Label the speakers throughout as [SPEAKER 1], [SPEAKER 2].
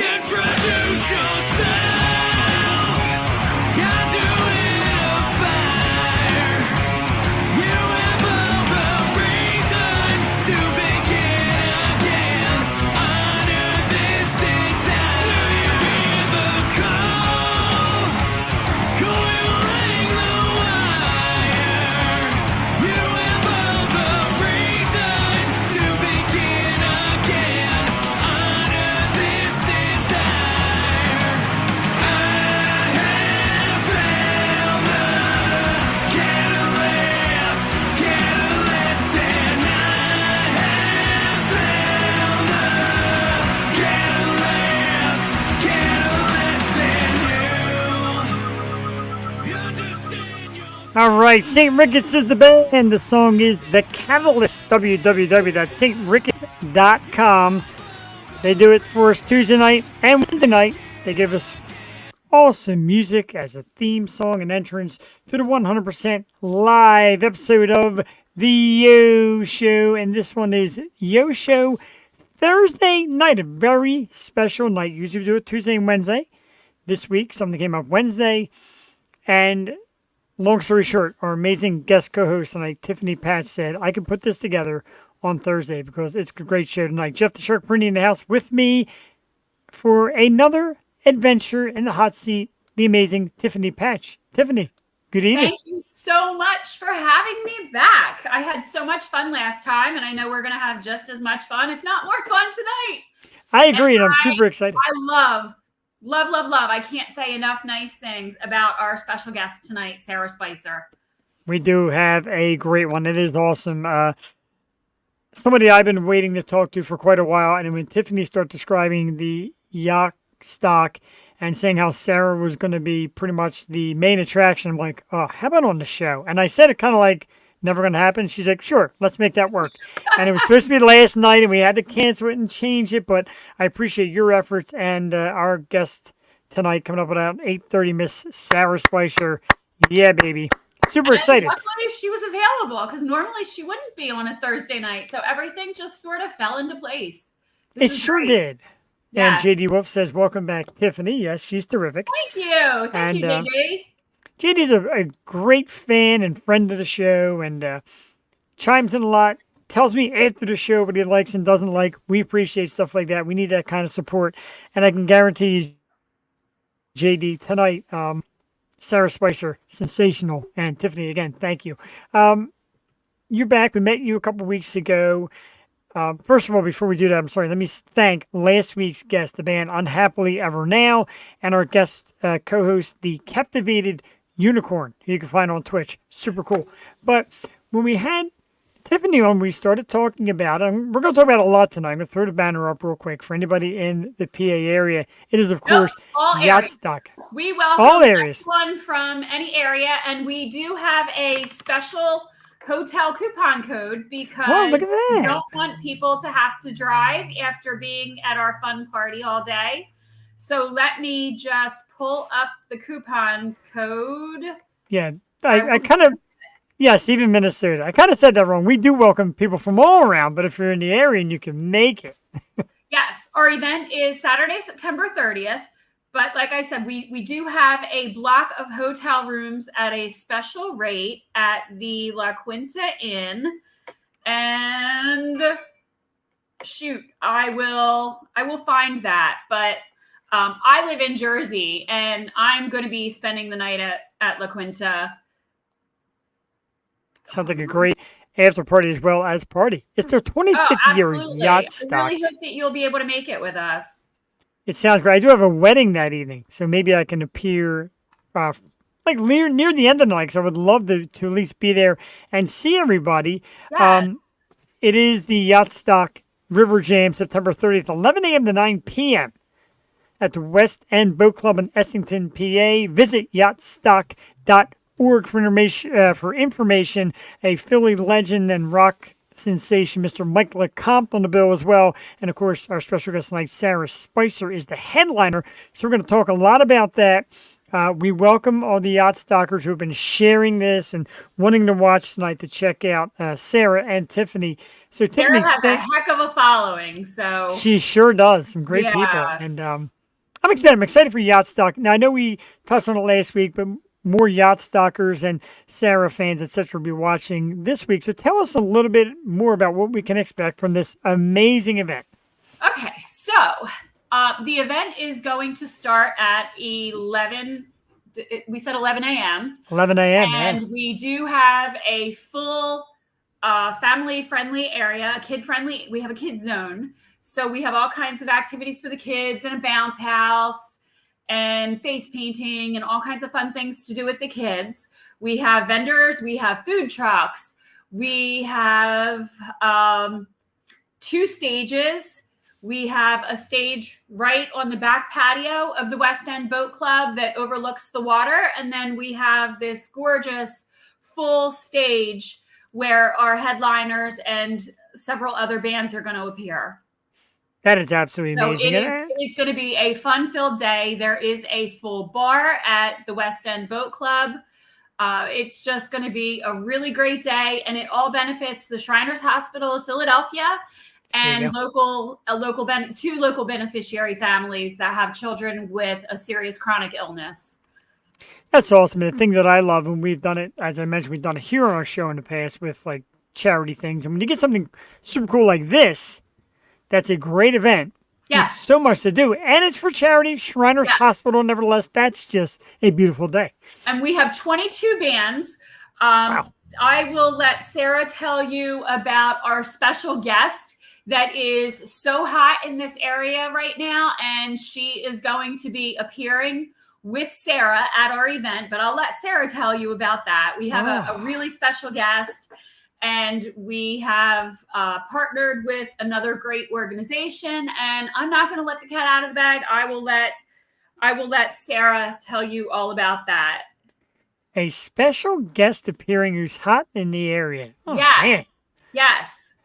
[SPEAKER 1] Introduce yourself. You're doing a fire. You have all the reason to begin again. Honor this desire. Do you hear the call? Coiling the wire. You have all the reason to begin again. Honor this desire. I have found the catalyst, and I have found the catalyst, and you understand your.
[SPEAKER 2] All right, St. Ricketts is the band. The song is The Catalyst, www.stricketts.com. They do it for us Tuesday night and Wednesday night. They give us awesome music as a theme song and entrance to the 100% live episode of The Yo Show. And this one is Yo Show Thursday night, a very special night. Usually we do it Tuesday and Wednesday. This week, something came up Wednesday. And long story short, our amazing guest co-host tonight, Tiffany Patch, said I could put this together on Thursday because it's a great show tonight. Jeff the Shark Printy in the house with me for another adventure in the hot seat, the amazing Tiffany Patch. Tiffany, good evening.
[SPEAKER 3] Thank you so much for having me back. I had so much fun last time, and I know we're going to have just as much fun, if not more fun tonight.
[SPEAKER 2] I agree, and I'm super excited.
[SPEAKER 3] I love. I can't say enough nice things about our special guest tonight, Sara Spicer.
[SPEAKER 2] We do have a great one. It is awesome. Somebody I've been waiting to talk to for quite a while, and when Tiffany started describing the Yacht Stock and saying how Sara was going to be pretty much the main attraction, I'm like, oh, how about on the show? And I said it kind of like, never going to happen. She's like, sure, let's make that work. And it was supposed to be last night, and we had to cancel it and change it, but I appreciate your efforts and our guest tonight coming up at 8:30, Miss Sara Spicer. Yeah, baby. Super excited.
[SPEAKER 3] Luckily, she was available because normally she wouldn't be on a Thursday night. So everything just sort of fell into place.
[SPEAKER 2] It sure did.
[SPEAKER 3] Yeah.
[SPEAKER 2] And JD Wolf says, welcome back, Tiffany. Yes, she's terrific.
[SPEAKER 3] Thank you. Thank you, JD.
[SPEAKER 2] JD's a great fan and friend of the show and chimes in a lot, tells me after the show what he likes and doesn't like. We appreciate stuff like that. We need that kind of support. And I can guarantee you, JD, tonight, Sara Spicer, sensational. And Tiffany, again, thank you. You're back. We met you a couple weeks ago. First of all, before we do that, I'm sorry, let me thank last week's guest, the band Unhappily Ever Now, and our guest co-host, the Captivated Unicorn, who you can find on Twitch. Super cool. But when we had Tiffany on, we started talking about, and we're going to talk about it a lot tonight. I'm going to throw the banner up real quick for anybody in the PA area. It is, of course, Yacht Stock.
[SPEAKER 3] We welcome
[SPEAKER 2] all areas.
[SPEAKER 3] Everyone from any area, and we do have a special hotel coupon code because
[SPEAKER 2] look at that.
[SPEAKER 3] we don't want people to have to drive after being at our fun party all day. So let me just pull up the coupon code.
[SPEAKER 2] Yeah, I kind of, yes, even Minnesota. I kind of said that wrong. We do welcome people from all around, but if you're in the area and you can make it.
[SPEAKER 3] Yes, our event is Saturday, September 30th. But like I said, we do have a block of hotel rooms at a special rate at the La Quinta Inn. And shoot, I will find that. But I live in Jersey, and I'm going to be spending the night at La Quinta.
[SPEAKER 2] Sounds like a great after party as well as party. It's their 25th year Yacht Stock.
[SPEAKER 3] I really hope that you'll be able to make it with us.
[SPEAKER 2] It sounds great. I do have a wedding that evening, so maybe I can appear like near the end of the night, because I would love to at least be there and see everybody.
[SPEAKER 3] Yes.
[SPEAKER 2] It is the Yacht Stock River Jam, September 30th, 11 a.m. to 9 p.m. at the West End Boat Club in Essington, PA. Visit yachtstock.org for information. A Philly legend and rock sensation, Mr. Mike LeCompte, on the bill as well. And of course, our special guest tonight, Sara Spicer, is the headliner. So we're going to talk a lot about that. We welcome all the Yacht Stockers who have been sharing this and wanting to watch tonight to check out Sara and Tiffany So
[SPEAKER 3] Sarah
[SPEAKER 2] Tiffany,
[SPEAKER 3] has a heck of a following. So
[SPEAKER 2] she sure does. Some great people.
[SPEAKER 3] Yeah.
[SPEAKER 2] And I'm excited. I'm excited for Yacht Stock. Now, I know we touched on it last week, but more Yacht Stockers and Sarah fans, etc., will be watching this week. So tell us a little bit more about what we can expect from this amazing event.
[SPEAKER 3] Okay, so the event is going to start at 11. We said 11 a.m.
[SPEAKER 2] 11 a.m.
[SPEAKER 3] And we do have a full family-friendly area, kid-friendly. We have a kid zone. So we have all kinds of activities for the kids and a bounce house and face painting and all kinds of fun things to do with the kids. We have vendors. We have food trucks. We have 2 stages. We have a stage right on the back patio of the West End Boat Club that overlooks the water. And then we have this gorgeous full stage where our headliners and several other bands are going to appear.
[SPEAKER 2] That is absolutely amazing.
[SPEAKER 3] So it is going to be a fun-filled day. There is a full bar at the West End Boat Club. It's just going to be a really great day, and it all benefits the Shriners Hospital of Philadelphia and 2 local beneficiary families that have children with a serious chronic illness.
[SPEAKER 2] That's awesome. And the thing that I love, and we've done it, as I mentioned, we've done it here on our show in the past with like charity things. And when you get something super cool like this, that's a great event.
[SPEAKER 3] Yeah.
[SPEAKER 2] There's so much to do. And it's for charity, Shriners Hospital, nevertheless. That's just a beautiful day.
[SPEAKER 3] And we have 22 bands.
[SPEAKER 2] Wow.
[SPEAKER 3] I will let Sarah tell you about our special guest that is so hot in this area right now. And she is going to be appearing with Sarah at our event. But I'll let Sarah tell you about that. We have a really special guest. And we have partnered with another great organization. And I'm not going to let the cat out of the bag. I will let Sarah tell you all about that.
[SPEAKER 2] A special guest appearing who's hot in the area. Oh, man.
[SPEAKER 3] Yes.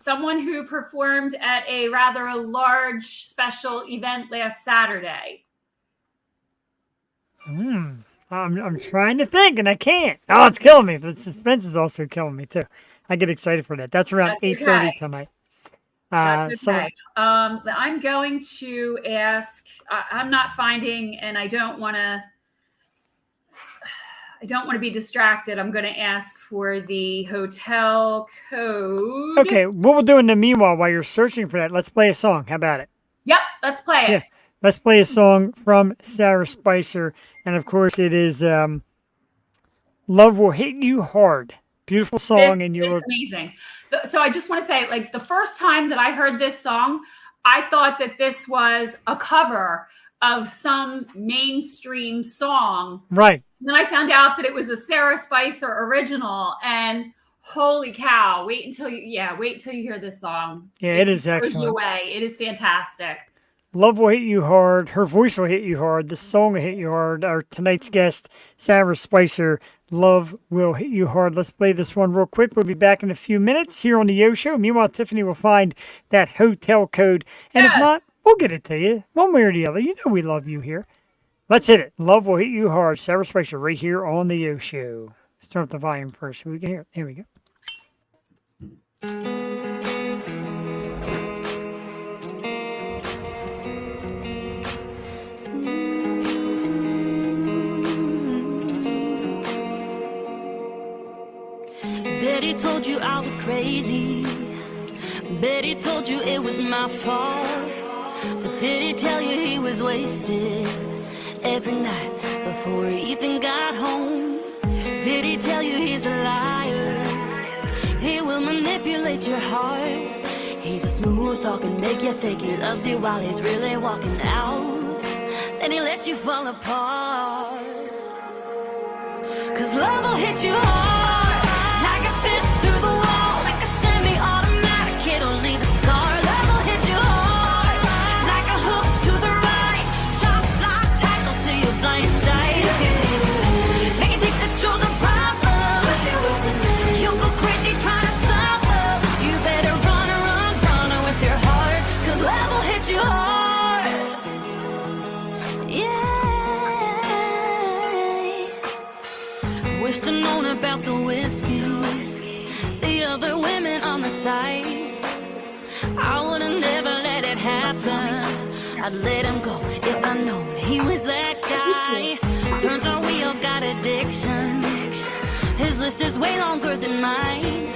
[SPEAKER 3] Someone who performed at a rather large special event last Saturday.
[SPEAKER 2] I'm trying to think, and I can't. Oh, it's killing me. The suspense is also killing me, too. I get excited for that. That's around 8:30 tonight.
[SPEAKER 3] That's okay. I'm going to ask, I'm not finding, and I don't want to be distracted. I'm going to ask for the hotel code.
[SPEAKER 2] Okay, what we'll do in the meanwhile, while you're searching for that, let's play a song. How about it?
[SPEAKER 3] Yep, let's play it.
[SPEAKER 2] Yeah. Let's play a song from Sara Spicer. And of course, it is Love Will Hit You Hard. Beautiful song.
[SPEAKER 3] It's amazing. So I just want to say, like, the first time that I heard this song, I thought that this was a cover of some mainstream song.
[SPEAKER 2] Right.
[SPEAKER 3] And then I found out that it was a Sara Spicer original. And holy cow, wait until you hear this song.
[SPEAKER 2] Yeah, it is
[SPEAKER 3] blows
[SPEAKER 2] excellent.
[SPEAKER 3] you away. It is fantastic.
[SPEAKER 2] Love will hit you hard. Her voice will hit you hard. The song will hit you hard. Our tonight's guest, Sara Spicer, Love Will Hit You Hard. Let's play this one real quick. We'll be back in a few minutes here on the Yo Show. Meanwhile, Tiffany will find that hotel code. And if not, we'll get it to you one way or the other. You know we love you here. Let's hit it. Love Will Hit You Hard. Sara Spicer right here on the Yo Show. Let's turn up the volume first so we can hear it. Here we go.
[SPEAKER 4] Betty told you I was crazy. Betty told you it was my fault. But did he tell you he was wasted every night before he even got home? Did he tell you he's a liar? He will manipulate your heart. He's a smooth talking, make you think he loves you while he's really walking out. Then he lets you fall apart. 'Cause love will hit you hard, like a fist through the wall, like a semi-automatic, it'll leave a scar. Love will hit you hard, like a hook to the right, chop, block, tackle to your blind side. Make you think that you're the problem, you'll go crazy trying to solve love. You better run with your heart, 'cause love will hit you hard. Yeah. Wished I'd known about the whiskey, the other women on the side. I would've never let it happen. I'd let him go if I known he was that guy. Turns out we all got addiction. His list is way longer than mine.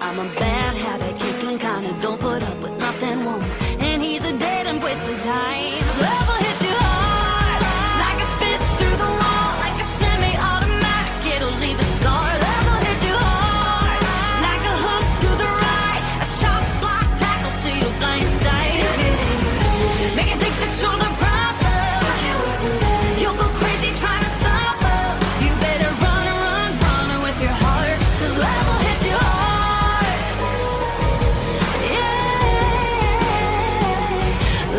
[SPEAKER 4] I'm a bad habit kicking kinda, don't put up with nothing, woman. And he's a dead and wasting time. Love will hit you hard, like a fist through the wall, like a semi-automatic, it'll leave a scar. Love will hit you hard, like a hook to the right, a chop block tackle to your blind side. Make you think that you're the problem. You'll go crazy trying to solve up. You better run with your heart, 'cause love will hit you hard. Yeah,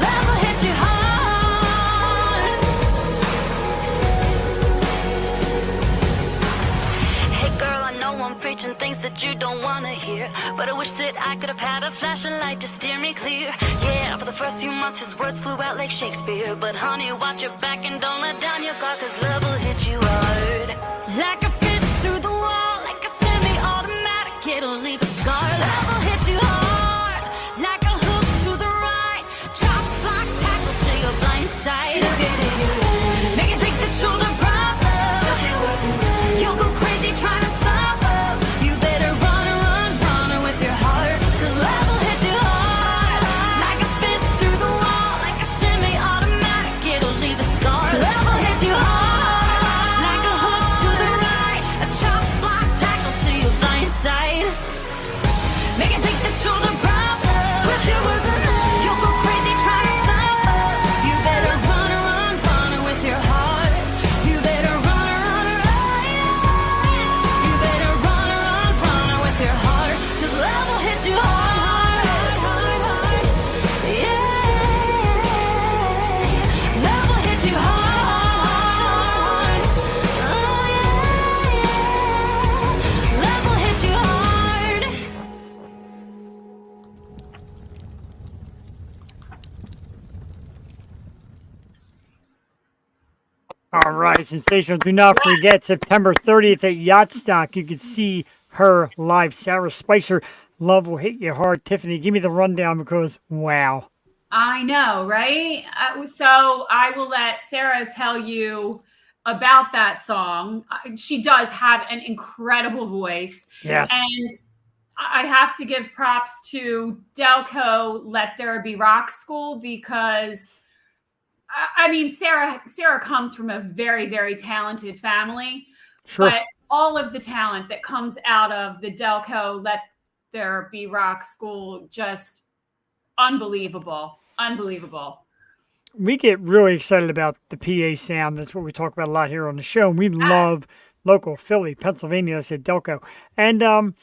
[SPEAKER 4] love will hit you hard. Hey girl, I know I'm preaching things that you don't wanna hear, but I wish that I could have had a flashing light to steer me clear. Yeah, for the first few months his words flew out like Shakespeare, but honey, watch your back and don't let down your guard, 'cause love will hit you hard. Like a fist through the wall, like a semi-automatic, it'll leave a scar. Love will hit you hard, like a hook to the right, chop block tackle to your blind side. Make you think that you're the problem. You'll go crazy trying to solve up. You better run with your heart, 'cause love will hit you hard, like a fist through the wall, like a semi-automatic, it'll leave a scar. Love will hit you hard, like a hook to the right, a chop block tackle to your blind side. Make you think that you're the problem. Twist your words and you'll go crazy trying to solve up. You better run with your heart. You better run. You better run with your heart, 'cause love will hit you hard. Yeah, love will hit you hard. Oh yeah, love will hit you hard.
[SPEAKER 2] All right, sensational. Do not forget, September 30th at Yacht Stock, you can see her live. Sara Spicer, love will hit you hard. Tiffany, give me the rundown because, wow.
[SPEAKER 3] I know, right? So I will let Sarah tell you about that song. She does have an incredible voice.
[SPEAKER 2] Yes.
[SPEAKER 3] And I have to give props to Delco Let There Be Rock School, because I mean, Sarah comes from a very, very talented family,
[SPEAKER 2] Sure.
[SPEAKER 3] but all of the talent that comes out of the Delco Let There Be Rock School, just unbelievable.
[SPEAKER 2] We get really excited about the PA sound. That's what we talk about a lot here on the show. And we love local Philly, Pennsylvania, I said Delco. And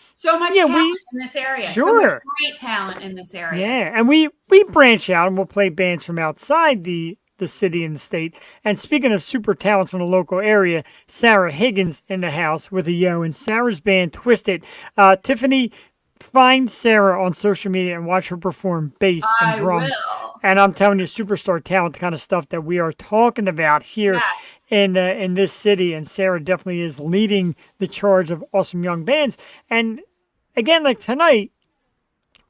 [SPEAKER 3] So much talent in this area. So
[SPEAKER 2] Sure.
[SPEAKER 3] much great talent in this area.
[SPEAKER 2] yeah, and we branch out and we'll play bands from outside the city and the state. And speaking of super talents from the local area, Sarah Higgins in the house with a yo, and Sarah's band Twisted. Tiffany, find Sarah on social media and watch her perform bass and
[SPEAKER 3] I
[SPEAKER 2] drums.
[SPEAKER 3] will.
[SPEAKER 2] And I'm telling you, superstar talent, the kind of stuff that we are talking about here
[SPEAKER 3] Yes.
[SPEAKER 2] in this city. And Sarah definitely is leading the charge of awesome young bands. And again, like tonight,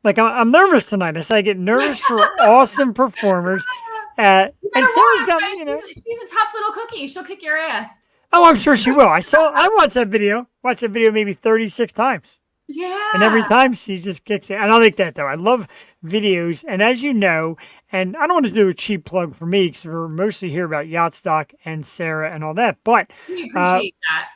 [SPEAKER 2] like I'm nervous tonight. I say I get nervous for awesome performers. And Sarah's got,
[SPEAKER 3] She's a tough little cookie. She'll kick your ass.
[SPEAKER 2] oh, I'm sure she will. I watched that video maybe 36 times.
[SPEAKER 3] Yeah.
[SPEAKER 2] And every time she just kicks it. And I like that, though. I love videos. And as you know, and I don't want to do a cheap plug for me because we're mostly here about Yacht Stock and Sarah and all that. But
[SPEAKER 3] We appreciate that.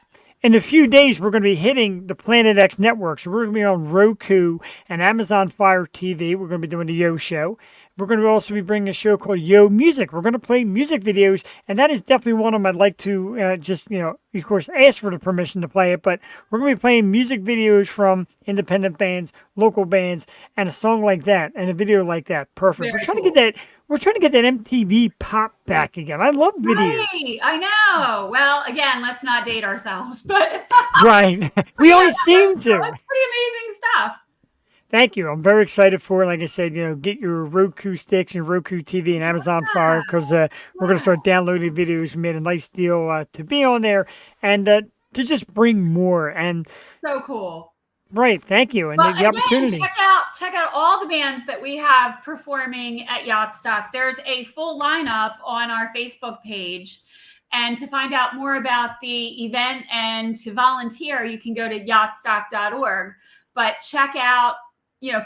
[SPEAKER 2] in a few days, we're going to be hitting the Planet X network. So we're going to be on Roku and Amazon Fire TV. We're going to be doing the Yo Show. We're going to also be bringing a show called Yo Music. We're going to play music videos, and that is definitely one of them I'd like to just, of course, ask for the permission to play it. But we're going to be playing music videos from independent bands, local bands, and a song like that, and a video like that. Perfect.
[SPEAKER 3] Very
[SPEAKER 2] We're trying
[SPEAKER 3] cool.
[SPEAKER 2] to get that. We're trying to get that MTV pop back again. I love videos.
[SPEAKER 3] Right. I know. Well, again, let's not date ourselves, but
[SPEAKER 2] Right. We always seem to.
[SPEAKER 3] That's pretty amazing stuff.
[SPEAKER 2] Thank you. I'm very excited for it. Like I said, get your Roku sticks and Roku TV and Amazon Fire because we're going to start downloading videos. We made a nice deal to be on there and to just bring more. And
[SPEAKER 3] So cool.
[SPEAKER 2] Right. Thank you. And
[SPEAKER 3] But
[SPEAKER 2] the
[SPEAKER 3] again,
[SPEAKER 2] opportunity.
[SPEAKER 3] check out all the bands that we have performing at Yacht Stock. There's a full lineup on our Facebook page. And to find out more about the event and to volunteer, you can go to yachtstock.org. But check out,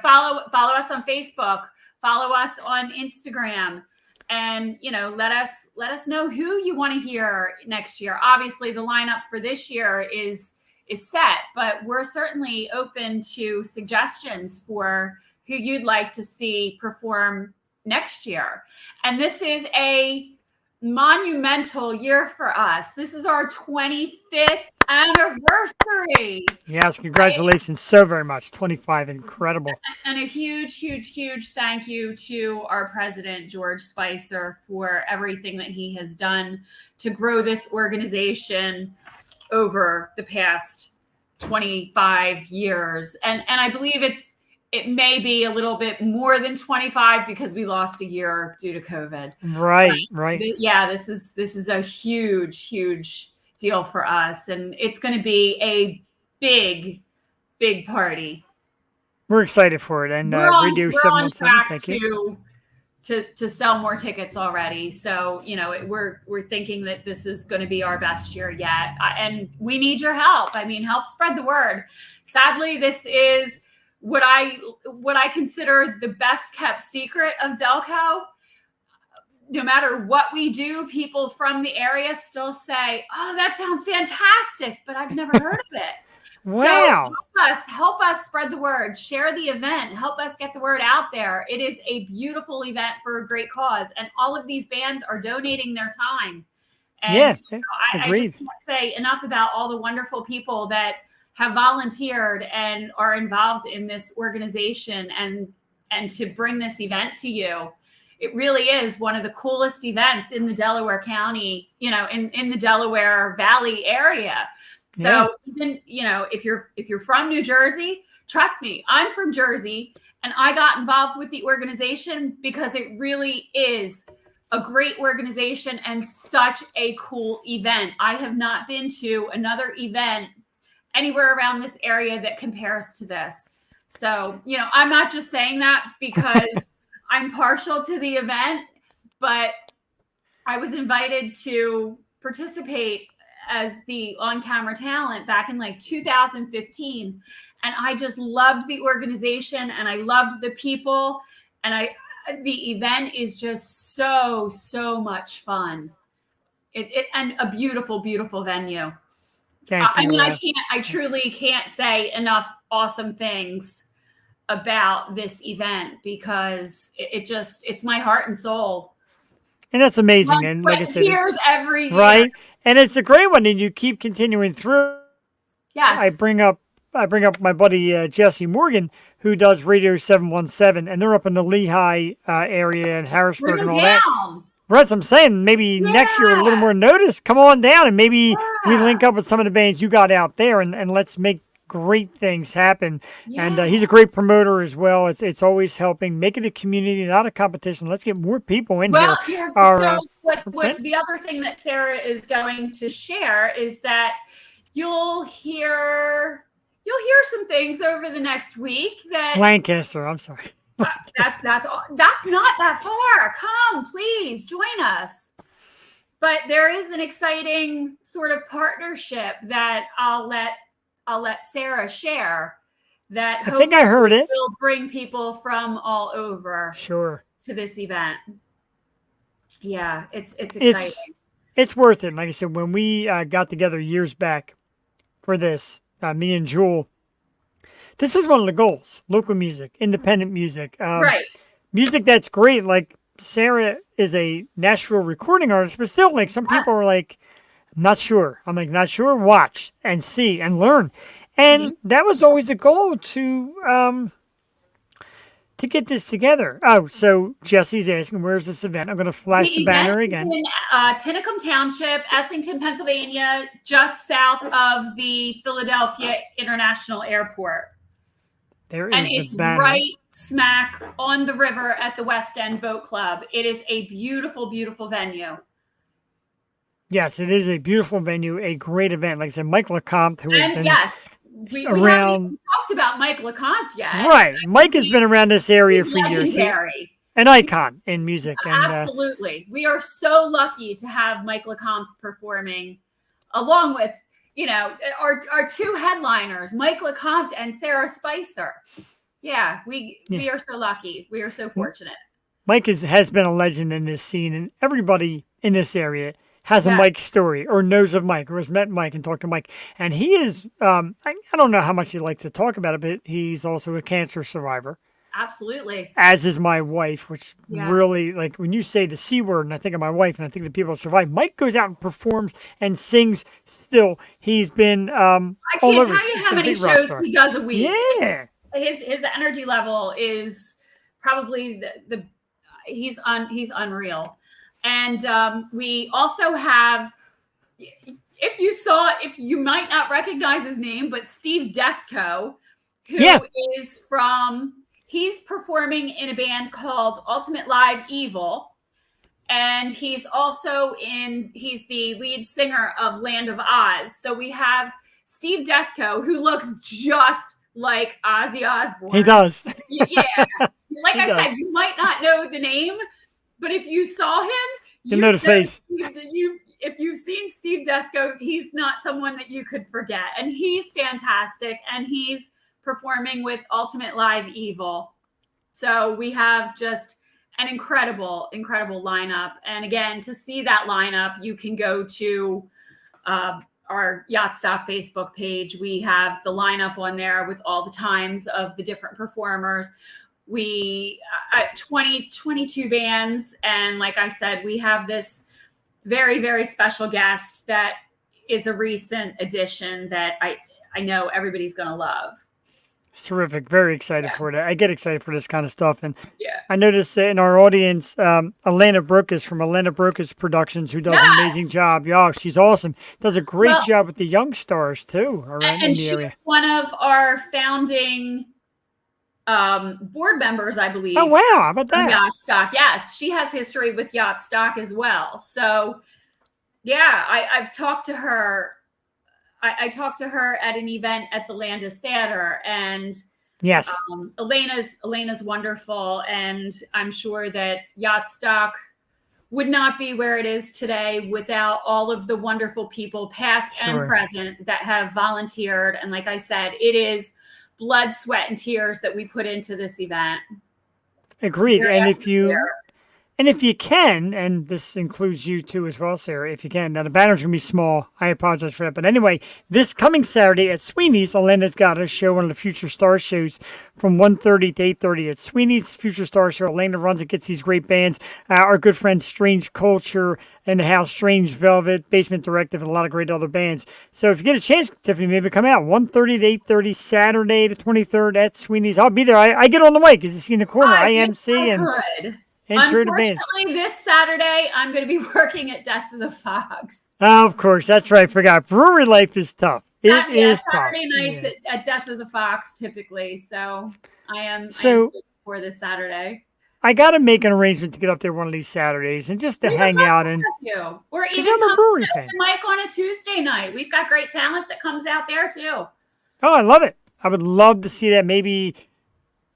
[SPEAKER 3] follow us on Facebook, follow us on Instagram, and let us know who you want to hear next year. Obviously, the lineup for this year is set, but we're certainly open to suggestions for who you'd like to see perform next year. And this is a monumental year for us. This is our 25th anniversary.
[SPEAKER 2] Yes. Congratulations so very much. 25. Incredible.
[SPEAKER 3] And a huge, huge, huge thank you to our president, George Spicer, for everything that he has done to grow this organization over the past 25 years. And I believe it may be a little bit more than 25 because we lost a year due to COVID.
[SPEAKER 2] Right. Right.
[SPEAKER 3] Yeah, this is a huge, huge deal for us. And it's going to be a big, big party.
[SPEAKER 2] We're excited for it. And
[SPEAKER 3] We're on
[SPEAKER 2] Radio 717.
[SPEAKER 3] track
[SPEAKER 2] Thank you.
[SPEAKER 3] to sell more tickets already. So, we're thinking that this is going to be our best year yet. And we need your help. I mean, help spread the word. Sadly, this is what I consider the best kept secret of Delco. No matter what we do, people from the area still say, "Oh, that sounds fantastic," but I've never heard of it.
[SPEAKER 2] Wow.
[SPEAKER 3] So help us spread the word, share the event, help us get the word out there. It is a beautiful event for a great cause. And all of these bands are donating their time. And
[SPEAKER 2] Yeah.
[SPEAKER 3] I
[SPEAKER 2] Agreed.
[SPEAKER 3] just can't say enough about all the wonderful people that have volunteered and are involved in this organization and to bring this event to you. It really is one of the coolest events in the Delaware County, in the Delaware Valley area. So even, if you're from New Jersey, trust me, I'm from Jersey, and I got involved with the organization because it really is a great organization and such a cool event. I have not been to another event anywhere around this area that compares to this. So, I'm not just saying that because I'm partial to the event, but I was invited to participate as the on-camera talent back in 2015. And I just loved the organization and I loved the people. And the event is just so, so much fun. And a beautiful, beautiful venue.
[SPEAKER 2] Thank you.
[SPEAKER 3] I truly can't say enough awesome things about this event because it's my heart and soul.
[SPEAKER 2] And that's amazing. And like I said,
[SPEAKER 3] tears every year.
[SPEAKER 2] right. And it's a great one. And you keep continuing through.
[SPEAKER 3] Yes.
[SPEAKER 2] I bring up my buddy Jesse Morgan, who does Radio 717, and they're up in the Lehigh area and Harrisburg
[SPEAKER 3] Bring
[SPEAKER 2] and
[SPEAKER 3] them
[SPEAKER 2] all that.
[SPEAKER 3] down.
[SPEAKER 2] Right, so I'm saying maybe next year a little more notice. Come on down and maybe we link up with some of the bands you got out there and let's make great things happen.
[SPEAKER 3] Yeah.
[SPEAKER 2] And he's a great promoter as well. It's always helping, make it a community, not a competition. Let's get more people in here.
[SPEAKER 3] So what the other thing that Sarah is going to share is that you'll hear some things over the next week that
[SPEAKER 2] Lancaster, I'm sorry.
[SPEAKER 3] that's not that far. Come, please join us. But there is an exciting sort of partnership that I'll let Sarah share. That
[SPEAKER 2] I think I heard it.
[SPEAKER 3] Will bring people from all over
[SPEAKER 2] Sure.
[SPEAKER 3] to this event. Yeah, it's exciting.
[SPEAKER 2] It's worth it. Like I said, when we got together years back for this, me and Jewel, this was one of the goals: local music, independent music,
[SPEAKER 3] Right.
[SPEAKER 2] music that's great. Like Sarah is a Nashville recording artist, but still, like some people are like, not sure. I'm like, not sure. Watch and see and learn, and that was always the goal to get this together. Oh, so Jesse's asking, where's this event? I'm going to flash the banner again.
[SPEAKER 3] In Tinicum Township, Essington, Pennsylvania, just south of the Philadelphia International Airport.
[SPEAKER 2] There
[SPEAKER 3] And
[SPEAKER 2] is
[SPEAKER 3] it's
[SPEAKER 2] the banner.
[SPEAKER 3] right smack on the river at the West End Boat Club. It is a beautiful, beautiful venue.
[SPEAKER 2] Yes, it is a beautiful venue, a great event. Like I said, Mike LeCompte, who has
[SPEAKER 3] And
[SPEAKER 2] been
[SPEAKER 3] yes, we haven't
[SPEAKER 2] around.
[SPEAKER 3] even talked about Mike LeCompte yet.
[SPEAKER 2] Right. Mike has been around this area
[SPEAKER 3] He's
[SPEAKER 2] for years.
[SPEAKER 3] legendary.
[SPEAKER 2] An icon in music. And
[SPEAKER 3] Absolutely. We are so lucky to have Mike LeCompte performing along with, our two headliners, Mike LeCompte and Sara Spicer. Yeah, we are so lucky. We are so fortunate.
[SPEAKER 2] Mike has been a legend in this scene, and everybody in this area has a Mike story or knows of Mike or has met Mike and talked to Mike. And he is, I don't know how much he likes to talk about it, but he's also a cancer survivor.
[SPEAKER 3] Absolutely.
[SPEAKER 2] As is my wife, which really, like when you say the C word and I think of my wife and I think of the people that survive, Mike goes out and performs and sings still. He's been
[SPEAKER 3] I can't tell you how many shows he does a week.
[SPEAKER 2] Yeah.
[SPEAKER 3] His energy level is probably he's unreal. And we also have, if you might not recognize his name, but Steve Desco, who is he's performing in a band called Ultimate Live Evil. And he's he's the lead singer of Land of Oz. So we have Steve Desco, who looks just like Ozzy Osbourne.
[SPEAKER 2] He does.
[SPEAKER 3] Yeah. Like I said, you might not know the name, but if you saw him,
[SPEAKER 2] you know the face.
[SPEAKER 3] If you've seen Steve Desco, he's not someone that you could forget. And he's fantastic. And he's performing with Ultimate Live Evil. So we have just an incredible, incredible lineup. And again, to see that lineup, you can go to our Yacht Stock Facebook page. We have the lineup on there with all the times of the different performers. We 22 bands. And like I said, we have this very, very special guest that is a recent addition that I know everybody's going to love.
[SPEAKER 2] It's terrific. Very excited for it. I get excited for this kind of stuff. And
[SPEAKER 3] yeah.
[SPEAKER 2] I noticed that in our audience, Atlanta Brokus from Atlanta Brokus Productions, who does an amazing job. Yeah, she's awesome. Does a great job with the young stars, too.
[SPEAKER 3] And she's one of our founding board members, I believe.
[SPEAKER 2] Oh, wow. How about that?
[SPEAKER 3] Yacht Stock. Yes, she has history with Yacht Stock as well. So, yeah, I've talked to her. I talked to her at an event at the Landis Theater, and
[SPEAKER 2] yes,
[SPEAKER 3] Elena's wonderful, and I'm sure that Yacht Stock would not be where it is today without all of the wonderful people, past and present, that have volunteered. And like I said, it is blood, sweat, and tears that we put into this event.
[SPEAKER 2] Agreed. And if you can, and this includes you too as well, Sarah, if you can. Now, the banner's going to be small. I apologize for that. But anyway, this coming Saturday at Sweeney's, Elena's got a show, one of the Future Stars shows from 1:30 to 8:30 at Sweeney's Future Stars show. Elena runs it, gets these great bands. Our good friend Strange Culture in the house, Strange Velvet, Basement Directive, and a lot of great other bands. So if you get a chance, Tiffany, maybe come out 1:30 to 8:30 Saturday the 23rd at Sweeney's. I'll be there. I get on the mic, as you see in the corner. I MC and...
[SPEAKER 3] Unfortunately, this Saturday, I'm going to be working at Death of the Fox.
[SPEAKER 2] Oh, of course. That's right. I forgot. Brewery life is tough. It is
[SPEAKER 3] Saturday
[SPEAKER 2] tough.
[SPEAKER 3] nights at Death of the Fox, typically. So I am for this Saturday.
[SPEAKER 2] I got to make an arrangement to get up there one of these Saturdays and just to hang out.
[SPEAKER 3] Or even come to Mike on a Tuesday night. We've got great talent that comes out there, too.
[SPEAKER 2] Oh, I love it. I would love to see that. Maybe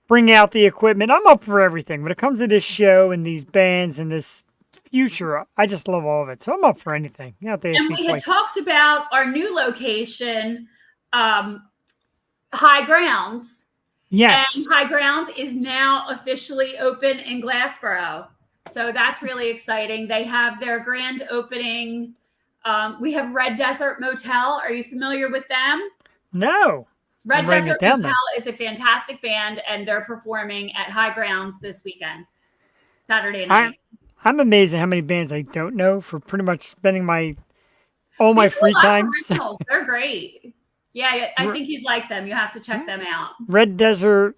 [SPEAKER 2] bring out the equipment. I'm up for everything. When it comes to this show and these bands and this future, I just love all of it. So I'm up for anything. You have to ask
[SPEAKER 3] and
[SPEAKER 2] me
[SPEAKER 3] we
[SPEAKER 2] twice.
[SPEAKER 3] had talked about our new location, High Grounds.
[SPEAKER 2] Yes.
[SPEAKER 3] And High Grounds is now officially open in Glassboro. So that's really exciting. They have their grand opening. We have Red Desert Motel. Are you familiar with them?
[SPEAKER 2] No.
[SPEAKER 3] Red Desert Motel is a fantastic band, and they're performing at High Grounds this weekend, Saturday night.
[SPEAKER 2] I'm amazed at how many bands I don't know for pretty much spending all my free time.
[SPEAKER 3] They're great. Yeah, I think you'd like them. You have to check them out.
[SPEAKER 2] Red Desert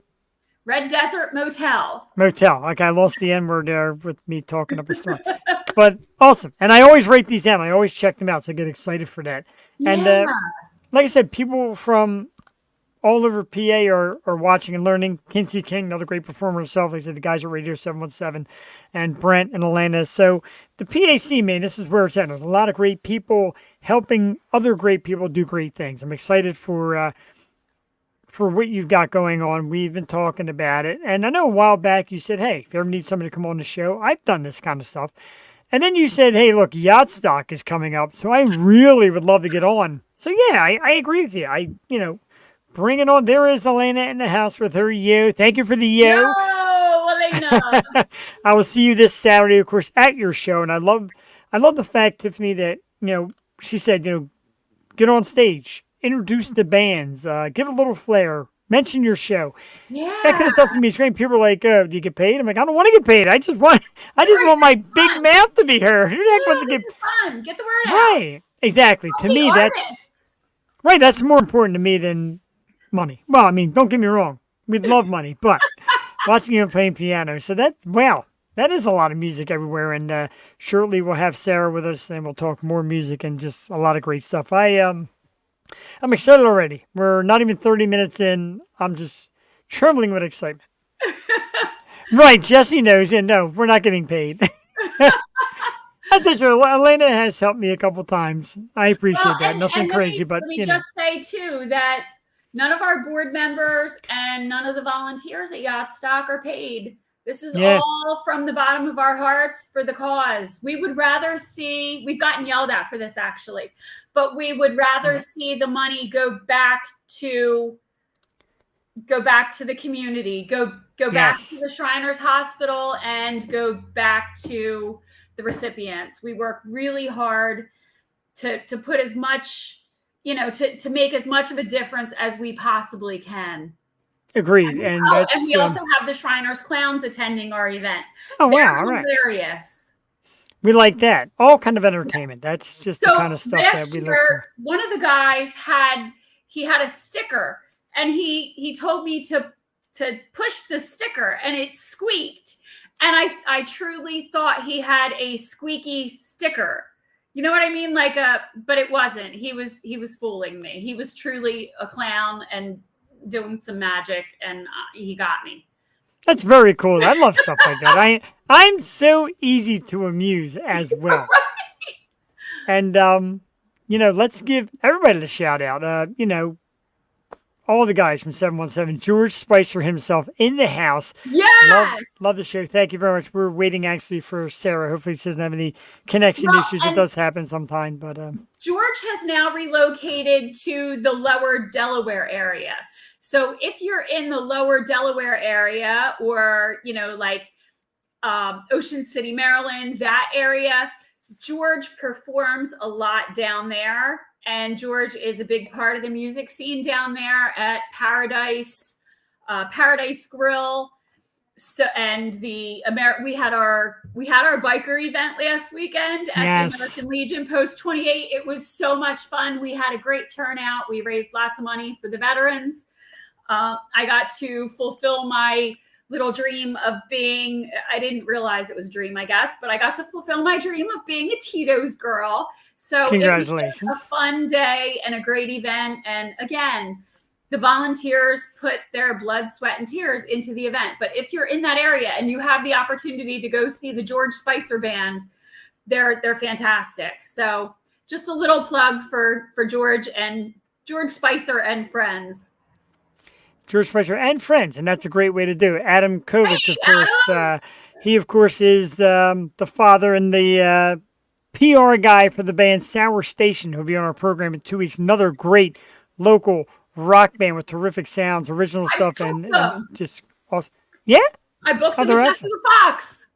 [SPEAKER 3] Motel.
[SPEAKER 2] Like I lost the N word there with me talking up a storm. But awesome. And I always write these down. I always check them out, so I get excited for that.
[SPEAKER 3] Yeah.
[SPEAKER 2] And like I said, people from all over PA are watching and learning. Kinsey King, another great performer himself. Like I said, the guys at Radio 717 and Brent and Atlanta. So the PAC, man, this is where it's at. There's a lot of great people helping other great people do great things. I'm excited for for what you've got going on. We've been talking about it. And I know a while back you said, hey, if you ever need somebody to come on the show, I've done this kind of stuff. And then you said, hey, look, Yacht Stock is coming up, so I really would love to get on. So, yeah, I agree with you. Bring it on. There is Elena in the house with her yo. Thank you for the yo.
[SPEAKER 3] Yo, Elena.
[SPEAKER 2] I will see you this Saturday, of course, at your show. And I love the fact, Tiffany, that, she said, get on stage, introduce the bands, give a little flair, mention your show.
[SPEAKER 3] Yeah.
[SPEAKER 2] That kind of stuff to me is great. People are like, do you get paid? I'm like, I don't want to get paid. I just want my big mouth to be heard. Who the heck wants to get
[SPEAKER 3] This is fun. Get the word out.
[SPEAKER 2] Right. Exactly. To me, that's more important to me than money. Well, I mean, don't get me wrong. We'd love money, but watching you playing piano. So that is a lot of music everywhere. And shortly we'll have Sarah with us and we'll talk more music and just a lot of great stuff. I'm excited already. We're not even 30 minutes in. I'm just trembling with excitement. Right. Jesse knows. And no, we're not getting paid. That's not true. Elena has helped me a couple times. I appreciate that. Nothing crazy, but
[SPEAKER 3] let me just say too that none of our board members and none of the volunteers at Yacht Stock are paid. This is all from the bottom of our hearts for the cause. We would rather see, we've gotten yelled at for this actually, but we would rather see the money go back to the community, go back to the Shriners Hospital and go back to the recipients. We work really hard to put as much, to make as much of a difference as we possibly can.
[SPEAKER 2] Agreed. And
[SPEAKER 3] we also have the Shriners Clowns attending our event.
[SPEAKER 2] Oh, wow. All right.
[SPEAKER 3] Hilarious.
[SPEAKER 2] We like that. All kind of entertainment. That's just the kind of stuff that we look for.
[SPEAKER 3] One of the guys had a sticker and he told me to push the sticker and it squeaked. And I truly thought he had a squeaky sticker. You know what I mean? But it wasn't. He was fooling me. He was truly a clown and doing some magic, and he got me.
[SPEAKER 2] That's very cool. I love stuff like that. I'm so easy to amuse as well. And let's give everybody a shout out. All the guys from 717, George Spicer himself in the house.
[SPEAKER 3] Yes!
[SPEAKER 2] Love the show. Thank you very much. We're waiting actually for Sarah. Hopefully she doesn't have any connection issues. It does happen sometime. But
[SPEAKER 3] George has now relocated to the lower Delaware area. So if you're in the lower Delaware area or, Ocean City, Maryland, that area, George performs a lot down there. And George is a big part of the music scene down there at Paradise Grill. So, and we had our biker event last weekend at the American Legion Post 28. It was so much fun. We had a great turnout. We raised lots of money for the veterans. I got to fulfill my little dream of being, I didn't realize it was a dream, I guess, but I got to fulfill my dream of being a Tito's girl. So
[SPEAKER 2] congratulations.
[SPEAKER 3] It was just a fun day and a great event. And again, the volunteers put their blood, sweat, and tears into the event. But if you're in that area and you have the opportunity to go see the George Spicer Band, they're fantastic. So just a little plug for George Spicer and friends.
[SPEAKER 2] George Spicer and friends, and that's a great way to do it. Adam Kovitz, of course. He, of course, is the father and the PR guy for the band Sour Station, who'll be on our program in 2 weeks. Another great local rock band with terrific sounds, original stuff, and just awesome. Yeah?
[SPEAKER 3] I booked them at Death of the Fox.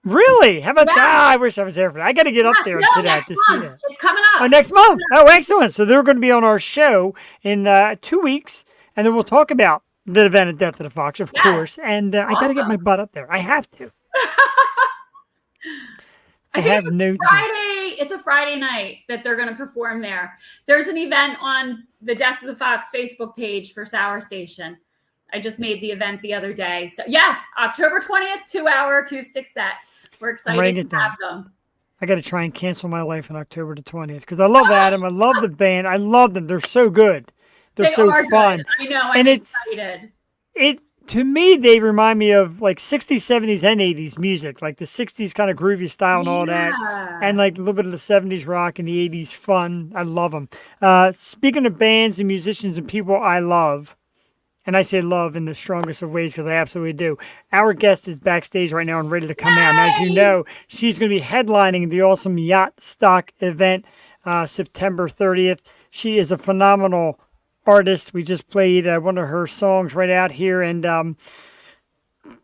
[SPEAKER 2] Really? How about that? I wish I was there for that. I got to get up there to that to see that.
[SPEAKER 3] It's coming up.
[SPEAKER 2] Oh, next month. Oh, excellent. So they're going to be on our show in 2 weeks, and then we'll talk about the event at Death of the Fox, of course. And I got to get my butt up there. I have to. I have no choice.
[SPEAKER 3] It's a Friday night that they're going to perform there. There's an event on the Death of the Fox Facebook page for Sour Station. I just made the event the other day. So yes, October 20th, 2-hour acoustic set. We're excited to have them.
[SPEAKER 2] I got to try and cancel my life on October the 20th because I love Adam. I love the band. I love them. They're so good. They're so fun.
[SPEAKER 3] Good. I know. I'm excited.
[SPEAKER 2] To me, they remind me of like 60s, 70s, and 80s music, like the 60s kind of groovy style and all that, and like a little bit of the 70s rock and the 80s fun. I love them. Speaking of bands and musicians and people I love, And I say love in the strongest of ways because I absolutely do. Our guest is backstage right now and ready to come out. And as you know, she's going to be headlining the awesome Yacht Stock event September 30th. She is a phenomenal artist. We just played one of her songs right out here. And let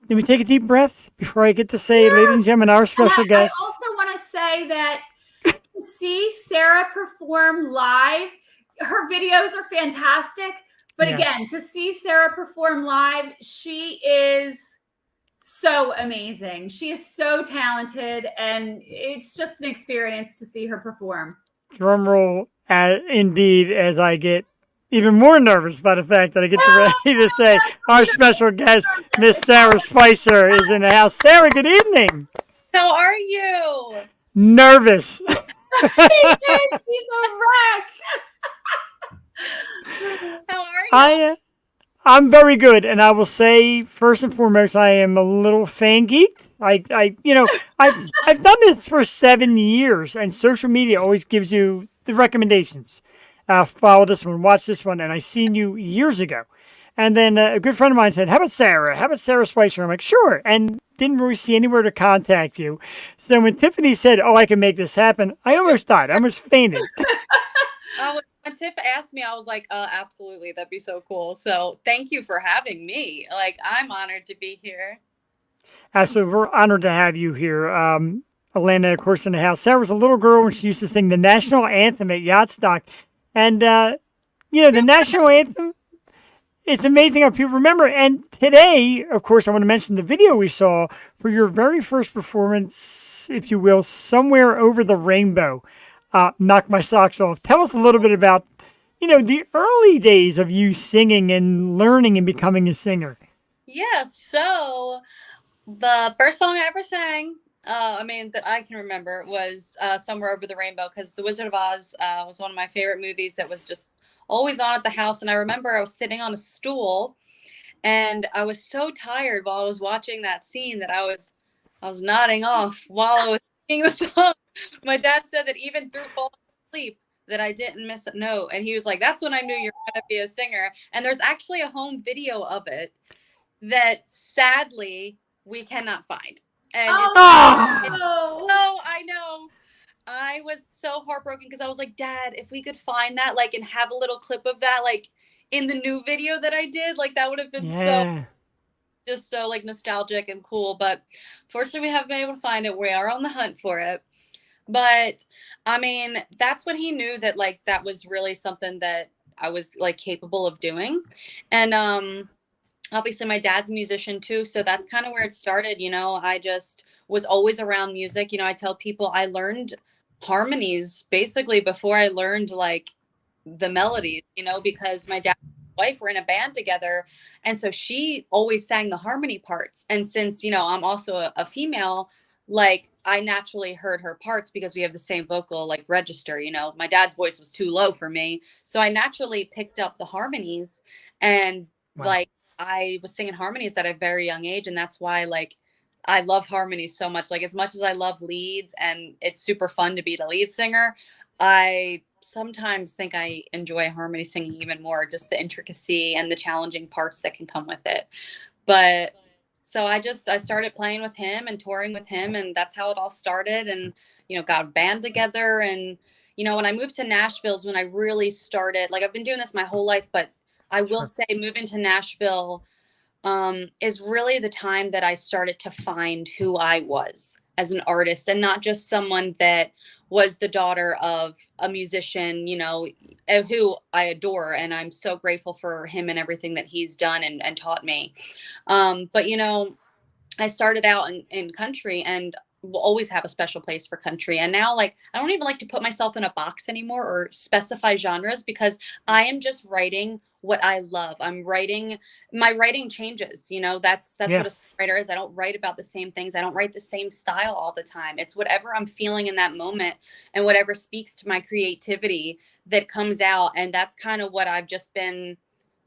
[SPEAKER 2] me take a deep breath before I get to say, ladies and gentlemen, our special guest.
[SPEAKER 3] I also want to say that to see Sarah perform live, her videos are fantastic. But
[SPEAKER 2] Yes.
[SPEAKER 3] again, to see Sarah perform live, she is so amazing. She is so talented, and it's just an experience to see her perform.
[SPEAKER 2] Drum roll, indeed, as I get even more nervous by the fact that I get ready to say our special guest, Miss Sara Spicer, is in the house. Sarah, good evening.
[SPEAKER 5] How are you?
[SPEAKER 2] Nervous.
[SPEAKER 3] She's a wreck.
[SPEAKER 5] How are you?
[SPEAKER 2] I'm very good, and I will say first and foremost, I am a little fan geek. I've done this for 7 years, and social media always gives you the recommendations. Follow this one, watch this one, and I seen you years ago. And then a good friend of mine said, "How about Sarah? How about Sara Spicer?" I'm like, "Sure," and didn't really see anywhere to contact you. So when Tiffany said, "Oh, I can make this happen," I almost died. I almost fainted.
[SPEAKER 5] When Tiff asked me, I was like, absolutely, that'd be so cool. So thank you for having me. Like, I'm honored to be here.
[SPEAKER 2] Absolutely, we're honored to have you here. Alana, of course, in the house. Sarah was a little girl when she used to sing the national anthem at Yacht Stock. And, the national anthem, it's amazing how people remember. And today, of course, I want to mention the video we saw for your very first performance, if you will, Somewhere Over the Rainbow. Knock My Socks Off. Tell us a little bit about, the early days of you singing and learning and becoming a singer.
[SPEAKER 5] Yeah, so the first song I ever sang, that I can remember was Somewhere Over the Rainbow, because The Wizard of Oz was one of my favorite movies that was just always on at the house. And I remember I was sitting on a stool and I was so tired while I was watching that scene that I was nodding off while I was singing the song. My dad said that even through falling asleep that I didn't miss a note. And he was like, "That's when I knew you're going to be a singer." And there's actually a home video of it that sadly we cannot find. And I know. I was so heartbroken because I was like, "Dad, if we could find that, like, and have a little clip of that, like, in the new video that I did, like, that would have been so like nostalgic and cool." But fortunately, we haven't been able to find it. We are on the hunt for it. But that's when he knew that, like, that was really something that I was, like, capable of doing. And obviously my dad's a musician too, so that's kind of where it started. I just was always around music. I tell people I learned harmonies basically before I learned, like, the melodies, because my dad and my wife were in a band together, and so she always sang the harmony parts. And since I'm also a female, like, I naturally heard her parts because we have the same vocal, like, register. My dad's voice was too low for me, so I naturally picked up the harmonies. And like, I was singing harmonies at a very young age, and that's why, like, I love harmonies so much. Like, as much as I love leads and it's super fun to be the lead singer, I sometimes think I enjoy harmony singing even more, just the intricacy and the challenging parts that can come with it. But so I started playing with him and touring with him, and that's how it all started. And, got a band together. And, when I moved to Nashville is when I really started, like, I've been doing this my whole life, but I will say moving to Nashville is really the time that I started to find who I was as an artist, and not just someone that was the daughter of a musician, who I adore. And I'm so grateful for him and everything that he's done and taught me. But, I started out in country, and will always have a special place for country. And now, like, I don't even like to put myself in a box anymore or specify genres, because I am just writing what I love. My writing changes, that's what a songwriter is. I don't write about the same things. I don't write the same style all the time. It's whatever I'm feeling in that moment and whatever speaks to my creativity that comes out. And that's kind of what I've just been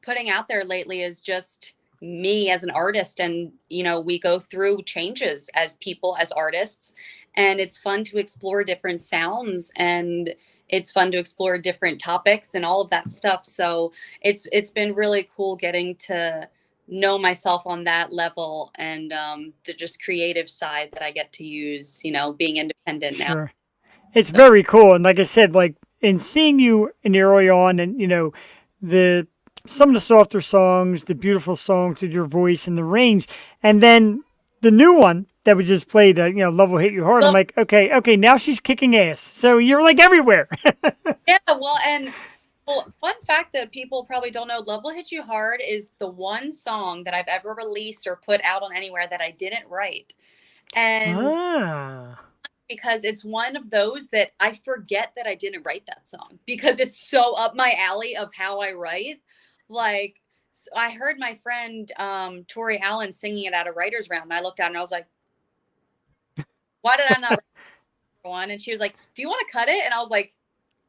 [SPEAKER 5] putting out there lately, is just me as an artist. And we go through changes as people, as artists, and it's fun to explore different sounds, and it's fun to explore different topics and all of that stuff. So it's been really cool getting to know myself on that level, and the just creative side that I get to use, being independent now.
[SPEAKER 2] Sure. It's very cool. And like I said, like in seeing you in the early on and, the some of the softer songs, the beautiful songs with your voice and the range, and then the new one that we just played, Love Will Hit You Hard. I'm like, okay, now she's kicking ass. So you're like everywhere.
[SPEAKER 5] Yeah, well, fun fact that people probably don't know, Love Will Hit You Hard is the one song that I've ever released or put out on anywhere that I didn't write. And because it's one of those that I forget that I didn't write that song because it's so up my alley of how I write. Like, so I heard my friend Tori Allen singing it at a writer's round, and I looked at it and I was like, why did I not write one? And she was like, do you want to cut it? And I was like,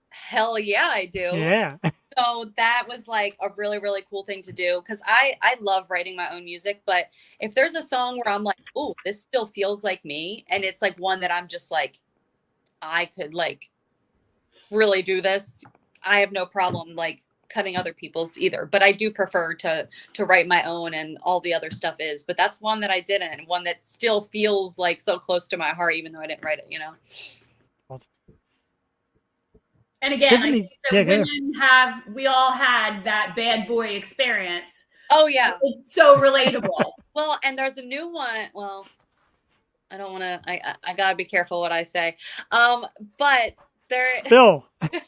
[SPEAKER 5] hell yeah, I do.
[SPEAKER 2] Yeah.
[SPEAKER 5] So that was like a really, really cool thing to do, because I love writing my own music. But if there's a song where I'm like, oh, this still feels like me, and it's like one that I'm just like, I could like really do this, I have no problem like cutting other people's either. But I do prefer to write my own, and all the other stuff is. But that's one that I didn't, one that still feels like so close to my heart, even though I didn't write it,
[SPEAKER 2] Awesome.
[SPEAKER 3] And again,
[SPEAKER 2] Tiffany,
[SPEAKER 3] I think that we all had that bad boy experience.
[SPEAKER 5] Oh yeah.
[SPEAKER 3] So it's so relatable.
[SPEAKER 5] Well, and there's a new one. Well, I don't want to, I gotta be careful what I say. But there.
[SPEAKER 2] Spill.
[SPEAKER 3] Give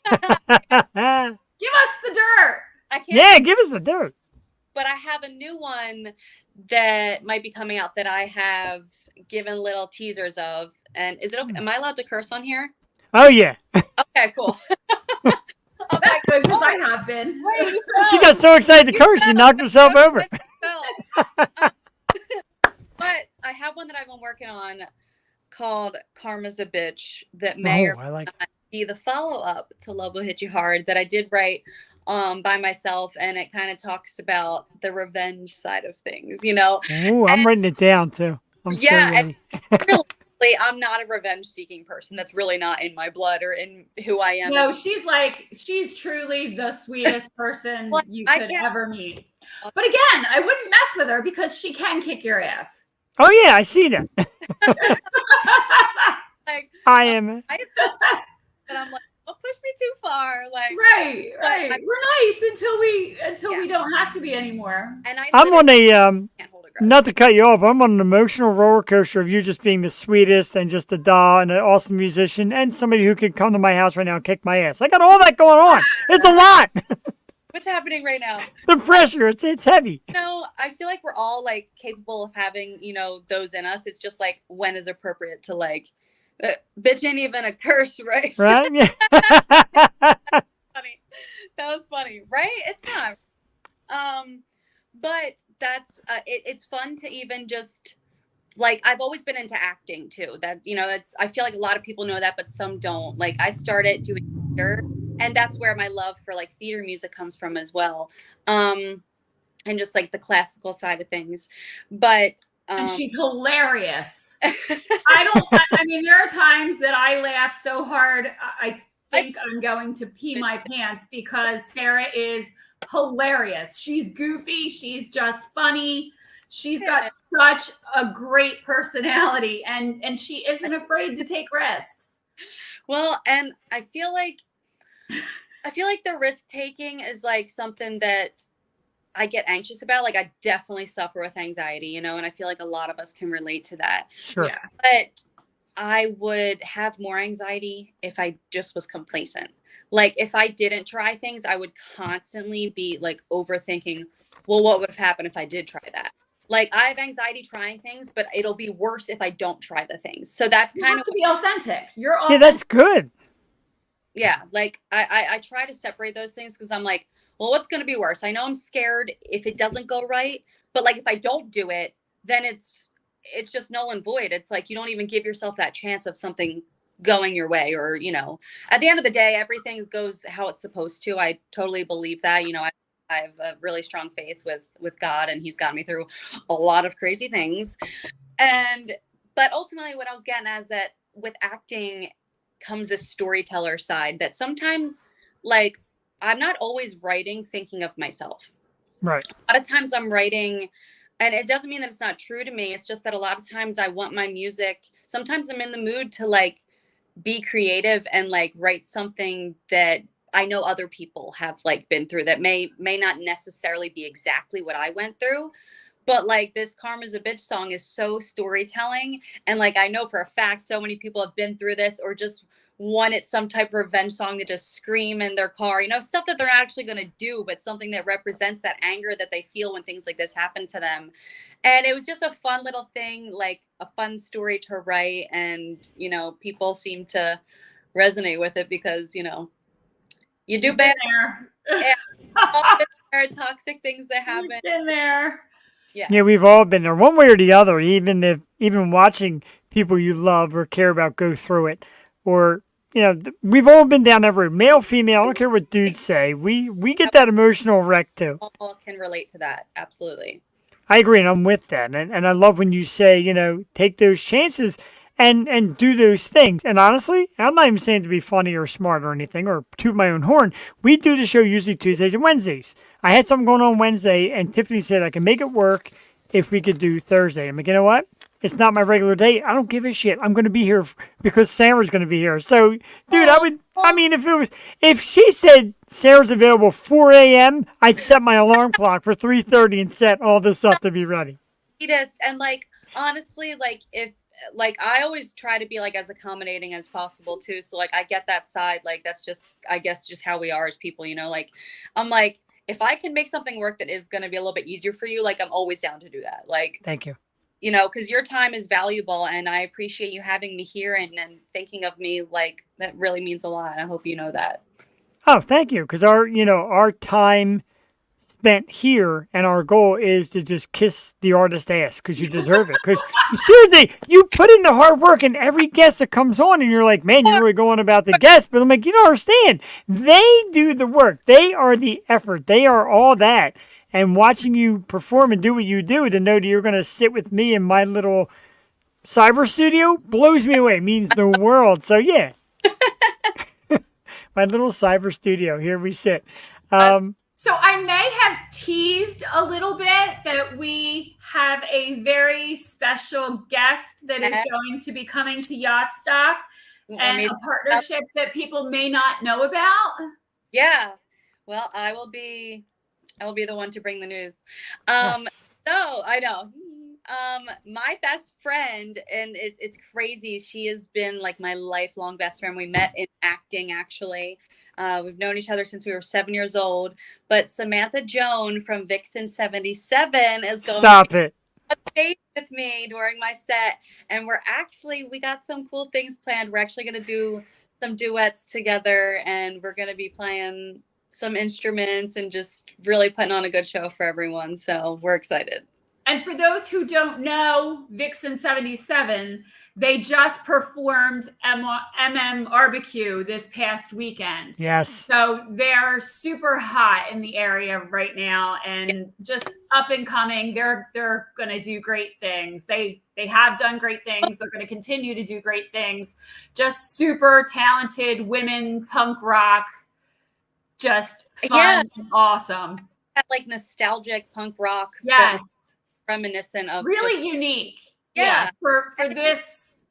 [SPEAKER 3] us the dirt.
[SPEAKER 5] I can't.
[SPEAKER 2] Yeah, give us the dirt.
[SPEAKER 5] But I have a new one that might be coming out that I have given little teasers of. And is it okay? Am I allowed to curse on here?
[SPEAKER 2] Oh yeah.
[SPEAKER 5] Okay, cool.
[SPEAKER 3] That's good, because I have been.
[SPEAKER 2] She got so excited to curse, she knocked herself over.
[SPEAKER 5] But I have one that I've been working on called Karma's a Bitch that may or may not be the follow-up to Love Will Hit You Hard that I did write by myself, and it kind of talks about the revenge side of things,
[SPEAKER 2] Ooh, I'm writing it down too. I'm so ready.
[SPEAKER 5] Really, I'm not a revenge-seeking person. That's really not in my blood or in who I am.
[SPEAKER 3] No, she's truly the sweetest person you could ever meet. But again, I wouldn't mess with her because she can kick your ass.
[SPEAKER 2] Oh yeah, I see that.
[SPEAKER 5] Like,
[SPEAKER 2] I am.
[SPEAKER 5] I have and I'm like, don't push me too far. Like,
[SPEAKER 3] right. We're nice until we don't have to be anymore.
[SPEAKER 5] And
[SPEAKER 2] I'm on a not to cut you off. I'm on an emotional roller coaster of you just being the sweetest and just a doll and an awesome musician and somebody who could come to my house right now and kick my ass. I got all that going on. It's a lot.
[SPEAKER 5] What's happening right now?
[SPEAKER 2] The pressure. It's heavy.
[SPEAKER 5] I feel like we're all like capable of having, those in us. It's just like when is appropriate to like, bitch ain't even a curse, right?
[SPEAKER 2] Right? Yeah.
[SPEAKER 5] Funny. That was funny, right? It's not. But that's it's fun to even just like, I've always been into acting too. That that's, I feel like a lot of people know that, but some don't. Like, I started doing theater, and that's where my love for like theater music comes from as well. And just like the classical side of things. But
[SPEAKER 3] and she's hilarious. I mean, there are times that I laugh so hard I think I'm going to pee my pants because Sarah is hilarious. She's goofy. She's just funny. She's got such a great personality, and she isn't afraid to take risks.
[SPEAKER 5] Well, and I feel like the risk taking is like something that I get anxious about. Like, I definitely suffer with anxiety, and I feel like a lot of us can relate to that.
[SPEAKER 2] Sure.
[SPEAKER 3] Yeah.
[SPEAKER 5] But I would have more anxiety if I just was complacent. Like, if I didn't try things, I would constantly be like overthinking, well, what would have happened if I did try that? Like, I have anxiety trying things, but it'll be worse if I don't try the things. So that's kind of
[SPEAKER 3] to be authentic. You're authentic.
[SPEAKER 2] Yeah, that's good.
[SPEAKER 5] Yeah, like I try to separate those things, because I'm like, well, what's going to be worse? I know I'm scared if it doesn't go right, but like if I don't do it, then it's just null and void. It's like you don't even give yourself that chance of something going your way, or at the end of the day, everything goes how it's supposed to. I totally believe that. I have a really strong faith with God, and He's got me through a lot of crazy things. But ultimately, what I was getting at is that with acting comes this storyteller side that sometimes, like, I'm not always writing thinking of myself.
[SPEAKER 2] Right.
[SPEAKER 5] A lot of times I'm writing, and it doesn't mean that it's not true to me. It's just that a lot of times I want my music. Sometimes I'm in the mood to like be creative and like write something that I know other people have like been through that may not necessarily be exactly what I went through. But like this Karma's a Bitch song is so storytelling. And like I know for a fact so many people have been through this or just wanted some type of revenge song to just scream in their car, you know, stuff that they're not actually going to do, but something that represents that anger that they feel when things like this happen to them. And it was just a fun little thing, like a fun story to write. And, you know, people seem to resonate with it because, you know, you do bad.
[SPEAKER 3] There.
[SPEAKER 5] All the toxic things that happen.
[SPEAKER 3] Been there.
[SPEAKER 2] Yeah, we've all been there one way or the other. Even watching people you love or care about go through it, or you know, we've all been down that road. Male, female, I don't care what dudes say. We get that emotional wreck too.
[SPEAKER 5] All can relate to that. Absolutely.
[SPEAKER 2] I agree, and I'm with that. And I love when you say, you know, take those chances and do those things. And honestly, I'm not even saying to be funny or smart or anything or toot my own horn. We do the show usually Tuesdays and Wednesdays. I had something going on Wednesday, and Tiffany said I can make it work if we could do Thursday. I'm like, you know what? It's not my regular day. I don't give a shit. I'm going to be here because Sarah's going to be here. So, dude, if she said Sarah's available 4 a.m., I'd set my alarm clock for 3:30 and set all this up to be ready.
[SPEAKER 5] And like, honestly, like if, like I always try to be like as accommodating as possible too. So like I get that side. Like that's just, I guess, just how we are as people, you know, like I'm like, if I can make something work that is going to be a little bit easier for you, like I'm always down to do that. Like,
[SPEAKER 2] thank you.
[SPEAKER 5] You know, because your time is valuable and I appreciate you having me here and thinking of me. Like that really means a lot. I hope you know that.
[SPEAKER 2] Oh, thank you. Because our time spent here and our goal is to just kiss the artist's ass because you deserve it. Because seriously, you put in the hard work and every guest that comes on and you're like, man, you're really going about the guest. But I'm like, you don't understand. They do the work. They are the effort. They are all that. And watching you perform and do what you do to know that you're going to sit with me in my little cyber studio blows me away. It means the world. So, yeah. My little cyber studio. Here we sit.
[SPEAKER 3] So I may have teased a little bit that we have a very special guest that is going to be coming to Yacht Stock and a partnership that people may not know about.
[SPEAKER 5] Yeah. Well, I will be the one to bring the news.
[SPEAKER 2] Yes.
[SPEAKER 5] So I know. My best friend, and it's crazy. She has been like my lifelong best friend. We met in acting, actually. We've known each other since we were 7 years old. But Samantha Joan from Vixen 77 is going to stage with me during my set. And we got some cool things planned. We're actually going to do some duets together, and we're going to be playing some instruments and just really putting on a good show for everyone. So we're excited.
[SPEAKER 3] And for those who don't know, Vixen 77, they just performed Barbecue this past weekend.
[SPEAKER 2] Yes.
[SPEAKER 3] So they're super hot in the area right now and just up and coming. They're going to do great things. They have done great things. They're going to continue to do great things. Just super talented women, punk rock, just fun and awesome.
[SPEAKER 5] That like nostalgic punk rock.
[SPEAKER 3] Yes.
[SPEAKER 5] Reminiscent of
[SPEAKER 3] really unique.
[SPEAKER 5] Yeah.
[SPEAKER 3] For this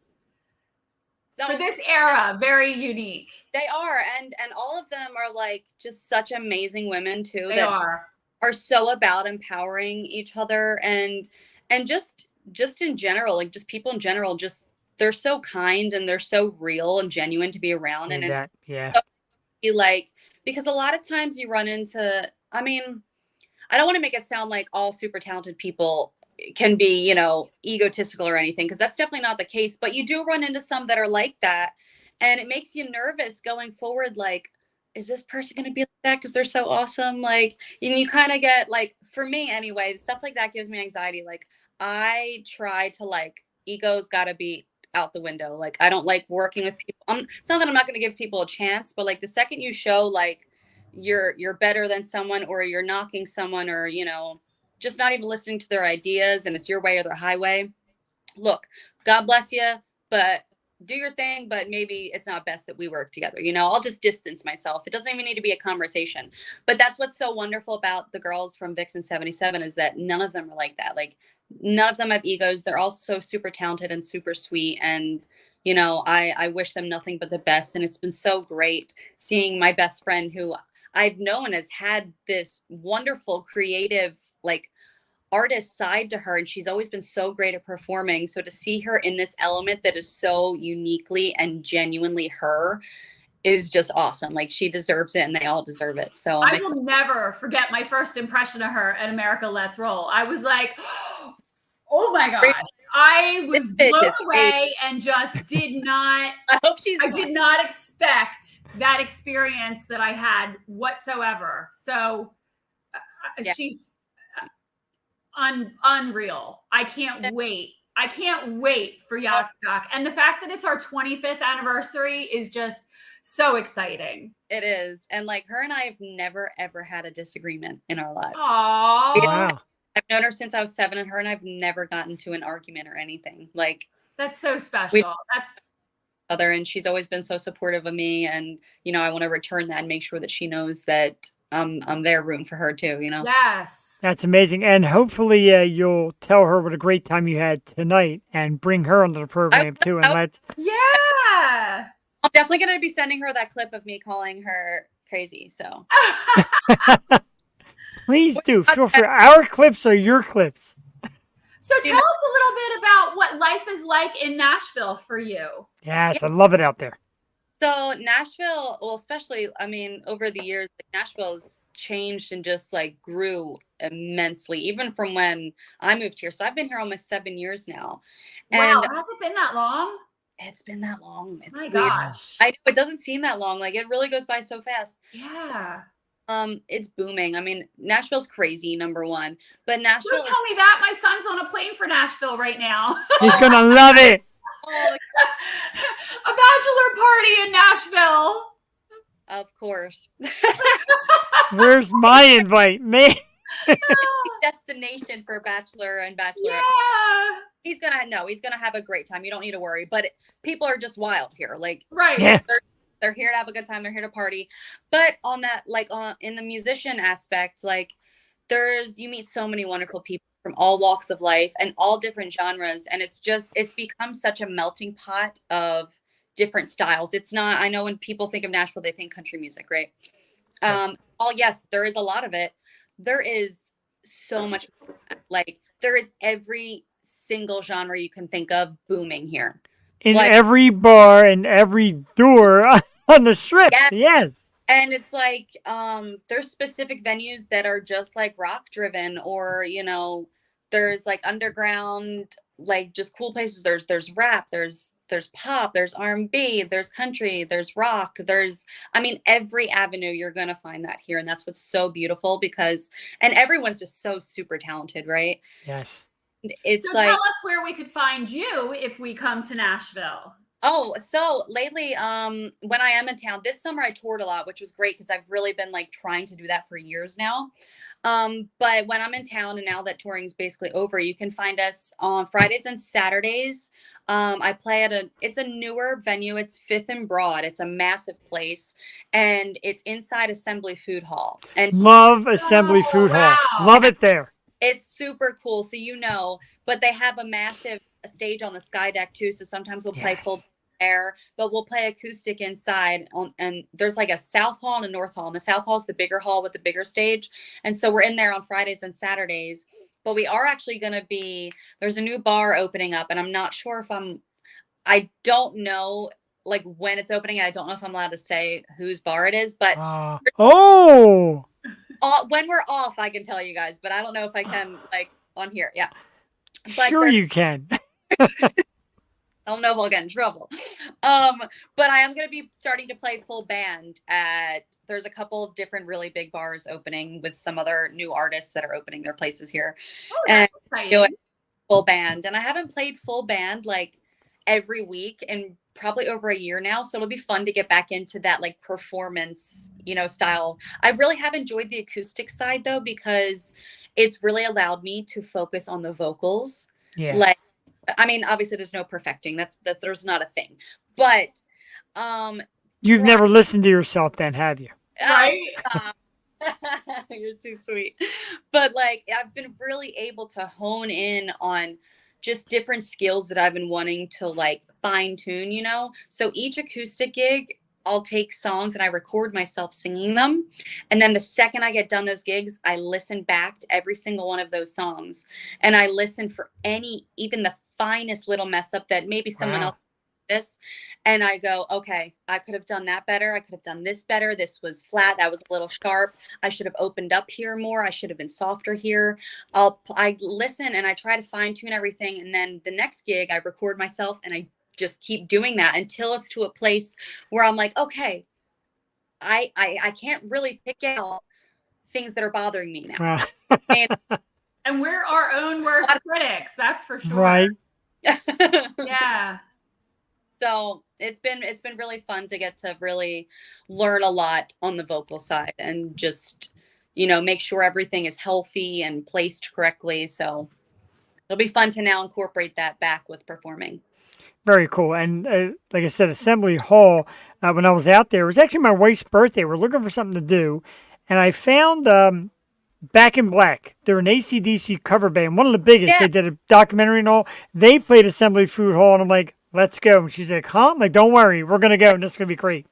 [SPEAKER 3] era, very unique.
[SPEAKER 5] They are, and all of them are like just such amazing women too.
[SPEAKER 3] They are
[SPEAKER 5] so about empowering each other and just in general, like just people in general, just they're so kind and they're so real and genuine to be around. Like, because a lot of times you run into, I mean, I don't want to make it sound like all super talented people can be, you know, egotistical or anything, because that's definitely not the case. But you do run into some that are like that. And it makes you nervous going forward. Like, is this person going to be like that because they're so awesome? Like, you kind of get like, for me anyway, stuff like that gives me anxiety. Like, I try to like, ego's got to be out the window. Like, I don't like working with people. It's not that I'm not going to give people a chance, but like the second you show like, you're better than someone, or you're knocking someone, or, you know, just not even listening to their ideas and it's your way or their highway. Look, God bless you, but do your thing, but maybe it's not best that we work together. You know, I'll just distance myself. It doesn't even need to be a conversation. But that's what's so wonderful about the girls from Vixen 77 is that none of them are like that. Like none of them have egos. They're all so super talented and super sweet. And, you know, I wish them nothing but the best. And it's been so great seeing my best friend who I've known has had this wonderful creative, like, artist side to her, and she's always been so great at performing. So to see her in this element that is so uniquely and genuinely her is just awesome. Like she deserves it and they all deserve it. So
[SPEAKER 3] I will never forget my first impression of her at America Let's Roll. I was like, oh my gosh. I was blown away and just did not I did not expect that experience that I had whatsoever. So she's unreal. I can't wait. I can't wait for Yacht Stock. And the fact that it's our 25th anniversary is just so exciting.
[SPEAKER 5] It is. And like her and I have never, ever had a disagreement in our lives.
[SPEAKER 3] Aww.
[SPEAKER 2] Wow.
[SPEAKER 5] I've known her since I was 7, and her and I've never gotten to an argument or anything. Like
[SPEAKER 3] that's so special. That's
[SPEAKER 5] other, and she's always been so supportive of me. And, you know, I want to return that and make sure that she knows that I'm there rooting for her too, you know?
[SPEAKER 3] Yes.
[SPEAKER 2] That's amazing. And hopefully you'll tell her what a great time you had tonight and bring her onto the program too. And let's.
[SPEAKER 3] Yeah.
[SPEAKER 5] I'm definitely going to be sending her that clip of me calling her crazy. So
[SPEAKER 2] please do. Feel free. Our clips are your clips.
[SPEAKER 3] So tell us a little bit about what life is like in Nashville for you.
[SPEAKER 2] Yes, I love it out there.
[SPEAKER 5] So Nashville, well, especially, I mean, over the years, Nashville's changed and just like grew immensely, even from when I moved here. So I've been here almost 7 years now.
[SPEAKER 3] Wow, has it been that long?
[SPEAKER 5] It's been that long. It's
[SPEAKER 3] my
[SPEAKER 5] weird.
[SPEAKER 3] Gosh.
[SPEAKER 5] I know it doesn't seem that long. Like it really goes by so fast.
[SPEAKER 3] Yeah.
[SPEAKER 5] It's booming. I mean, Nashville's crazy, number one. But Nashville.
[SPEAKER 3] Don't tell me that. My son's on a plane for Nashville right now.
[SPEAKER 2] He's gonna love it.
[SPEAKER 3] A bachelor party in Nashville.
[SPEAKER 5] Of course.
[SPEAKER 2] Where's my invite, man?
[SPEAKER 5] Destination for bachelor and bachelorette.
[SPEAKER 3] Yeah.
[SPEAKER 5] He's gonna have a great time. You don't need to worry. But people are just wild here. Like
[SPEAKER 3] right.
[SPEAKER 2] Yeah.
[SPEAKER 5] They're here to have a good time. They're here to party. But on that, like in the musician aspect, like you meet so many wonderful people from all walks of life and all different genres. And it's become such a melting pot of different styles. It's not, I know when people think of Nashville, they think country music, right? Yes, there is a lot of it. There is so much, like there is every single genre you can think of booming here.
[SPEAKER 2] In every bar and every door on the strip. Yes.
[SPEAKER 5] And it's like, there's specific venues that are just like rock driven, or, you know, there's like underground, like just cool places. There's rap, there's pop, there's R&B, there's country, there's rock, every avenue you're going to find that here. And that's what's so beautiful and everyone's just so super talented, right?
[SPEAKER 2] Yes.
[SPEAKER 5] It's
[SPEAKER 3] so tell us where we could find you if we come to Nashville.
[SPEAKER 5] Oh, so lately, when I am in town, this summer I toured a lot, which was great because I've really been like trying to do that for years now. But when I'm in town and now that touring is basically over, you can find us on Fridays and Saturdays. I play it's a newer venue. It's 5th and Broad. It's a massive place and it's inside Assembly Food Hall. And
[SPEAKER 2] love Assembly Food Hall. Love it there.
[SPEAKER 5] It's super cool. So, but they have a massive stage on the sky deck too. So sometimes we'll play full air, but we'll play acoustic inside and there's like a South Hall and a North Hall. And the South Hall is the bigger hall with the bigger stage. And so we're in there on Fridays and Saturdays, but we are actually going to there's a new bar opening up and I'm not sure if I don't know like when it's opening. I don't know if I'm allowed to say whose bar it is, but when we're off, I can tell you guys, but I don't know if I can like on here. Yeah. But
[SPEAKER 2] sure you can.
[SPEAKER 5] I don't know if I'll get in trouble. But I am going to be starting to play full band there's a couple of different really big bars opening with some other new artists that are opening their places here.
[SPEAKER 3] Oh, that's exciting.
[SPEAKER 5] Do it full band. And I haven't played full band like every week in probably over a year now. So it'll be fun to get back into that like performance, style. I really have enjoyed the acoustic side though, because it's really allowed me to focus on the vocals.
[SPEAKER 2] Yeah.
[SPEAKER 5] Like I mean, obviously there's no perfecting. That's there's not a thing. But
[SPEAKER 2] You've never listened to yourself then, have you?
[SPEAKER 3] Right?
[SPEAKER 5] stop. You're too sweet. But like I've been really able to hone in on just different skills that I've been wanting to like fine tune, you know? So each acoustic gig, I'll take songs and I record myself singing them. And then the second I get done those gigs, I listen back to every single one of those songs. And I listen for even the finest little mess up that maybe someone
[SPEAKER 2] Wow.
[SPEAKER 5] else this. And I go, okay, I could have done that better. I could have done this better. This was flat. That was a little sharp. I should have opened up here more. I should have been softer here. I listen and I try to fine tune everything. And then the next gig, I record myself and I just keep doing that until it's to a place where I'm like, okay, I can't really pick out things that are bothering me now.
[SPEAKER 2] Wow.
[SPEAKER 3] And we're our own worst critics, that's for sure.
[SPEAKER 2] Right.
[SPEAKER 3] Yeah.
[SPEAKER 5] So it's been really fun to get to really learn a lot on the vocal side and just, you know, make sure everything is healthy and placed correctly. So it'll be fun to now incorporate that back with performing.
[SPEAKER 2] Very cool. And like I said, Assembly Hall, when I was out there, it was actually my wife's birthday. We're looking for something to do. And I found Back in Black. They're an AC/DC cover band, one of the biggest.
[SPEAKER 5] Yeah.
[SPEAKER 2] They did a documentary and all. They played Assembly Food Hall. And I'm like, let's go. And she's like, huh? I'm like, don't worry. We're going to go. And this is going to be great.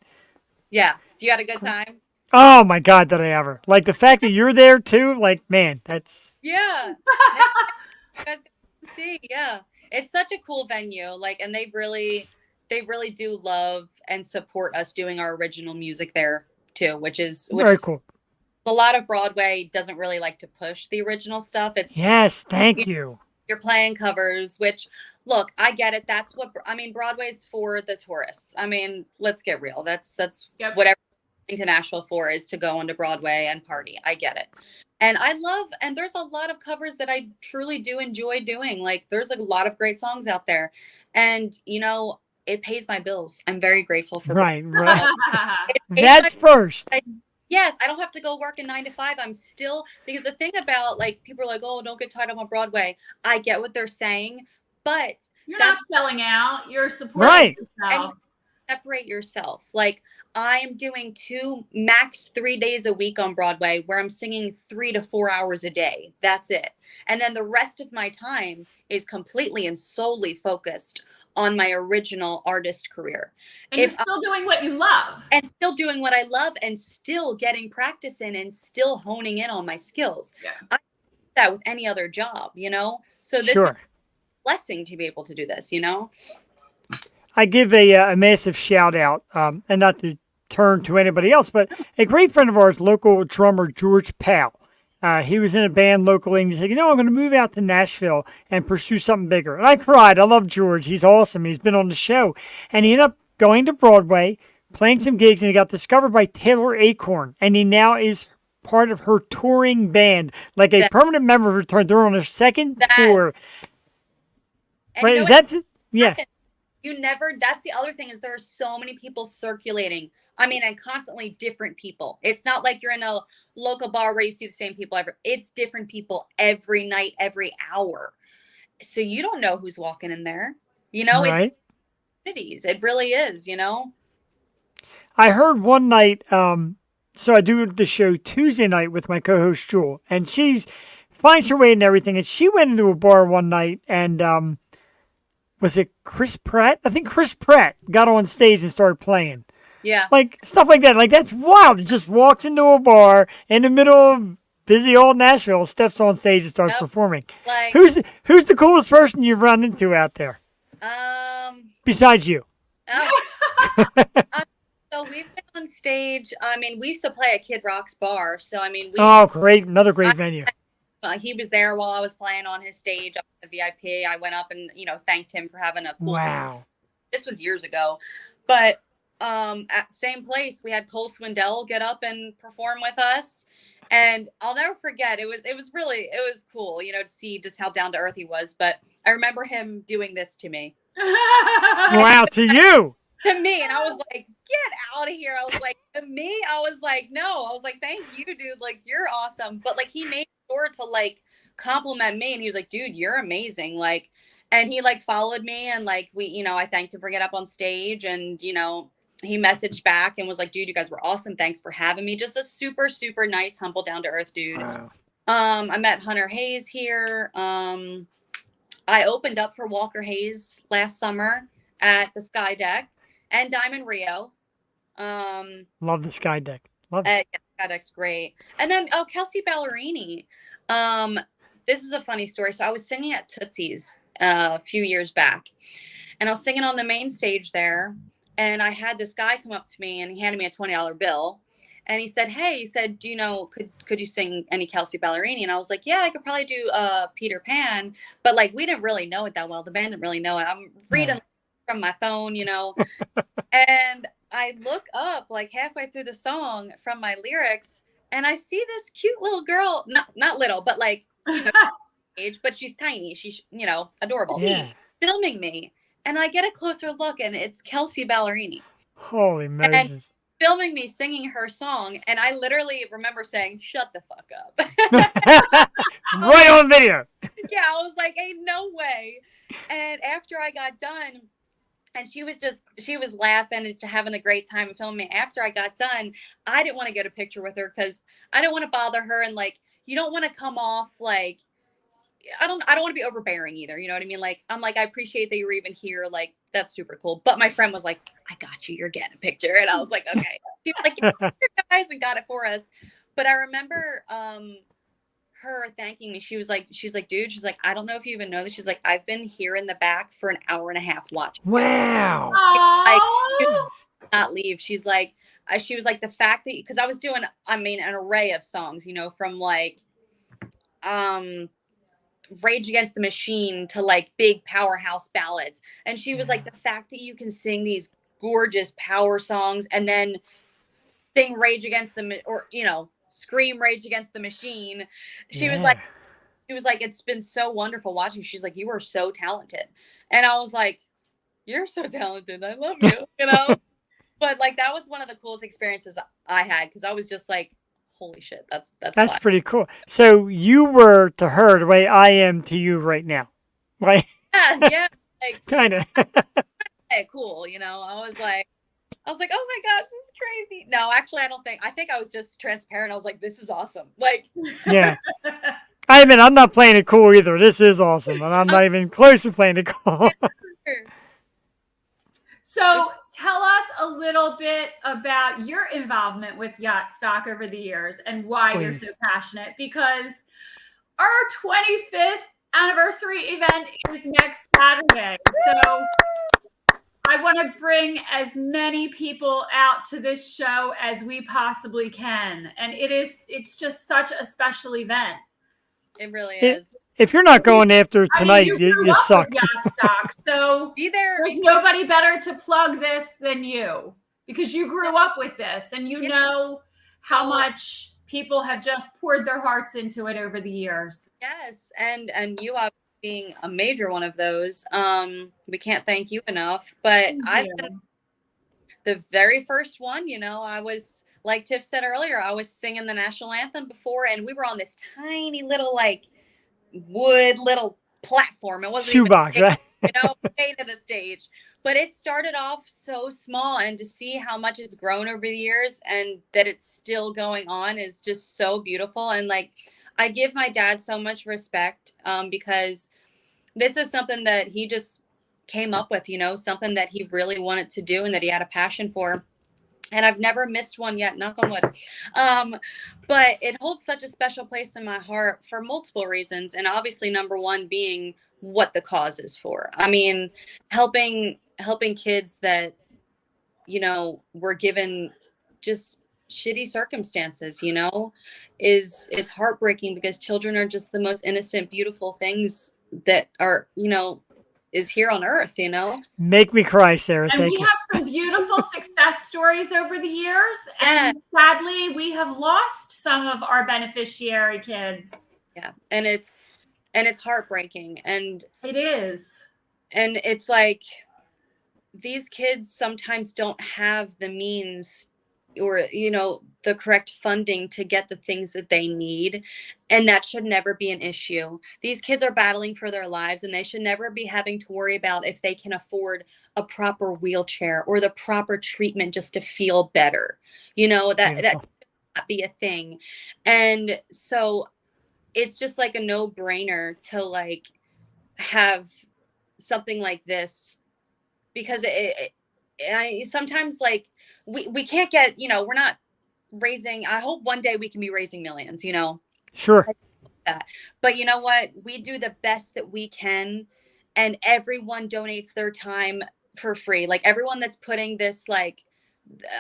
[SPEAKER 5] Yeah. You had a good time?
[SPEAKER 2] Oh, my God, did I ever. Like, the fact that you're there, too, like, man, that's...
[SPEAKER 5] Yeah. You guys can see, yeah. It's such a cool venue. Like, and they really do love and support us doing our original music there too, which is
[SPEAKER 2] Very cool.
[SPEAKER 5] A lot of Broadway doesn't really like to push the original stuff. It's
[SPEAKER 2] Yes, thank you.
[SPEAKER 5] you're playing covers, which look, I get it. That's what I mean. Broadway's for the tourists. I mean, let's get real. That's
[SPEAKER 3] Yep.
[SPEAKER 5] whatever to Nashville for is to go onto Broadway and party. I get it. And and there's a lot of covers that I truly do enjoy doing. Like there's a lot of great songs out there. And you know, it pays my bills. I'm very grateful for
[SPEAKER 2] Right.
[SPEAKER 5] It pays
[SPEAKER 2] That's
[SPEAKER 5] my-
[SPEAKER 2] first.
[SPEAKER 5] Yes, I don't have to go work a 9 to 5. I'm still, because the thing about like people are like, oh, don't get tied up on Broadway. I get what they're saying, but
[SPEAKER 3] You're not selling out. You're supporting
[SPEAKER 2] Right.
[SPEAKER 3] yourself.
[SPEAKER 5] separate yourself. Like I am doing 2, max 3 days a week on Broadway where I'm singing 3 to 4 hours a day. That's it. And then the rest of my time is completely and solely focused on my original artist career.
[SPEAKER 3] And you're still doing what you love.
[SPEAKER 5] And still doing what I love and still getting practice in and still honing in on my skills.
[SPEAKER 3] Yeah.
[SPEAKER 5] I do that with any other job, you know? So this is
[SPEAKER 2] Sure.
[SPEAKER 5] a blessing to be able to do this, you know?
[SPEAKER 2] I give a massive shout out, and not to turn to anybody else, but a great friend of ours, local drummer George Powell. He was in a band locally, and he said, I'm going to move out to Nashville and pursue something bigger. And I cried. I love George. He's awesome. He's been on the show. And he ended up going to Broadway, playing some gigs, and he got discovered by Taylor Acorn. And he now is part of her touring band, like a permanent member of her tour. They're on their second tour.
[SPEAKER 5] And
[SPEAKER 2] Right?
[SPEAKER 5] you know
[SPEAKER 2] Is
[SPEAKER 5] what
[SPEAKER 2] that, yeah.
[SPEAKER 5] that's the other thing is there are so many people circulating. I mean, and constantly different people. It's not like you're in a local bar where you see the same people it's different people every night, every hour. So you don't know who's walking in there. You know,
[SPEAKER 2] Right.
[SPEAKER 5] it's it really is, you know?
[SPEAKER 2] I heard one night, so I do the show Tuesday night with my co-host Jewel, and she's finds her way and everything, and she went into a bar one night, and was it Chris Pratt? I think Chris Pratt got on stage and started playing.
[SPEAKER 5] Yeah.
[SPEAKER 2] Like, stuff like that. Like, that's wild. He just walks into a bar in the middle of busy old Nashville, steps on stage and starts performing.
[SPEAKER 5] Like
[SPEAKER 2] Who's the coolest person you've run into out there? Besides you.
[SPEAKER 5] So we've been on stage. I mean, we used to play at Kid Rock's bar. So, I mean,
[SPEAKER 2] Oh, great. Another great venue.
[SPEAKER 5] he was there while I was playing on his stage up at the VIP. I went up and, thanked him for having a cool
[SPEAKER 2] Wow.
[SPEAKER 5] This was years ago. But at same place, we had Cole Swindell get up and perform with us. And I'll never forget, it was cool, to see just how down to earth he was. But I remember him doing this to me.
[SPEAKER 2] Wow, to you.
[SPEAKER 5] To me, and I was like, get out of here. I was like, to me, I was like, no. I was like, thank you, dude. Like, you're awesome. But like, he made sure to like compliment me, and he was like, dude, you're amazing. Like, And he like followed me, and like I thanked him for getting up on stage, and he messaged back and was like, dude, you guys were awesome. Thanks for having me. Just a super, super nice, humble, down to earth dude.
[SPEAKER 2] Wow.
[SPEAKER 5] I met Hunter Hayes here. I opened up for Walker Hayes last summer at the Sky Deck and Diamond Rio.
[SPEAKER 2] Love the Sky Deck. Love it.
[SPEAKER 5] Yeah, Sky Deck's great. And then, Kelsey Ballerini. This is a funny story. So I was singing at Tootsie's a few years back, and I was singing on the main stage there. And I had this guy come up to me, and he handed me a $20 bill. And he said, hey, do you know, could you sing any Kelsey Ballerini? And I was like, yeah, I could probably do Peter Pan. But like, we didn't really know it that well. The band didn't really know it. I'm reading from my phone, and I look up like halfway through the song from my lyrics, and I see this cute little girl, not little, but like, age, but she's tiny. She's, adorable.
[SPEAKER 2] Yeah.
[SPEAKER 5] Filming me. And I get a closer look, and it's Kelsey Ballerini.
[SPEAKER 2] Holy Moses.
[SPEAKER 5] And filming me singing her song. And I literally remember saying, shut the fuck up.
[SPEAKER 2] Right on video.
[SPEAKER 5] Yeah, I was like, ain't no way. And after I got done, and she was laughing and having a great time filming me. After I got done, I didn't want to get a picture with her because I didn't want to bother her. And like, you don't want to come off like, I don't want to be overbearing either. You know what I mean? Like, I'm like, I appreciate that you were even here. Like, that's super cool. But my friend was like, I got you. You're getting a picture. And I was like, okay. She was like, you guys, and got it for us. But I remember her thanking me. She was like, dude, she's like, I don't know if you even know this. She's like, I've been here in the back for an hour and a half watching.
[SPEAKER 2] Wow.
[SPEAKER 5] I could not leave. She was like, the fact that, because I was doing, an array of songs, from like, Rage Against the Machine to like big powerhouse ballads. And she was like, the fact that you can sing these gorgeous power songs and then sing Rage Against scream Rage Against the Machine. She was like, it's been so wonderful watching. She's like, you are so talented. And I was like, you're so talented. I love you, But like, that was one of the coolest experiences I had. Cause I was just like, holy shit, that's
[SPEAKER 2] pretty cool. So you were to her the way I am to you right now, right?
[SPEAKER 5] Yeah, like
[SPEAKER 2] kind of.
[SPEAKER 5] Cool, I was like, oh my gosh, this is crazy. No, actually, I think I was just transparent. I was like, this is awesome. Like,
[SPEAKER 2] yeah. I'm not playing it cool either. This is awesome, and I'm not even close to playing it cool.
[SPEAKER 3] So tell us a little bit about your involvement with Yacht Stock over the years and why you're so passionate, because our 25th anniversary event is next Saturday. So I want to bring as many people out to this show as we possibly can. And it's just such a special event.
[SPEAKER 5] It really is.
[SPEAKER 2] If you're not going after tonight, you suck.
[SPEAKER 3] Yacht Stock, so
[SPEAKER 5] be there.
[SPEAKER 3] There's nobody better to plug this than you, because you grew up with this and you know how much people have just poured their hearts into it over the years.
[SPEAKER 5] Yes, and you are being a major one of those. We can't thank you enough. But I've been the very first one. I was, like Tiff said earlier, I was singing the national anthem before, and we were on this tiny little like wood little platform. It wasn't
[SPEAKER 2] shoebox, right?
[SPEAKER 5] Painted a stage, but it started off so small, and to see how much it's grown over the years and that it's still going on is just so beautiful. And like, I give my dad so much respect because this is something that he just came up with, something that he really wanted to do and that he had a passion for. And I've never missed one yet, knock on wood. But it holds such a special place in my heart for multiple reasons. And obviously, number one being what the cause is for. Helping kids that, were given just shitty circumstances, is heartbreaking, because children are just the most innocent, beautiful things that are, is here on earth,
[SPEAKER 2] Make me cry, Sarah.
[SPEAKER 3] And
[SPEAKER 2] Thank
[SPEAKER 3] we
[SPEAKER 2] you.
[SPEAKER 3] have some beautiful success stories over the years. And sadly, we have lost some of our beneficiary kids.
[SPEAKER 5] Yeah. And it's heartbreaking. And
[SPEAKER 3] it is.
[SPEAKER 5] And it's like, these kids sometimes don't have the means, or the correct funding to get the things that they need, and that should never be an issue. These kids are battling for their lives, and they should never be having to worry about if they can afford a proper wheelchair or the proper treatment just to feel better. That
[SPEAKER 2] Beautiful.
[SPEAKER 5] should not be a thing. And so it's just like a no-brainer to like have something like this, because I sometimes like we can't get, we're not raising, I hope one day we can be raising millions,
[SPEAKER 2] Sure.
[SPEAKER 5] that. But you know what? We do the best that we can, and everyone donates their time for free. Like everyone that's putting this, like,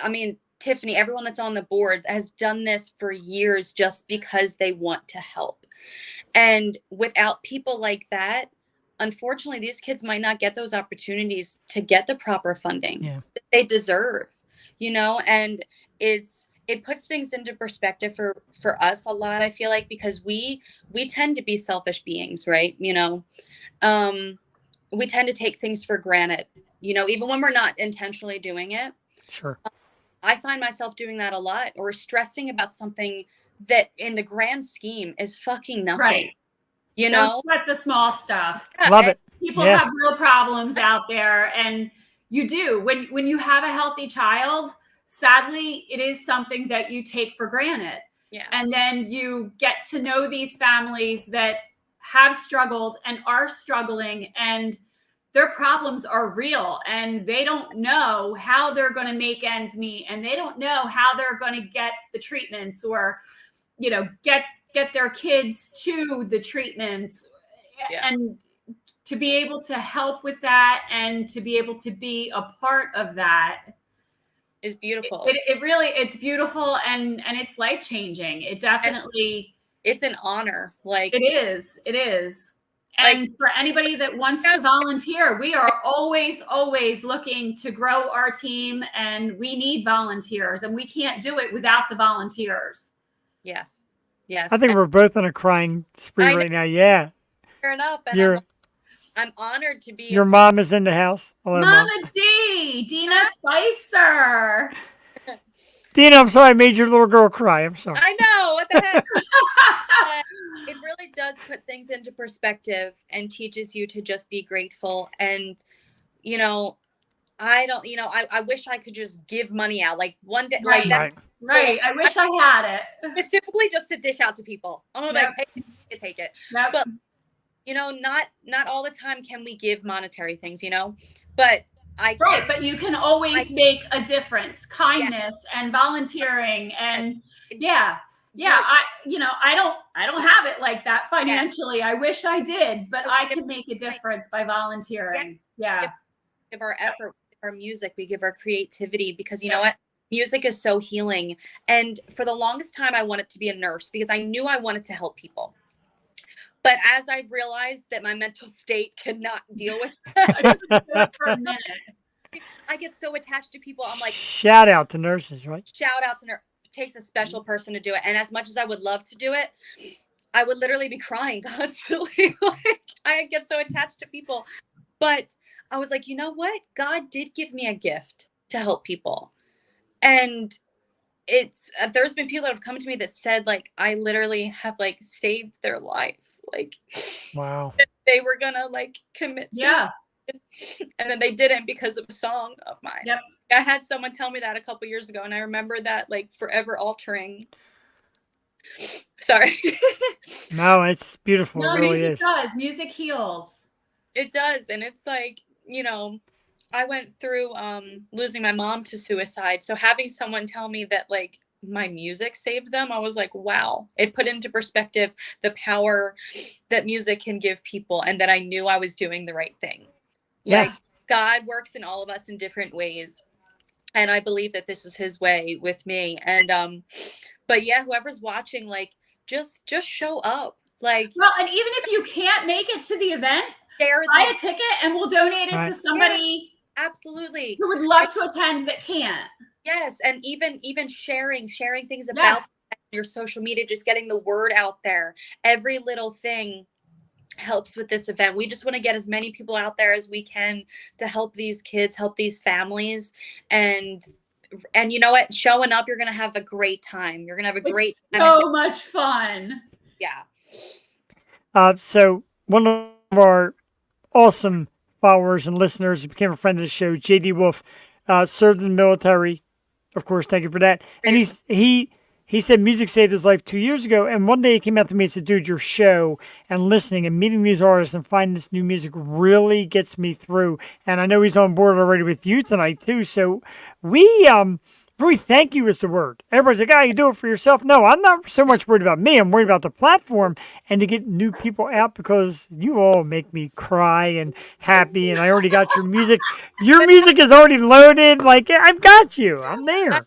[SPEAKER 5] I mean, Tiffany, everyone that's on the board has done this for years just because they want to help. And without people like that, unfortunately, these kids might not get those opportunities to get the proper funding that they deserve, and it puts things into perspective for us a lot, I feel like, because we tend to be selfish beings, right? We tend to take things for granted, even when we're not intentionally doing it.
[SPEAKER 2] Sure.
[SPEAKER 5] I find myself doing that a lot, or stressing about something that in the grand scheme is fucking nothing.
[SPEAKER 3] Right. Don't sweat the small stuff.
[SPEAKER 2] Love it.
[SPEAKER 3] People have real problems out there, and you do. When you have a healthy child, sadly, it is something that you take for granted.
[SPEAKER 5] Yeah.
[SPEAKER 3] And then you get to know these families that have struggled and are struggling, and their problems are real, and they don't know how they're going to make ends meet, and they don't know how they're going to get the treatments, or get their kids to the treatments. And to be able to help with that, and to be able to be a part of that,
[SPEAKER 5] is beautiful.
[SPEAKER 3] It really, it's beautiful, and it's life-changing. It definitely,
[SPEAKER 5] it's an honor. Like
[SPEAKER 3] it is. And for anybody that wants to volunteer, we are always looking to grow our team, and we need volunteers, and we can't do it without the volunteers.
[SPEAKER 5] Yes.
[SPEAKER 2] I think we're both on a crying spree right now. Yeah.
[SPEAKER 5] Fair enough. And I'm honored to be.
[SPEAKER 2] Your mom is in the house. Hello,
[SPEAKER 3] Mama D, Dina Spicer.
[SPEAKER 2] Dina, I'm sorry I made your little girl cry. I'm sorry.
[SPEAKER 5] I know. What the heck? It really does put things into perspective and teaches you to just be grateful. And, I don't, I wish I could just give money out like one day.
[SPEAKER 3] Right.
[SPEAKER 5] Like that.
[SPEAKER 3] Right. I wish I had it.
[SPEAKER 5] Specifically just to dish out to people. I'm like, take it.
[SPEAKER 3] Yep.
[SPEAKER 5] But, not all the time can we give monetary things, but
[SPEAKER 3] but you can always make a difference. Kindness and volunteering, and I don't have it like that financially. I wish I did, but I can make a difference by volunteering. Yeah.
[SPEAKER 5] Give our effort, our music, we give our creativity, because you know what? Music is so healing. And for the longest time, I wanted to be a nurse because I knew I wanted to help people. But as I've realized that my mental state cannot deal with that
[SPEAKER 3] for a minute,
[SPEAKER 5] I get so attached to people. I'm like,
[SPEAKER 2] shout out to nurses, right?
[SPEAKER 5] Shout out to nurses. It takes a special person to do it. And as much as I would love to do it, I would literally be crying constantly. Like, I get so attached to people. But I was like, you know what? God did give me a gift to help people. And it's there's been people that have come to me that said, like, I literally have like saved their life. Like,
[SPEAKER 2] wow,
[SPEAKER 5] they were gonna like commit suicide, and then they didn't because of a song of mine.
[SPEAKER 3] Yep.
[SPEAKER 5] I had someone tell me that a couple years ago, and I remember that like forever altering. Sorry.
[SPEAKER 2] No, it's beautiful.
[SPEAKER 3] No,
[SPEAKER 2] it really
[SPEAKER 3] music
[SPEAKER 2] is.
[SPEAKER 3] does. Music heals.
[SPEAKER 5] It does, and it's like, I went through losing my mom to suicide. So having someone tell me that like my music saved them, I was like, wow. It put into perspective the power that music can give people, and that I knew I was doing the right thing.
[SPEAKER 2] Yes.
[SPEAKER 5] Like, God works in all of us in different ways. And I believe that this is his way with me. And but yeah, whoever's watching, like, just show up. Like,
[SPEAKER 3] well, and even if you can't make it to the event, buy a ticket and we'll donate it to somebody
[SPEAKER 5] absolutely
[SPEAKER 3] who would love to attend that can't.
[SPEAKER 5] Yes, and even sharing things about your social media, just getting the word out there. Every little thing helps with this event. We just want to get as many people out there as we can to help these kids, help these families, and and you know what? Showing up, you're gonna have a great time. You're gonna have a great
[SPEAKER 3] It's
[SPEAKER 5] time.
[SPEAKER 3] so much fun.
[SPEAKER 5] Yeah.
[SPEAKER 2] So one of our awesome followers and listeners who became a friend of the show, JD Wolf, served in the military. Of course, thank you for that. And he said music saved his life 2 years ago. And one day he came out to me and said, dude, your show and listening and meeting these artists and finding this new music really gets me through. And I know he's on board already with you tonight too. So we thank you is the word. Everybody's like, you do it for yourself. No, I'm not so much worried about me. I'm worried about the platform and to get new people out because you all make me cry and happy. And I already got your music. Your music is already loaded. Like, I've got you. I'm there.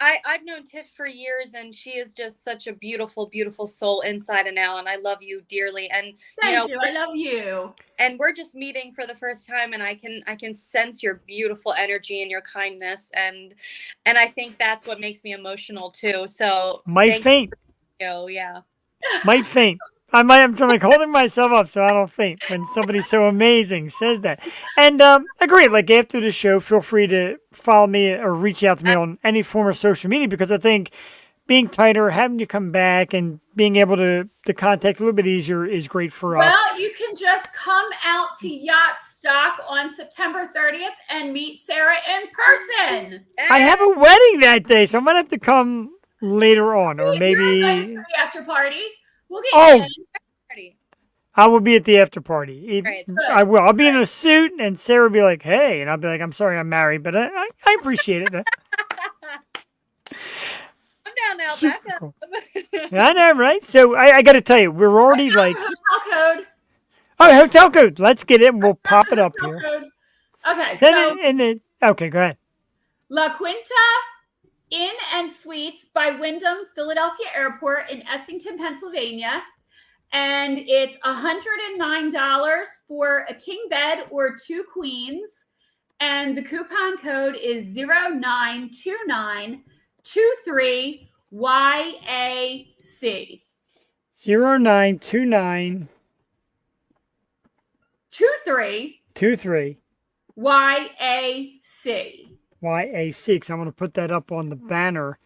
[SPEAKER 5] I've known Tiff for years, and she is just such a beautiful, beautiful soul inside and out. And I love you dearly. And
[SPEAKER 3] Thank you. I love you.
[SPEAKER 5] And we're just meeting for the first time, and I can sense your beautiful energy and your kindness, and I think that's what makes me emotional too. So
[SPEAKER 2] might faint.
[SPEAKER 5] Yeah.
[SPEAKER 2] Might faint. I'm like holding myself up so I don't faint when somebody so amazing says that. And agree, like after the show, feel free to follow me or reach out to me on any form of social media because I think being tighter, having you come back and being able to contact a little bit easier is great for us.
[SPEAKER 3] Well, you can just come out to Yacht Stock on September 30th and meet Sarah in person.
[SPEAKER 2] I have a wedding that day, so I'm going to have to come later on or maybe...
[SPEAKER 3] You're invited to the after party. We'll get you in.
[SPEAKER 2] I will be at the after party.
[SPEAKER 5] Right.
[SPEAKER 2] I will. I'll be in a suit, and Sarah will be like, "Hey," and I'll be like, "I'm sorry, I'm married, but I appreciate it."
[SPEAKER 5] I'm down now. Back up.
[SPEAKER 2] Cool. I know, right? So I got to tell you, we're already like
[SPEAKER 3] Hotel code.
[SPEAKER 2] Oh, hotel code. Let's get it. And we'll pop it up here.
[SPEAKER 3] Code. Okay.
[SPEAKER 2] Send it in the. Okay, go ahead.
[SPEAKER 3] La Quinta Inn and Suites by Wyndham Philadelphia Airport in Essington, Pennsylvania. And it's $109 for a king bed or 2 queens. And the coupon code is 092923YAC.
[SPEAKER 2] 0929 23
[SPEAKER 3] YAC.
[SPEAKER 2] YA6. I'm going to put that up on the banner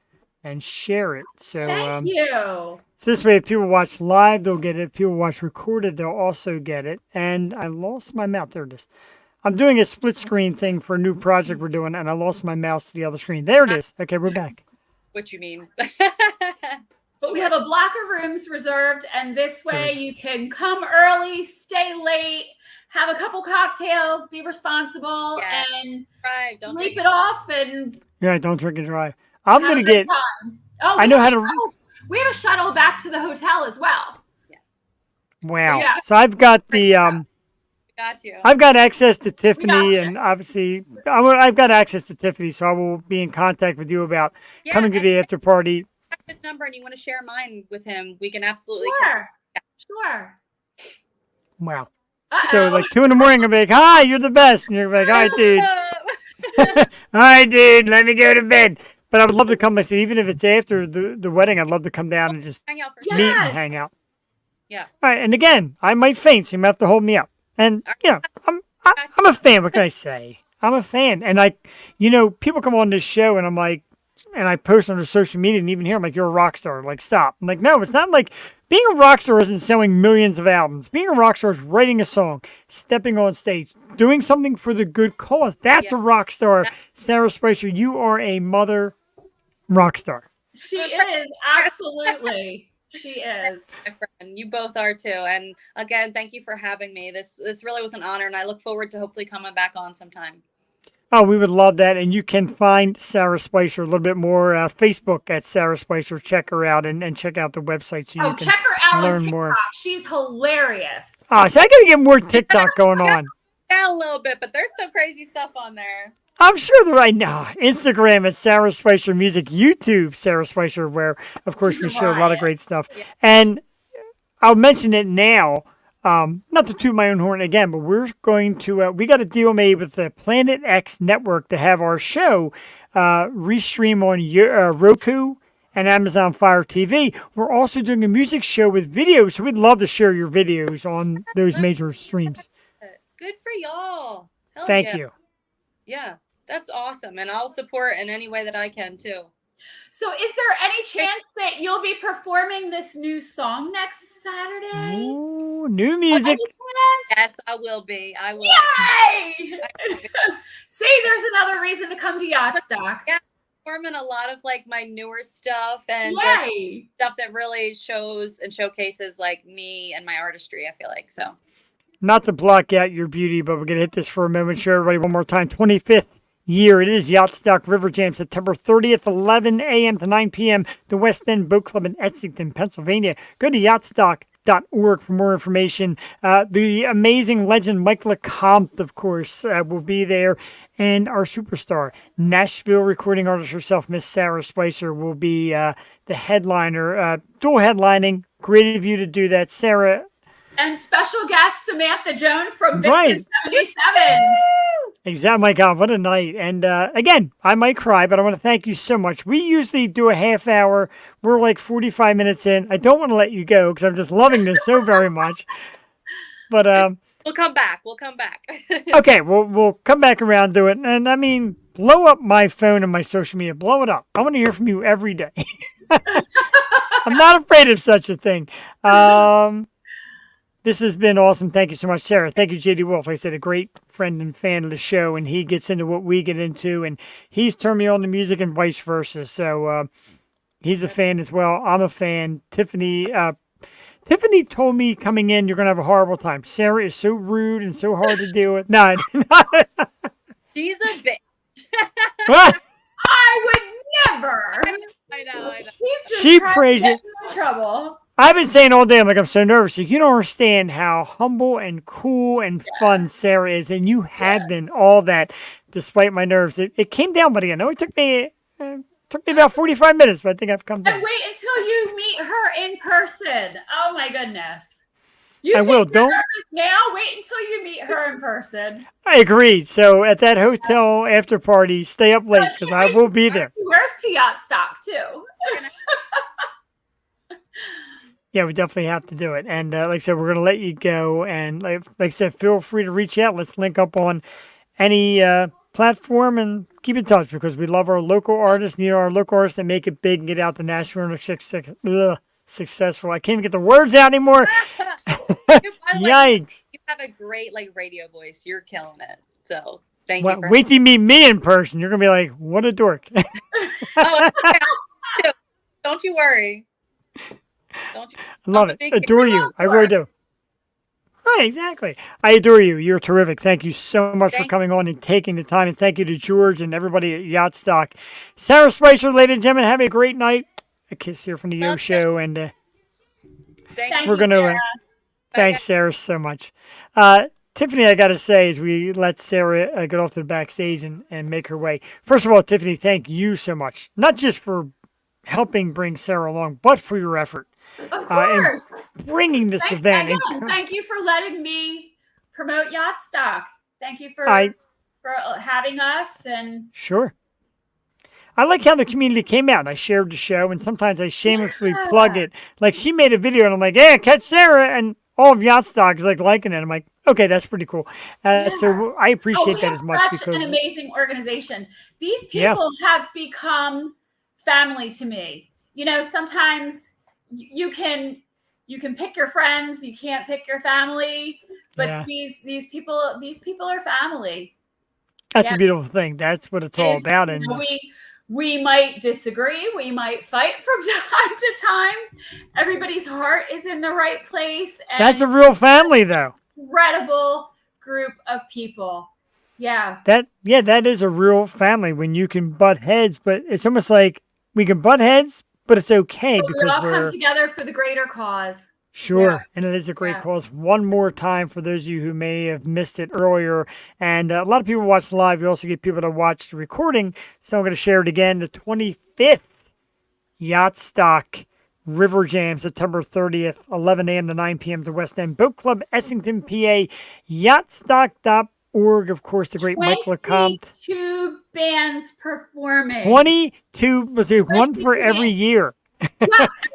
[SPEAKER 2] and share it. So
[SPEAKER 3] Thank you.
[SPEAKER 2] So this way, if people watch live, they'll get it. If people watch recorded, they'll also get it. And I lost my mouse. There it is. I'm doing a split screen thing for a new project we're doing, and I lost my mouse to the other screen. There it is. Okay, we're back.
[SPEAKER 5] What you mean?
[SPEAKER 3] But we have a block of rooms reserved, and this way you can come early, stay late, have a couple cocktails, be responsible, and
[SPEAKER 5] Don't
[SPEAKER 3] sleep it off. And
[SPEAKER 2] yeah, don't drink and drive. I'm gonna get.
[SPEAKER 3] Time. Oh,
[SPEAKER 2] I know how to.
[SPEAKER 3] We have a shuttle back to the hotel as well.
[SPEAKER 5] Yes.
[SPEAKER 2] Wow. So I've got the
[SPEAKER 5] Got you.
[SPEAKER 2] I've got access to Tiffany, and obviously I've got access to Tiffany, so I will be in contact with you about coming to the after party.
[SPEAKER 5] This number, and you want to share mine with him, we can absolutely.
[SPEAKER 3] Sure.
[SPEAKER 2] Wow. So like 2 a.m, I'm gonna be like, "Hi, you're the best," and you're like, "All right, dude. All right, dude. Let me go to bed." But I would love to come. I said, even if it's after the wedding, I'd love to come down and just
[SPEAKER 5] hang out for
[SPEAKER 2] meet and hang out.
[SPEAKER 5] Yeah.
[SPEAKER 2] All right, and again, I might faint, so you might have to hold me up. And I'm a fan. What can I say? I'm a fan, and people come on this show, and I'm like, and I post on their social media, and even here, I'm like, "You're a rock star." Like, stop. I'm like, no, it's not like being a rock star isn't selling millions of albums. Being a rock star is writing a song, stepping on stage, doing something for the good cause. That's a rock star. Sara Spicer, you are a mother rock star.
[SPEAKER 3] She is, absolutely. She is.
[SPEAKER 5] My friend, you both are too. And again, thank you for having me. This really was an honor, and I look forward to hopefully coming back on sometime.
[SPEAKER 2] Oh, we would love that. And you can find Sara Spicer a little bit more. Facebook at Sara Spicer. Check her out and check out the website so you can
[SPEAKER 3] check her out
[SPEAKER 2] learn
[SPEAKER 3] on TikTok.
[SPEAKER 2] more.
[SPEAKER 3] She's hilarious.
[SPEAKER 2] Oh, so I got to get more TikTok going on.
[SPEAKER 5] Yeah, a little bit, but there's some crazy stuff on there.
[SPEAKER 2] I'm sure they're right now. Instagram at Sara Spicer Music. YouTube, Sara Spicer, where, of course, we share a lot of great stuff. Yeah. And I'll mention it now. Not to toot my own horn again, but we're going to, we got a deal made with the Planet X network to have our show restream on Roku and Amazon Fire TV. We're also doing a music show with videos, so we'd love to share your videos on those major streams.
[SPEAKER 5] Good for y'all. Hell
[SPEAKER 2] Thank you.
[SPEAKER 5] Yeah. That's awesome. And I'll support in any way that I can too.
[SPEAKER 3] So is there any chance that you'll be performing this new song next Saturday?
[SPEAKER 2] Ooh, new music.
[SPEAKER 3] Any chance?
[SPEAKER 5] Yes, I will be. I will.
[SPEAKER 3] Yay! See, there's another reason to come to Yacht Stock.
[SPEAKER 5] Yeah, performing a lot of like my newer stuff and
[SPEAKER 3] Yay!
[SPEAKER 5] just stuff that really shows and showcases like me and my artistry, I feel like. So
[SPEAKER 2] Not to block out your beauty, but we're going to hit this for a moment. Show everybody one more time. 25th year. It is Yacht Stock River Jam, September 30th, 11 a.m. to 9 p.m. The West End Boat Club in Essington, Pennsylvania. Go to yachtstock.org for more information. The amazing legend Mike LeCompte, of course, will be there. And our superstar, Nashville recording artist herself, Miss Sara Spicer, will be the headliner. Dual headlining. Great of you to do that. Sarah.
[SPEAKER 3] And special guest Samantha Joan from
[SPEAKER 2] Right.
[SPEAKER 3] Vixen 77.
[SPEAKER 2] Exactly. My God, what a night. And again, I might cry, but I want to thank you so much. We usually do a half hour. We're like 45 minutes in. I don't want to let you go because I'm just loving this so very much. But
[SPEAKER 5] we'll come back. We'll come back.
[SPEAKER 2] okay, we'll come back around to it. And I mean, blow up my phone and my social media. Blow it up. I want to hear from you every day. I'm not afraid of such a thing. This has been awesome. Thank you so much, Sarah. Thank you, JD Wolf. Like I said, a great friend and fan of the show, and he gets into what we get into, and he's turned me on to music and vice versa. So he's a fan as well. I'm a fan. Tiffany told me coming in, you're going to have a horrible time. Sarah is so rude and so hard to deal with. No,
[SPEAKER 5] She's a bitch.
[SPEAKER 3] I would never.
[SPEAKER 5] I know.
[SPEAKER 3] She's just
[SPEAKER 2] She
[SPEAKER 3] trying to
[SPEAKER 2] praised
[SPEAKER 3] get
[SPEAKER 2] it.
[SPEAKER 3] in trouble.
[SPEAKER 2] I've been saying all day, I'm like, I'm so nervous. You don't understand how humble and cool and fun Sarah is, and you have been all that despite my nerves. It came down, buddy. I know it took me about 45 minutes, but I think I've come down.
[SPEAKER 3] And wait until you meet her in person. Oh my goodness.
[SPEAKER 2] I will.
[SPEAKER 3] You're
[SPEAKER 2] Don't.
[SPEAKER 3] nervous now. Wait until you meet her in person.
[SPEAKER 2] I agreed. So at that hotel after party, stay up late because I will be there.
[SPEAKER 3] Where's to Yacht Stock too?
[SPEAKER 2] Yeah, we definitely have to do it. And like I said, we're going to let you go. And like I said, feel free to reach out. Let's link up on any platform and keep in touch because we love our local artists, need our local artists to make it big and get out to Nashville and successful. I can't even get the words out anymore. Yikes.
[SPEAKER 5] You have a great like radio voice. You're killing it. So thank you.
[SPEAKER 2] Wait till you meet me in person. You're going to be like, what a dork.
[SPEAKER 5] Oh, okay. Don't you worry. Don't you?
[SPEAKER 2] I love it. Adore you. I really do. Right, exactly. I adore you. You're terrific. Thank you so much for coming on and taking the time. And thank you to George and everybody at Yacht Stock. Sara Spicer, ladies and gentlemen, have a great night. A kiss here from the Yo Show. And we're going to thanks, Sarah, so much. Tiffany, I got to say, as we let Sarah get off to the backstage and make her way. First of all, Tiffany, thank you so much. Not just for helping bring Sarah along, but for your effort.
[SPEAKER 3] Of course.
[SPEAKER 2] Bringing this event.
[SPEAKER 3] Thank you for letting me promote Yacht Stock. Thank you for having us. And
[SPEAKER 2] sure. I like how the community came out. I shared the show, and sometimes I shamelessly plug it. Like she made a video, and I'm like, "Yeah, catch Sarah," and all of Yacht Stock is like liking it. I'm like, "Okay, that's pretty cool." So I appreciate that as much
[SPEAKER 3] because an amazing organization. These people have become family to me. You know, sometimes you can pick your friends, you can't pick your family, but these people are family.
[SPEAKER 2] That's a beautiful thing. That's what it's all about. And
[SPEAKER 3] we might disagree, we might fight from time to time. Everybody's heart is in the right place. And
[SPEAKER 2] that's a real family, though.
[SPEAKER 3] Incredible group of people. Yeah.
[SPEAKER 2] That is a real family when you can butt heads, but it's almost like we can butt heads, but it's okay because
[SPEAKER 3] we all come together for the greater cause.
[SPEAKER 2] Sure, and it is a great cause. One more time for those of you who may have missed it earlier, and a lot of people watch live. You also get people to watch the recording, so I'm going to share it again. The 25th Yacht Stock River Jam, September 30th, 11 a.m. to 9 p.m. to West End Boat Club, Essington, PA, yachtstock.org. Of course, the great Mike LeCompte.
[SPEAKER 3] 22 bands performing.
[SPEAKER 2] 22, one for every year.
[SPEAKER 3] At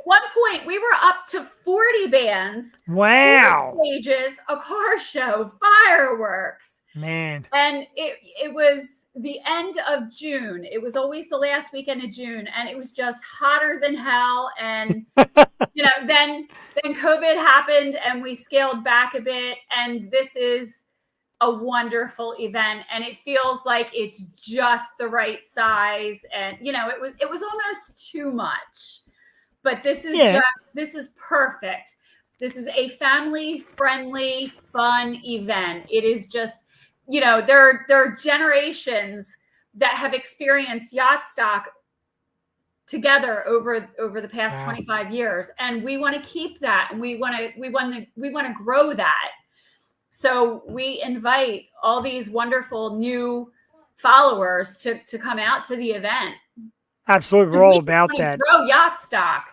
[SPEAKER 3] one point, we were up to 40 bands.
[SPEAKER 2] Wow.
[SPEAKER 3] 4 stages, a car show, fireworks.
[SPEAKER 2] Man.
[SPEAKER 3] And it was the end of June. It was always the last weekend of June, and it was just hotter than hell. And then COVID happened, and we scaled back a bit. And this is a wonderful event, and it feels like it's just the right size. And it was almost too much, but this is this is perfect. This is a family friendly, fun event. It is just. There are generations that have experienced Yacht Stock together over the past 25 years, and we want to keep that, and we want to grow that. So we invite all these wonderful new followers to come out to the event.
[SPEAKER 2] Absolutely, we're all about that.
[SPEAKER 3] Grow Yacht Stock.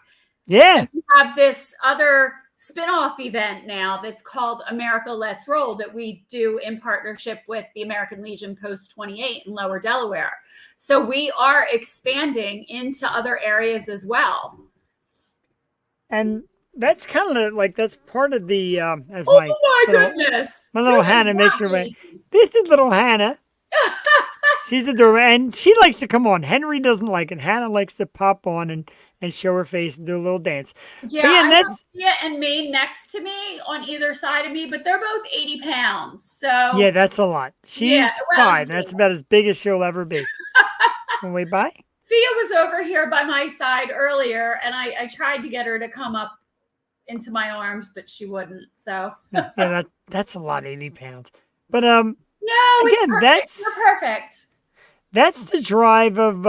[SPEAKER 2] Yeah.
[SPEAKER 3] And we have this other spin-off event now that's called America Let's Roll that we do in partnership with the American Legion Post 28 in Lower Delaware. So we are expanding into other areas as well.
[SPEAKER 2] And that's kind of like, that's part of the, as
[SPEAKER 3] my goodness.
[SPEAKER 2] My little Hannah makes her way. This is little Hannah. She's adorable, and she likes to come on. Henry doesn't like it. Hannah likes to pop on and show her face and do a little dance.
[SPEAKER 3] Yeah, I have Tia and May next to me on either side of me, but they're both 80 pounds. So
[SPEAKER 2] yeah, that's a lot. She's 5. That's about as big as she'll ever be. Wanna wait by?
[SPEAKER 3] Thea was over here by my side earlier, and I tried to get her to come up into my arms, but she wouldn't. So
[SPEAKER 2] yeah, that's a lot, 80 pounds. But
[SPEAKER 3] no,
[SPEAKER 2] again,
[SPEAKER 3] it's perfect. You're perfect.
[SPEAKER 2] That's the drive of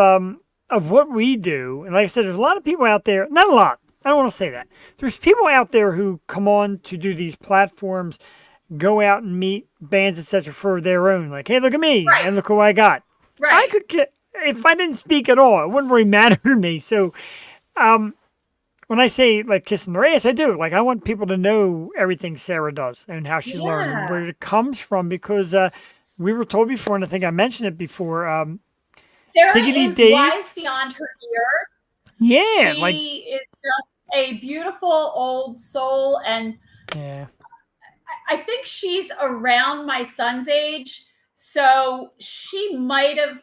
[SPEAKER 2] what we do. And like I said, there's a lot of people out there, not a lot, I don't want to say that. There's people out there who come on to do these platforms, go out and meet bands, etc. for their own. Like, hey, look at me, and look who I got.
[SPEAKER 3] Right.
[SPEAKER 2] I could get, if I didn't speak at all, it wouldn't really matter to me. So when I say like kissing their ass, I do. Like, I want people to know everything Sarah does and how she learned and where it comes from, because we were told before, and I think I mentioned it before,
[SPEAKER 3] Sarah is wise beyond her years.
[SPEAKER 2] Yeah.
[SPEAKER 3] She is just a beautiful old soul. And I think she's around my son's age. So she might have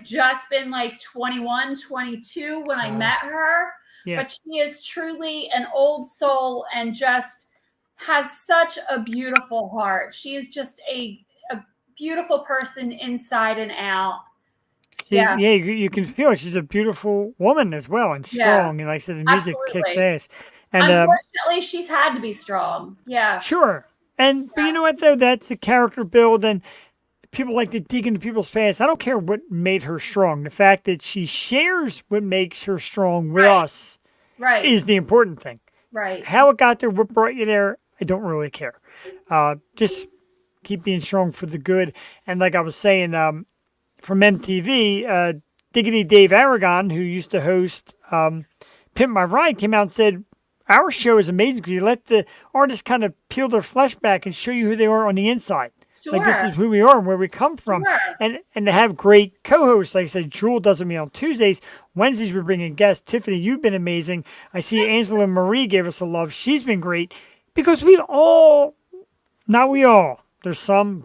[SPEAKER 3] just been like 21, 22 when I met her. Yeah. But she is truly an old soul and just has such a beautiful heart. She is just a beautiful person inside and out.
[SPEAKER 2] You can feel it. She's a beautiful woman as well, and strong. And like I said, the music kicks ass. And
[SPEAKER 3] unfortunately, she's had to be strong. Yeah.
[SPEAKER 2] Sure. And but you know what though? That's a character build, and people like to dig into people's past. I don't care what made her strong. The fact that she shares what makes her strong with us is the important thing.
[SPEAKER 3] Right.
[SPEAKER 2] How it got there, what brought you there, I don't really care. Just keep being strong for the good. And like I was saying, from MTV, Diggity Dave Aragon, who used to host Pimp My Ride, came out and said, our show is amazing because you let the artists kind of peel their flesh back and show you who they are on the inside. Sure. Like, this is who we are and where we come from. Sure. And to have great co-hosts, like I said, Jewel does it me on Tuesdays. Wednesdays, we're bringing guests. Tiffany, you've been amazing. I see Angela Marie gave us a love. She's been great because not we all, there's some,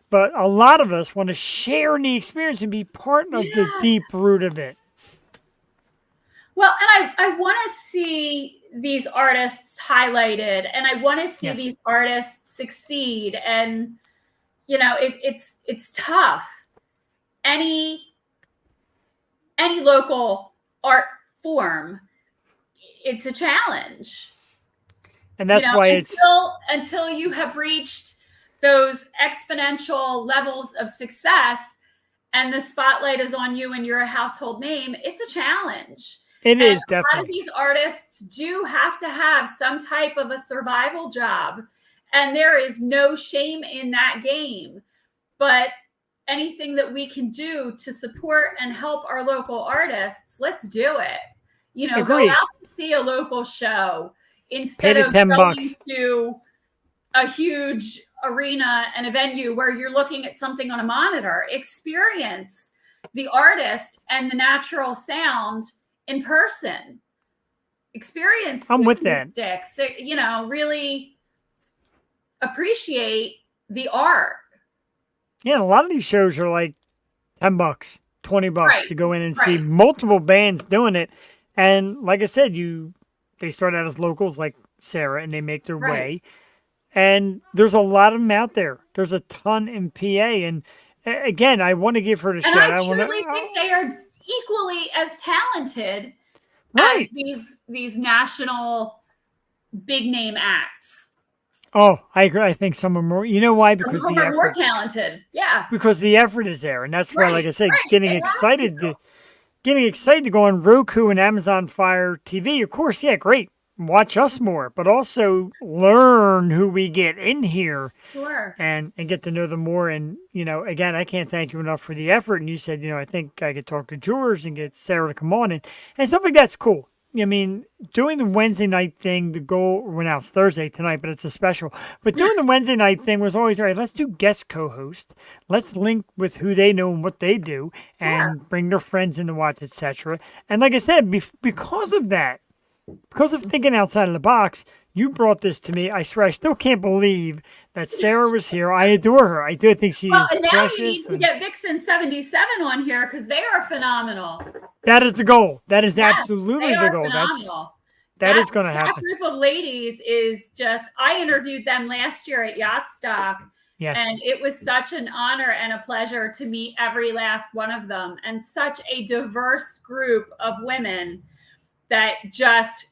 [SPEAKER 2] but a lot of us want to share in the experience and be part of the deep root of it.
[SPEAKER 3] Well, and I want to see these artists highlighted, and I want to see these artists succeed. And it's tough. Any local art form, it's a challenge.
[SPEAKER 2] And that's why
[SPEAKER 3] until you have reached those exponential levels of success and the spotlight is on you and you're a household name, it's a challenge.
[SPEAKER 2] It is definitely.
[SPEAKER 3] A lot of these artists do have to have some type of a survival job, and there is no shame in that game. But anything that we can do to support and help our local artists, let's do it. Go out to see a local show instead of going to a huge arena and a venue where you're looking at something on a monitor. Experience the artist and the natural sound in person. Experience.
[SPEAKER 2] I'm with that.
[SPEAKER 3] Really appreciate the art.
[SPEAKER 2] Yeah, a lot of these shows are like $10, $20
[SPEAKER 3] Right,
[SPEAKER 2] to go in and see
[SPEAKER 3] right.
[SPEAKER 2] multiple bands doing it. And like I said, they start out as locals like Sarah and they make their
[SPEAKER 3] Right.
[SPEAKER 2] way. And there's a lot of them out there. There's a ton in PA. And again, I want to give her the
[SPEAKER 3] And
[SPEAKER 2] shout.
[SPEAKER 3] I
[SPEAKER 2] I want
[SPEAKER 3] truly
[SPEAKER 2] to,
[SPEAKER 3] think they are equally as talented as
[SPEAKER 2] right.
[SPEAKER 3] these national big name acts.
[SPEAKER 2] Oh, I agree. I think some are more. You know why?
[SPEAKER 3] Some
[SPEAKER 2] Because
[SPEAKER 3] of them
[SPEAKER 2] the
[SPEAKER 3] are more
[SPEAKER 2] effort.
[SPEAKER 3] talented. Yeah.
[SPEAKER 2] Because the effort is there, and that's why, like
[SPEAKER 3] Right.
[SPEAKER 2] I said,
[SPEAKER 3] Right.
[SPEAKER 2] getting
[SPEAKER 3] They have
[SPEAKER 2] excited
[SPEAKER 3] to.
[SPEAKER 2] getting excited to go on Roku and Amazon Fire TV. Of course, yeah, great. Watch us more, but also learn who we get in here
[SPEAKER 3] Sure.
[SPEAKER 2] and get to know them more. And again, I can't thank you enough for the effort. And you said, I think I could talk to George and get Sarah to come on and stuff like that's cool. I mean, doing the Wednesday night thing, the goal, well, now it's Thursday tonight, but it's a special. But doing the Wednesday night thing was always, all right, let's do guest co-host. Let's link with who they know and what they do and bring their friends in to watch, etc. And like I said, because of that, because of thinking outside of the box, you brought this to me. I swear, I still can't believe that Sarah was here. I adore her. I do think she
[SPEAKER 3] Well,
[SPEAKER 2] is
[SPEAKER 3] and now
[SPEAKER 2] precious.
[SPEAKER 3] you need to get Vixen 77 on here because they are phenomenal.
[SPEAKER 2] That is the goal. That is
[SPEAKER 3] Yes,
[SPEAKER 2] absolutely
[SPEAKER 3] they
[SPEAKER 2] the
[SPEAKER 3] are
[SPEAKER 2] goal.
[SPEAKER 3] phenomenal.
[SPEAKER 2] That is going to happen.
[SPEAKER 3] That group of ladies is just, I interviewed them last year at Yacht Stock.
[SPEAKER 2] Yes.
[SPEAKER 3] And it was such an honor and a pleasure to meet every last one of them. And such a diverse group of women that just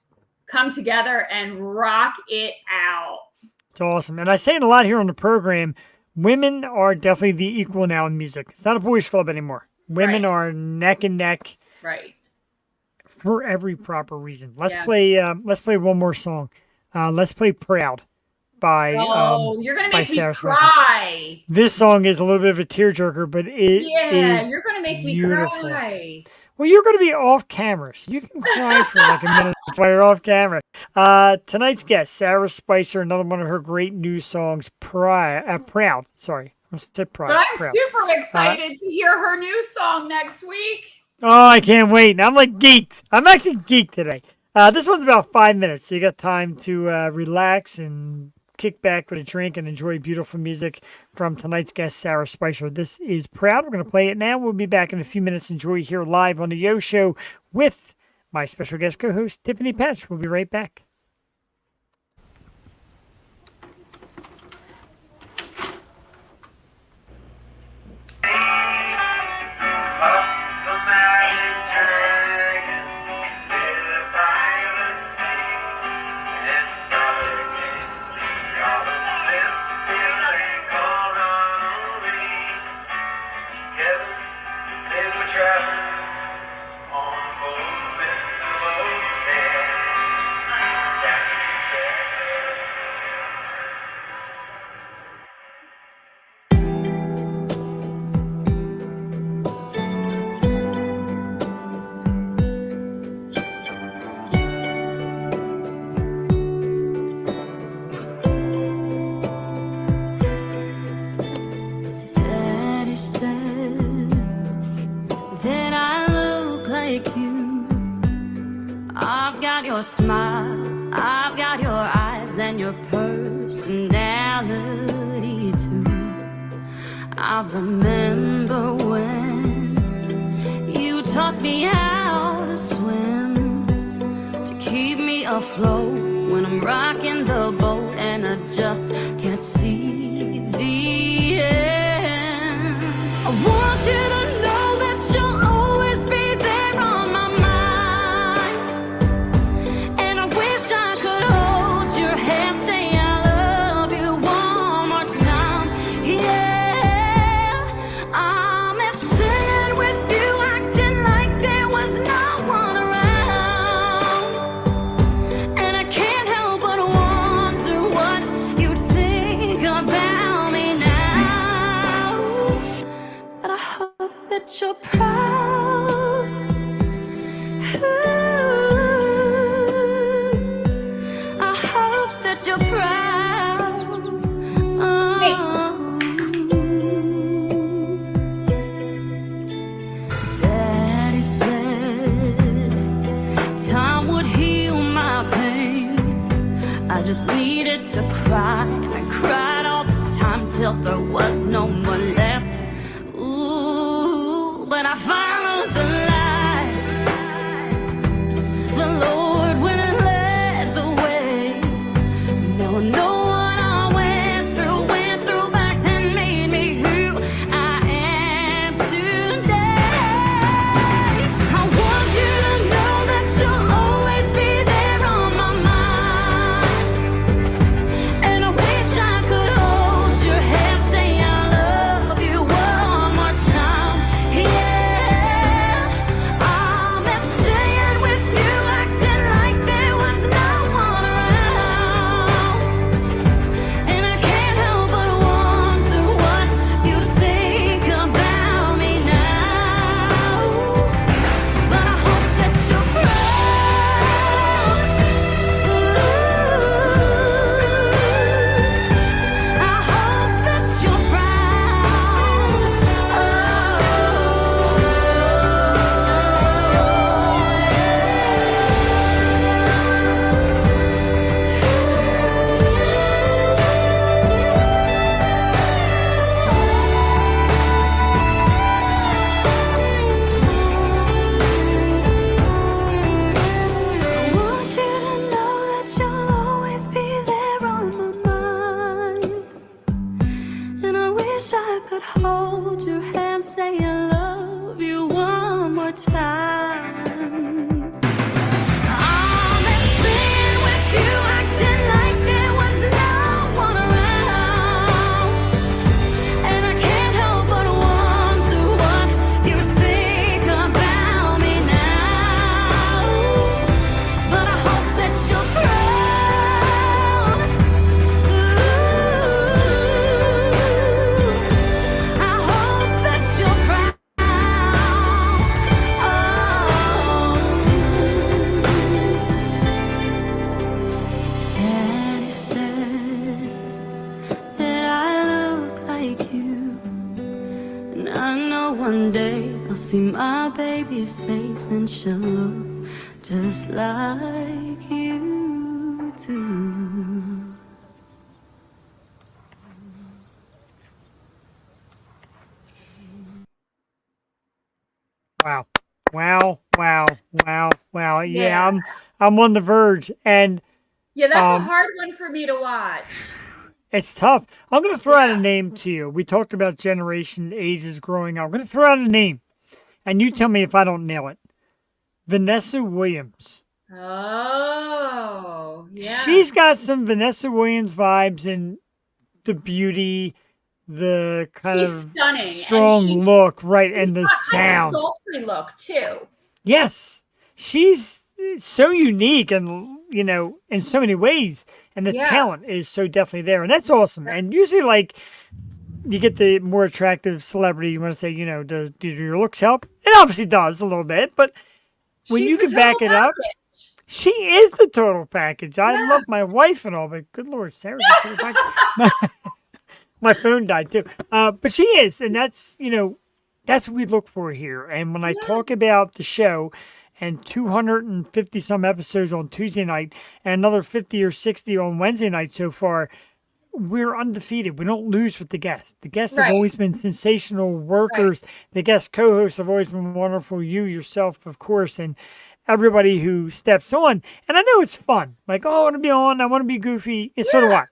[SPEAKER 3] come together and rock it out.
[SPEAKER 2] It's awesome. And I say it a lot here on the program. Women are definitely the equal now in music. It's not a boys' club anymore. Women
[SPEAKER 3] Right.
[SPEAKER 2] are neck and neck
[SPEAKER 3] Right.
[SPEAKER 2] for every proper reason. Let's
[SPEAKER 3] Yeah.
[SPEAKER 2] play one more song. Let's play Proud by
[SPEAKER 3] You're going to
[SPEAKER 2] by
[SPEAKER 3] make me
[SPEAKER 2] Sara Spicer.
[SPEAKER 3] cry.
[SPEAKER 2] This song is a little bit of a tearjerker, but it is
[SPEAKER 3] You're going to make me
[SPEAKER 2] beautiful.
[SPEAKER 3] cry.
[SPEAKER 2] Well, you're going to be off camera, so you can cry for like a minute while you're off camera. Tonight's guest, Sara Spicer, another one of her great new songs, Proud. Sorry, I said Pride.
[SPEAKER 3] But I'm
[SPEAKER 2] Proud.
[SPEAKER 3] super excited to hear her new song next week.
[SPEAKER 2] Oh, I can't wait. I'm like geeked. I'm actually geeked today. This one's about 5 minutes, so you got time to relax and kick back with a drink and enjoy beautiful music from tonight's guest, Sara Spicer. This is Proud. We're going to play it now. We'll be back in a few minutes. Enjoy here live on the Yo Show with my special guest co-host, Tiffany Patch. We'll be right back.
[SPEAKER 4] Daddy says that I look like you. I've got your smile, I've got your eyes and your personality too. I remember when you taught me how to swim, to keep me afloat when I'm rocking the boat and I just can't see the end. I want you to know that you'll always be there on my mind, and I wish I could hold your hand, say I love you one more time. Yeah, I miss singing with you, acting like there was no one around, and I can't help but wonder what you'd think about me now. But I hope that you're proud. Ooh, I hope that you're proud. Oh. Daddy said time would heal my pain. I just needed to cry. I cried all the time till there was no more left but I followed the light. The Lord went and led the way. Now I know what I went through back then made me who I am today. I want you to know that you'll always be there on my mind. And I wish I could hold your hand, say I love you one more time. Yeah, I'll be staying with you, acting like there was no one around. And I can't help but wonder what you think about me now. But I hope that you're proud. Ooh, I hope that you're I want you to know that you'll always be there on my mind. And I wish I could hold your hand, say I love you one more time. I'm singing with you, acting like there was no one around. And I can't help but wonder what you think about me now. But I hope that you're proud. Ooh, I hope that you're proud. Daddy says that I look like you, and I know one day I'll see my baby's face and she'll look just like you too.
[SPEAKER 2] Wow. Wow. Wow. Wow. Wow. Yeah,
[SPEAKER 3] Yeah.
[SPEAKER 2] I'm on the verge, and
[SPEAKER 3] Yeah, that's a
[SPEAKER 2] Um,
[SPEAKER 3] hard one for me to watch.
[SPEAKER 2] it's tough. I'm going to throw out a
[SPEAKER 3] Yeah.
[SPEAKER 2] name to you. We talked about generation ages growing up. I'm going to throw out a name, and you tell me if I don't nail it. Vanessa Williams.
[SPEAKER 3] Oh, yeah.
[SPEAKER 2] She's got some Vanessa Williams vibes and the beauty, the kind
[SPEAKER 3] She's
[SPEAKER 2] of
[SPEAKER 3] stunning, and
[SPEAKER 2] strong
[SPEAKER 3] she-
[SPEAKER 2] look, right,
[SPEAKER 3] She's
[SPEAKER 2] and the
[SPEAKER 3] got kind of a
[SPEAKER 2] sound.
[SPEAKER 3] sultry look too.
[SPEAKER 2] Yes, she's so unique and, in so many ways. And the
[SPEAKER 3] Yeah.
[SPEAKER 2] talent is so definitely there. And that's awesome. And usually, like, you get the more attractive celebrity, you want to say, do your looks help? It obviously does a little bit. But when
[SPEAKER 3] She's
[SPEAKER 2] you
[SPEAKER 3] the
[SPEAKER 2] can back it
[SPEAKER 3] total
[SPEAKER 2] up,
[SPEAKER 3] package.
[SPEAKER 2] she is the total package. I
[SPEAKER 3] Yeah.
[SPEAKER 2] love my wife and all, but good Lord, Sarah's the total package. My phone died too. But she is. And that's, that's what we look for here. And when I talk about the show and 250 some episodes on Tuesday night and another 50 or 60 on Wednesday night so far, we're undefeated. We don't lose with the guests. The guests have
[SPEAKER 3] Right.
[SPEAKER 2] always been sensational workers. The guest co-hosts have always been wonderful. You yourself, of course, and everybody who steps on. And I know it's fun. Like, oh, I want to be on. I want to be goofy. And so do I.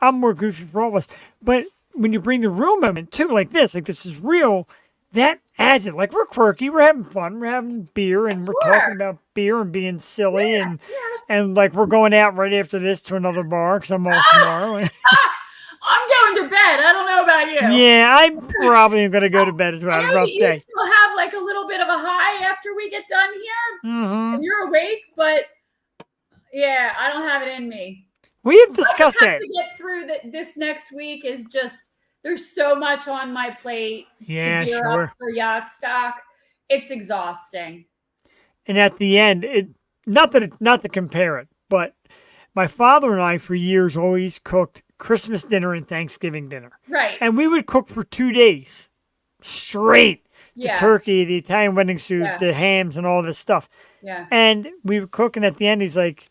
[SPEAKER 2] I'm more goofy for all of us. But when you bring the real moment too, like this is real, that adds it. Like, we're quirky, we're having fun, we're having beer, and we're talking about beer and being silly, and
[SPEAKER 3] Cheers.
[SPEAKER 2] and like we're going out right after this to another bar because I'm off tomorrow.
[SPEAKER 3] I'm going to bed. I don't know about you.
[SPEAKER 2] Yeah, I'm probably going to go to bed as well.
[SPEAKER 3] I
[SPEAKER 2] A
[SPEAKER 3] know
[SPEAKER 2] rough
[SPEAKER 3] you
[SPEAKER 2] day.
[SPEAKER 3] still have like a little bit of a high after we get done here,
[SPEAKER 2] Hmm.
[SPEAKER 3] and you're awake, but yeah, I don't have it in me.
[SPEAKER 2] We have
[SPEAKER 3] I
[SPEAKER 2] discussed
[SPEAKER 3] just have
[SPEAKER 2] that.
[SPEAKER 3] to get through this next week. Is just there's so much on my plate
[SPEAKER 2] Yeah,
[SPEAKER 3] to gear
[SPEAKER 2] sure.
[SPEAKER 3] up for Yacht Stock. It's exhausting.
[SPEAKER 2] And at the end, not to compare it, but my father and I for years always cooked Christmas dinner and Thanksgiving dinner.
[SPEAKER 3] Right.
[SPEAKER 2] And we would cook for 2 days straight.
[SPEAKER 3] Yeah.
[SPEAKER 2] The turkey, the Italian wedding soup,
[SPEAKER 3] Yeah.
[SPEAKER 2] the hams, and all this stuff.
[SPEAKER 3] Yeah.
[SPEAKER 2] And we were cooking at the end. He's like,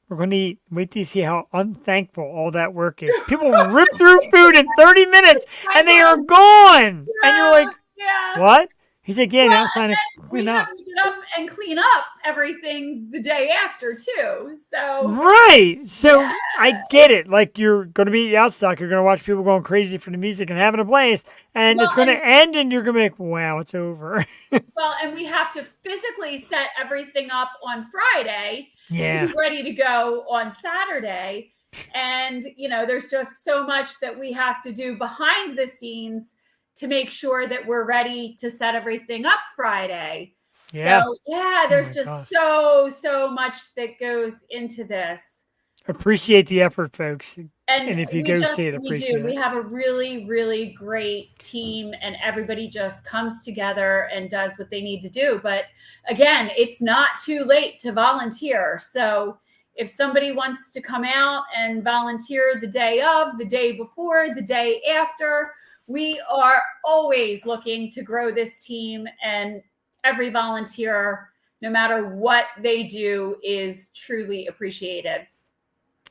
[SPEAKER 2] we're going to eat. Wait till you see how unthankful all that work is. People rip through food in 30 minutes and they are gone. And you're like,
[SPEAKER 3] Yeah.
[SPEAKER 2] what? He's like, yeah, now it's time to
[SPEAKER 3] We
[SPEAKER 2] clean
[SPEAKER 3] have
[SPEAKER 2] up.
[SPEAKER 3] to get up and clean up everything the day after too. So
[SPEAKER 2] Right. So
[SPEAKER 3] yeah.
[SPEAKER 2] I get it. Like you're going to be at Yacht Stock, you're going to watch people going crazy for the music and having a blast, and it's
[SPEAKER 3] Well,
[SPEAKER 2] going to end, and you're going to be like, wow, it's over.
[SPEAKER 3] Well, and we have to physically set everything up on Friday to
[SPEAKER 2] Yeah.
[SPEAKER 3] be ready to go on Saturday. And, there's just so much that we have to do behind the scenes to make sure that we're ready to set everything up Friday.
[SPEAKER 2] Yeah.
[SPEAKER 3] So, yeah,
[SPEAKER 2] Oh
[SPEAKER 3] there's
[SPEAKER 2] my
[SPEAKER 3] just
[SPEAKER 2] gosh.
[SPEAKER 3] so much that goes into this.
[SPEAKER 2] Appreciate the effort, folks.
[SPEAKER 3] And
[SPEAKER 2] And if you
[SPEAKER 3] we
[SPEAKER 2] go
[SPEAKER 3] just,
[SPEAKER 2] see it,
[SPEAKER 3] we do.
[SPEAKER 2] appreciate
[SPEAKER 3] We
[SPEAKER 2] it.
[SPEAKER 3] have a really, really great team, and everybody just comes together and does what they need to do. But again, it's not too late to volunteer. So if somebody wants to come out and volunteer the day of, the day before, the day after, we are always looking to grow this team, and every volunteer, no matter what they do, is truly appreciated.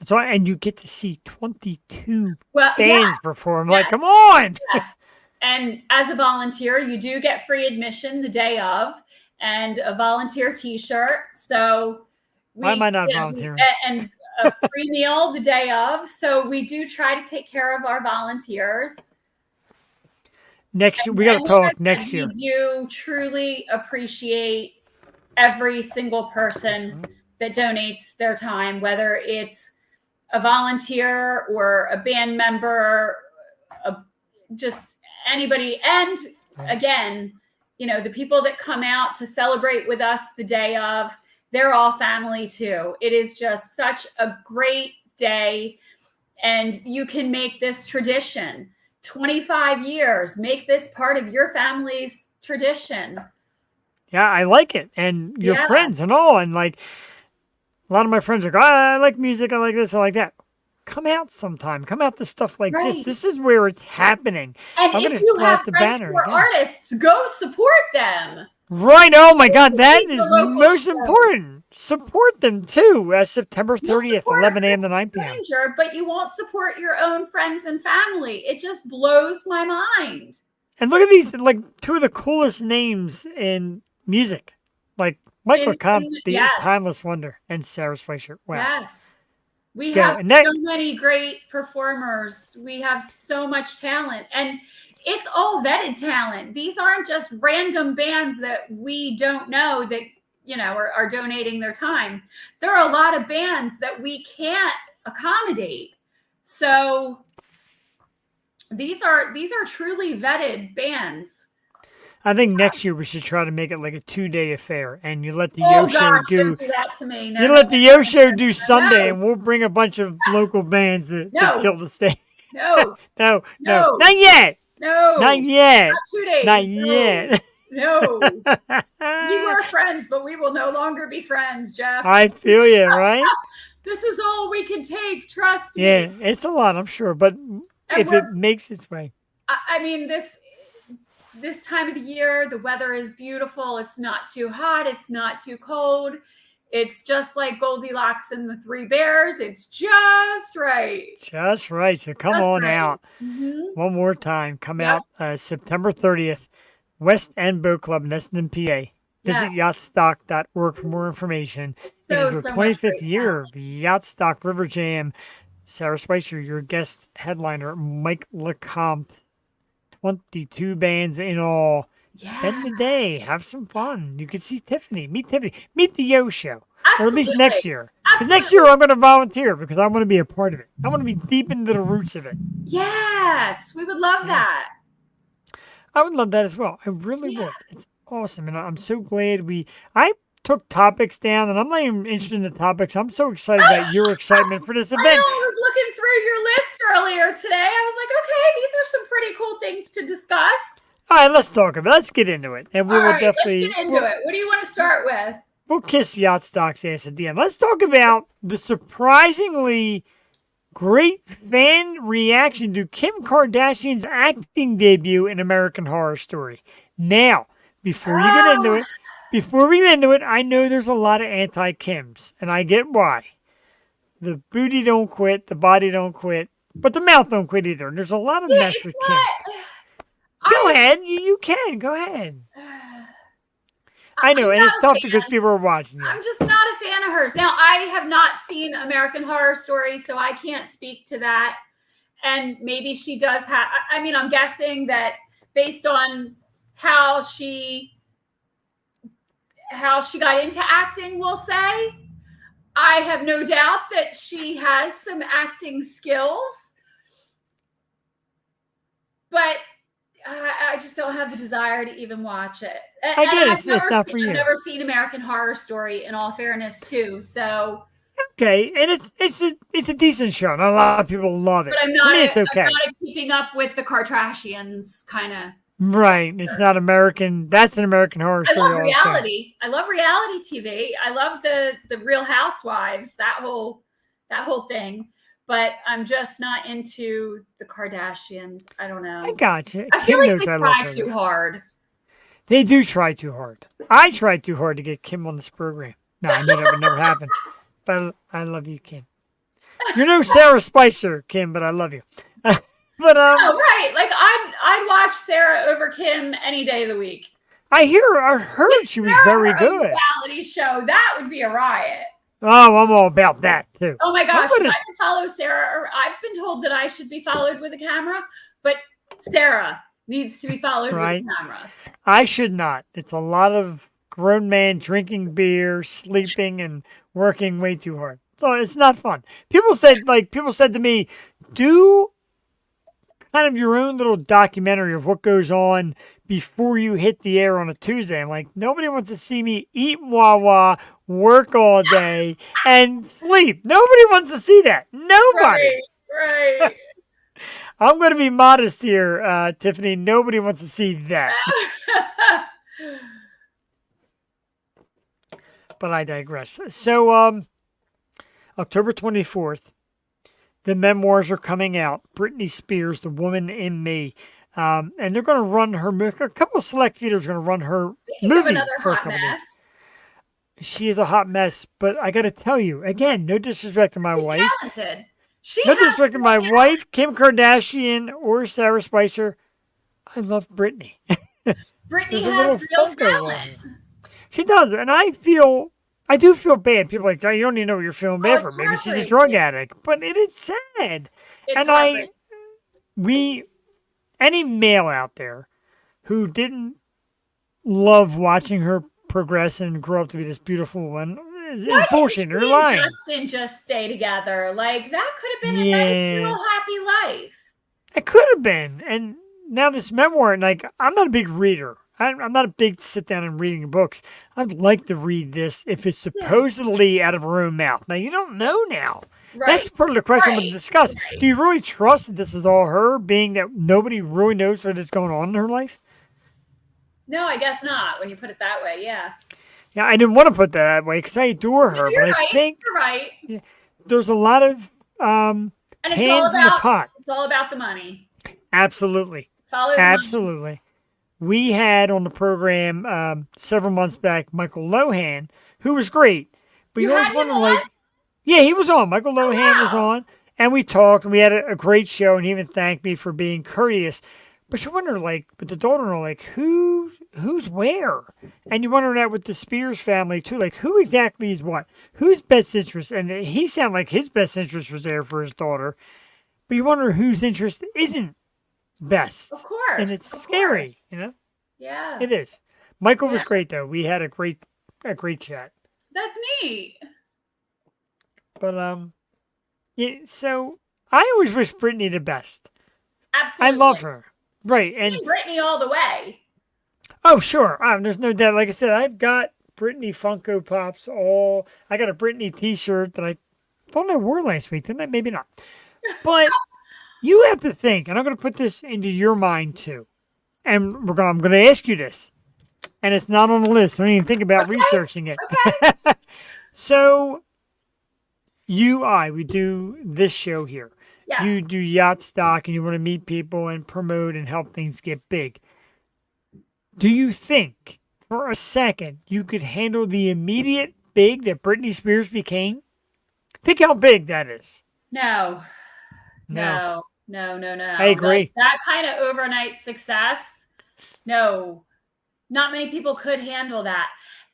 [SPEAKER 2] So, and you get to see 22
[SPEAKER 3] Well,
[SPEAKER 2] bands perform. Like,
[SPEAKER 3] yes.
[SPEAKER 2] come on.
[SPEAKER 3] Yes. And as a volunteer, you do get free admission the day of and a volunteer t-shirt. So
[SPEAKER 2] Why am I not volunteering?
[SPEAKER 3] and a free meal the day of. So we do try to take care of our volunteers.
[SPEAKER 2] Next year, we got to
[SPEAKER 3] And
[SPEAKER 2] talk
[SPEAKER 3] like I said,
[SPEAKER 2] next year.
[SPEAKER 3] We do truly appreciate every single person that donates their time, whether it's a volunteer or a band member, just anybody. And again, the people that come out to celebrate with us the day of, they're all family too. It is just such a great day, and you can make this tradition. 25 years, make this part of your family's tradition.
[SPEAKER 2] Yeah, I like it. And your
[SPEAKER 3] Yeah.
[SPEAKER 2] friends and all. And like, a lot of my friends are like, I like music. I like this. I like that. Come out sometime. Come out to stuff like this.
[SPEAKER 3] Right.
[SPEAKER 2] This is where it's happening.
[SPEAKER 3] And
[SPEAKER 2] I'm
[SPEAKER 3] if
[SPEAKER 2] gonna
[SPEAKER 3] you
[SPEAKER 2] toss
[SPEAKER 3] have
[SPEAKER 2] the
[SPEAKER 3] friends
[SPEAKER 2] banner
[SPEAKER 3] who are
[SPEAKER 2] again.
[SPEAKER 3] artists, go support them.
[SPEAKER 2] Right. Oh my God. That
[SPEAKER 3] Support
[SPEAKER 2] is
[SPEAKER 3] the local
[SPEAKER 2] most
[SPEAKER 3] show.
[SPEAKER 2] important. Support them too. September
[SPEAKER 3] You'll
[SPEAKER 2] 30th,
[SPEAKER 3] support
[SPEAKER 2] 11
[SPEAKER 3] a
[SPEAKER 2] a.m. to 9 p.m.
[SPEAKER 3] stranger, but you won't support your own friends and family. It just blows my mind.
[SPEAKER 2] And look at these, like, two of the coolest names in music. Like, Michael Comp, the
[SPEAKER 3] Yes.
[SPEAKER 2] Timeless Wonder, and Sara Spicer. Wow.
[SPEAKER 3] Yes. We
[SPEAKER 2] Yeah,
[SPEAKER 3] have
[SPEAKER 2] and that-
[SPEAKER 3] so many great performers. We have so much talent. And it's all vetted talent. These aren't just random bands that we don't know that, are donating their time. There are a lot of bands that we can't accommodate. So these are truly vetted bands.
[SPEAKER 2] I think next year we should try to make it like a 2-day affair, and you let the
[SPEAKER 3] Oh
[SPEAKER 2] Yo Show
[SPEAKER 3] gosh,
[SPEAKER 2] do.
[SPEAKER 3] don't do that to me. No,
[SPEAKER 2] You
[SPEAKER 3] no,
[SPEAKER 2] let the Yo Show do Sunday,
[SPEAKER 3] No.
[SPEAKER 2] and we'll bring a bunch of local bands that
[SPEAKER 3] No.
[SPEAKER 2] kill the stage.
[SPEAKER 3] no,
[SPEAKER 2] No,
[SPEAKER 3] No.
[SPEAKER 2] not yet,
[SPEAKER 3] no,
[SPEAKER 2] not yet,
[SPEAKER 3] Not 2 days.
[SPEAKER 2] not
[SPEAKER 3] No.
[SPEAKER 2] yet.
[SPEAKER 3] No. We were friends, but we will no longer be friends, Jeff.
[SPEAKER 2] I feel you, right?
[SPEAKER 3] This is all we can take. Trust me.
[SPEAKER 2] Yeah, it's a lot, I'm sure, but
[SPEAKER 3] And
[SPEAKER 2] if
[SPEAKER 3] we're-
[SPEAKER 2] it makes its way.
[SPEAKER 3] I mean, this time of the year, the weather is beautiful. It's not too hot. It's not too cold. It's just like Goldilocks and the Three Bears. It's just right.
[SPEAKER 2] Just right. So come
[SPEAKER 3] Just
[SPEAKER 2] on
[SPEAKER 3] right.
[SPEAKER 2] out.
[SPEAKER 3] Mhm.
[SPEAKER 2] One more time. Come
[SPEAKER 3] Yep.
[SPEAKER 2] out September 30th, West End Boat Club in Essendon, PA. Visit
[SPEAKER 3] Yes.
[SPEAKER 2] yachtstock.org for more information.
[SPEAKER 3] So
[SPEAKER 2] it is the
[SPEAKER 3] much
[SPEAKER 2] 25th
[SPEAKER 3] great
[SPEAKER 2] year
[SPEAKER 3] talent.
[SPEAKER 2] of Yacht Stock River Jam. Sara Spicer, your guest headliner. Mike LeCompte. 22 bands in all. Spend the day. Have some fun. You can see Tiffany. Meet Tiffany. Meet the Yo Show. Or at least
[SPEAKER 3] Absolutely.
[SPEAKER 2] next year. Because next year I'm going to volunteer because I want to be a part of it. I want to be deep into the roots of it.
[SPEAKER 3] Yes, we would love
[SPEAKER 2] Yes.
[SPEAKER 3] that.
[SPEAKER 2] I would love that as well. I really
[SPEAKER 3] Yeah.
[SPEAKER 2] would. It's awesome. And I'm so glad I took topics down, and I'm not even interested in the topics. I'm so excited about your excitement for this
[SPEAKER 3] I know,
[SPEAKER 2] event.
[SPEAKER 3] I was looking through your list earlier today. I was like, okay, these are some pretty cool things to discuss.
[SPEAKER 2] All right, let's talk about it. Let's get into it. And we
[SPEAKER 3] All
[SPEAKER 2] will
[SPEAKER 3] right,
[SPEAKER 2] definitely
[SPEAKER 3] let's get into it. What do you want to start with?
[SPEAKER 2] we'll kiss Yacht Stock's ass at the end. Let's talk about the surprisingly great fan reaction to Kim Kardashian's acting debut in American Horror Story. Now, before you get into it, I know there's a lot of anti-Kims, and I get why. The booty don't quit, the body don't quit, but the mouth don't quit either. And there's a lot of mess with Kim. Go ahead. You can. Go ahead. I know,
[SPEAKER 3] I'm
[SPEAKER 2] and it's
[SPEAKER 3] not a
[SPEAKER 2] tough
[SPEAKER 3] fan.
[SPEAKER 2] because people are watching you.
[SPEAKER 3] I'm just not a fan of hers. Now, I have not seen American Horror Story, so I can't speak to that. And maybe she does have, I mean, I'm guessing that based on how she got into acting, we'll say, I have no doubt that she has some acting skills. But I just don't have the desire to even watch it. And
[SPEAKER 2] I get it.
[SPEAKER 3] I've
[SPEAKER 2] It's not for you.
[SPEAKER 3] I've never seen American Horror Story, in all fairness, too. So,
[SPEAKER 2] Okay, and it's a decent show. Not a lot of people love it.
[SPEAKER 3] but I'm
[SPEAKER 2] For
[SPEAKER 3] not.
[SPEAKER 2] me, it's okay.
[SPEAKER 3] I'm not a keeping up with the Kardashians kind of.
[SPEAKER 2] Right. It's not American. That's an American Horror
[SPEAKER 3] I
[SPEAKER 2] Story
[SPEAKER 3] love
[SPEAKER 2] also.
[SPEAKER 3] reality. I love reality TV. I love the Real Housewives. That whole thing. But I'm just not into the Kardashians. I don't know.
[SPEAKER 2] I got you.
[SPEAKER 3] I feel
[SPEAKER 2] Kim
[SPEAKER 3] like
[SPEAKER 2] knows
[SPEAKER 3] they
[SPEAKER 2] I love
[SPEAKER 3] try
[SPEAKER 2] her.
[SPEAKER 3] too hard.
[SPEAKER 2] They do try too hard. I tried too hard to get Kim on this program. No, I knew that would never happen. But I love you, Kim. You're no Sara Spicer, Kim, but I love you. But
[SPEAKER 3] Oh, right. Like I'd watch Sarah over Kim any day of the week.
[SPEAKER 2] I heard she was very good.
[SPEAKER 3] Reality show, that would be a riot.
[SPEAKER 2] Oh, I'm all about that too.
[SPEAKER 3] Oh my gosh,
[SPEAKER 2] gonna-
[SPEAKER 3] if I can follow Sarah, or I've been told that I should be followed with a camera, but Sarah needs to be followed
[SPEAKER 2] Right.
[SPEAKER 3] with a camera.
[SPEAKER 2] I should not. It's a lot of grown man drinking beer, sleeping, and working way too hard. So it's not fun. People said to me, do kind of your own little documentary of what goes on before you hit the air on a Tuesday. I'm like, nobody wants to see me eat Wawa, work all day, and sleep. Nobody wants to see that. Nobody.
[SPEAKER 3] Right.
[SPEAKER 2] I'm going to be modest here, Tiffany. Nobody wants to see that. But I digress. So, October 24th, the memoirs are coming out. Britney Spears, The Woman in Me. And they're going to run her, a couple of select theaters are going to run her
[SPEAKER 3] Speaking of
[SPEAKER 2] movie
[SPEAKER 3] another
[SPEAKER 2] for a
[SPEAKER 3] hot
[SPEAKER 2] couple
[SPEAKER 3] mess,
[SPEAKER 2] days. She is a hot mess, but I got to tell you, again, no disrespect to my
[SPEAKER 3] she's
[SPEAKER 2] wife.
[SPEAKER 3] talented. She
[SPEAKER 2] No
[SPEAKER 3] has
[SPEAKER 2] disrespect to my wife, Kim Kardashian, or Sarah Spicer. I love Britney.
[SPEAKER 3] Britney
[SPEAKER 2] There's a
[SPEAKER 3] has
[SPEAKER 2] little
[SPEAKER 3] real
[SPEAKER 2] fun going
[SPEAKER 3] talent.
[SPEAKER 2] on. She does, and I do feel bad. People are like, oh, you don't even know what you're feeling bad
[SPEAKER 3] it's
[SPEAKER 2] for. Maybe she's a
[SPEAKER 3] heartbreaking.
[SPEAKER 2] drug addict, but it is sad.
[SPEAKER 3] It's
[SPEAKER 2] And
[SPEAKER 3] heartbreaking.
[SPEAKER 2] any male out there who didn't love watching her progress and grow up to be this beautiful woman is
[SPEAKER 3] Why
[SPEAKER 2] bullshit.
[SPEAKER 3] didn't
[SPEAKER 2] They're
[SPEAKER 3] she
[SPEAKER 2] lying.
[SPEAKER 3] and Justin just stay together? Like, that could have been a nice
[SPEAKER 2] Yeah.
[SPEAKER 3] little happy life.
[SPEAKER 2] It could have been. And now this memoir, and like, I'm not a big reader. I'm not a big sit down and reading books. I'd like to read this if it's supposedly out of her own mouth. Now, you don't know now.
[SPEAKER 3] Right.
[SPEAKER 2] That's part of the question I'm going
[SPEAKER 3] Right.
[SPEAKER 2] to discuss.
[SPEAKER 3] Right.
[SPEAKER 2] Do you really trust that this is all her, being that nobody really knows what is going on in her life?
[SPEAKER 3] No, I guess not, when you put it that way. Yeah.
[SPEAKER 2] Yeah, I didn't want to put that way because I adore her,
[SPEAKER 3] You're
[SPEAKER 2] but I
[SPEAKER 3] right.
[SPEAKER 2] think
[SPEAKER 3] You're right.
[SPEAKER 2] there's a lot of
[SPEAKER 3] And it's
[SPEAKER 2] hands in the pot.
[SPEAKER 3] It's all about the money.
[SPEAKER 2] Absolutely.
[SPEAKER 3] Follow the money.
[SPEAKER 2] Absolutely. We had on the program several months back Michael Lohan, who was great. But
[SPEAKER 3] You
[SPEAKER 2] you always
[SPEAKER 3] had him
[SPEAKER 2] wonder,
[SPEAKER 3] on?
[SPEAKER 2] like, yeah, he was on. Michael Lohan was
[SPEAKER 3] wow.
[SPEAKER 2] on, and we talked, and we had a great show, and he even thanked me for being courteous. But you wonder, like, with the daughter, like, who's where? And you wonder that with the Spears family, too. Like, who exactly is what? Whose best interest? And he sounded like his best interest was there for his daughter. But you wonder whose interest isn't best.
[SPEAKER 3] Of course.
[SPEAKER 2] And it's
[SPEAKER 3] of
[SPEAKER 2] scary,
[SPEAKER 3] course.
[SPEAKER 2] you know?
[SPEAKER 3] Yeah.
[SPEAKER 2] It is. Michael was
[SPEAKER 3] Yeah.
[SPEAKER 2] great, though. We had a great chat.
[SPEAKER 3] That's neat.
[SPEAKER 2] But, yeah, so I always wish Brittany the best. I
[SPEAKER 3] Absolutely.
[SPEAKER 2] love her. Right. And,
[SPEAKER 3] Team Britney all the way.
[SPEAKER 2] oh, sure. There's no doubt. Like I said, I've got Brittany Funko Pops I got a Brittany t-shirt that I thought I wore last week, didn't I? Maybe not. But you have to think, and I'm going to put this into your mind, too. And I'm going to ask you this. And it's not on the list. Don't even think about researching it.
[SPEAKER 3] Okay.
[SPEAKER 2] So, we do this show here.
[SPEAKER 3] Yeah.
[SPEAKER 2] You do Yacht Stock and you want to meet people and promote and help things get big. Do you think for a second you could handle the immediate big that Britney Spears became? Think how big that is.
[SPEAKER 3] No.
[SPEAKER 2] No.
[SPEAKER 3] No.
[SPEAKER 2] I agree.
[SPEAKER 3] Like, that kind of overnight success. No. Not many people could handle that.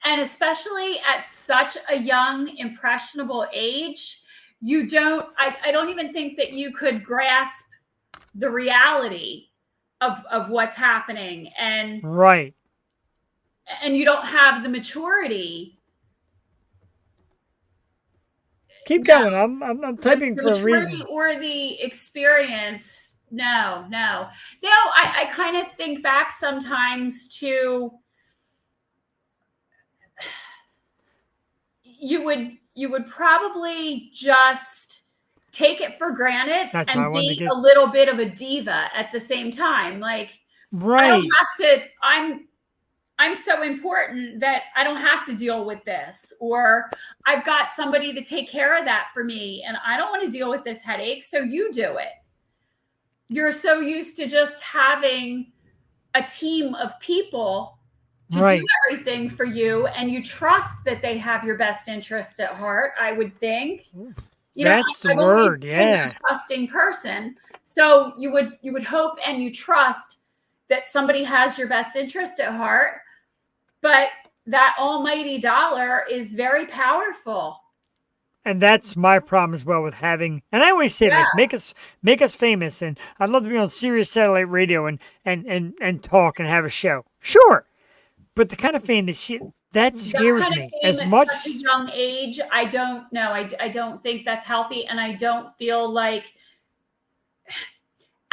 [SPEAKER 3] And especially at such a young, impressionable age, I don't even think that you could grasp the reality of what's happening.
[SPEAKER 2] Right.
[SPEAKER 3] And you don't have the maturity.
[SPEAKER 2] Keep going. I'm typing
[SPEAKER 3] The
[SPEAKER 2] for a
[SPEAKER 3] maturity
[SPEAKER 2] reason.
[SPEAKER 3] or the experience. No. I kind of think back sometimes to you would probably just take it for granted
[SPEAKER 2] That's why I
[SPEAKER 3] and
[SPEAKER 2] wanted to
[SPEAKER 3] be
[SPEAKER 2] get
[SPEAKER 3] a little bit of a diva at the same time. Like, I don't
[SPEAKER 2] right.
[SPEAKER 3] have to, I'm so important that I don't have to deal with this, or I've got somebody to take care of that for me and I don't want to deal with this headache, so you do it. You're so used to just having a team of people to
[SPEAKER 2] Right.
[SPEAKER 3] do everything for you, and you trust that they have your best interest at heart, I would think.
[SPEAKER 2] That's the
[SPEAKER 3] I've always
[SPEAKER 2] word.
[SPEAKER 3] been
[SPEAKER 2] Yeah.
[SPEAKER 3] a trusting person. So you would hope and you trust that somebody has your best interest at heart. But that almighty dollar is very powerful.
[SPEAKER 2] And that's my problem as well with having, and I always say, like, make us famous, and I'd love to be on Sirius satellite radio and talk and have a show. Sure, but the kind of fame that scares
[SPEAKER 3] That kind
[SPEAKER 2] me
[SPEAKER 3] of fame
[SPEAKER 2] as
[SPEAKER 3] at
[SPEAKER 2] much.
[SPEAKER 3] such a young age, I don't know. I don't think that's healthy, and I don't feel like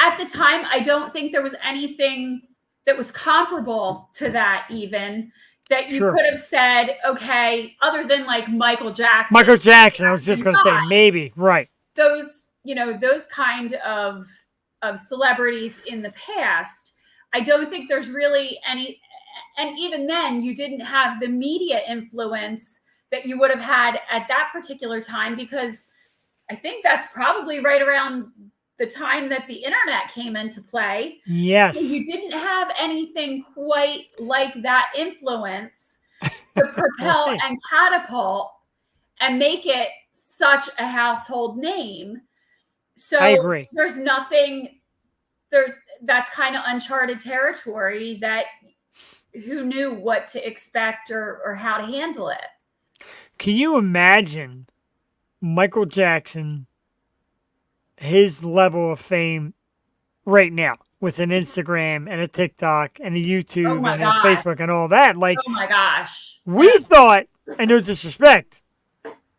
[SPEAKER 3] at the time I don't think there was anything that was comparable to that even. That you
[SPEAKER 2] Sure.
[SPEAKER 3] could have said, okay, other than like Michael Jackson.
[SPEAKER 2] Michael Jackson, I was just going to say, maybe, right.
[SPEAKER 3] Those kind of celebrities in the past, I don't think there's really any, and even then you didn't have the media influence that you would have had at that particular time, because I think that's probably right around the time that the internet came into play.
[SPEAKER 2] Yes.
[SPEAKER 3] You didn't have anything quite like that influence to propel
[SPEAKER 2] Right.
[SPEAKER 3] and catapult and make it such a household name. So
[SPEAKER 2] I agree.
[SPEAKER 3] that's kind of uncharted territory that who knew what to expect or how to handle it.
[SPEAKER 2] Can you imagine Michael Jackson, his level of fame right now with an Instagram and a TikTok and a YouTube and a Facebook and all that? Like,
[SPEAKER 3] oh my gosh.
[SPEAKER 2] We thought, and no disrespect,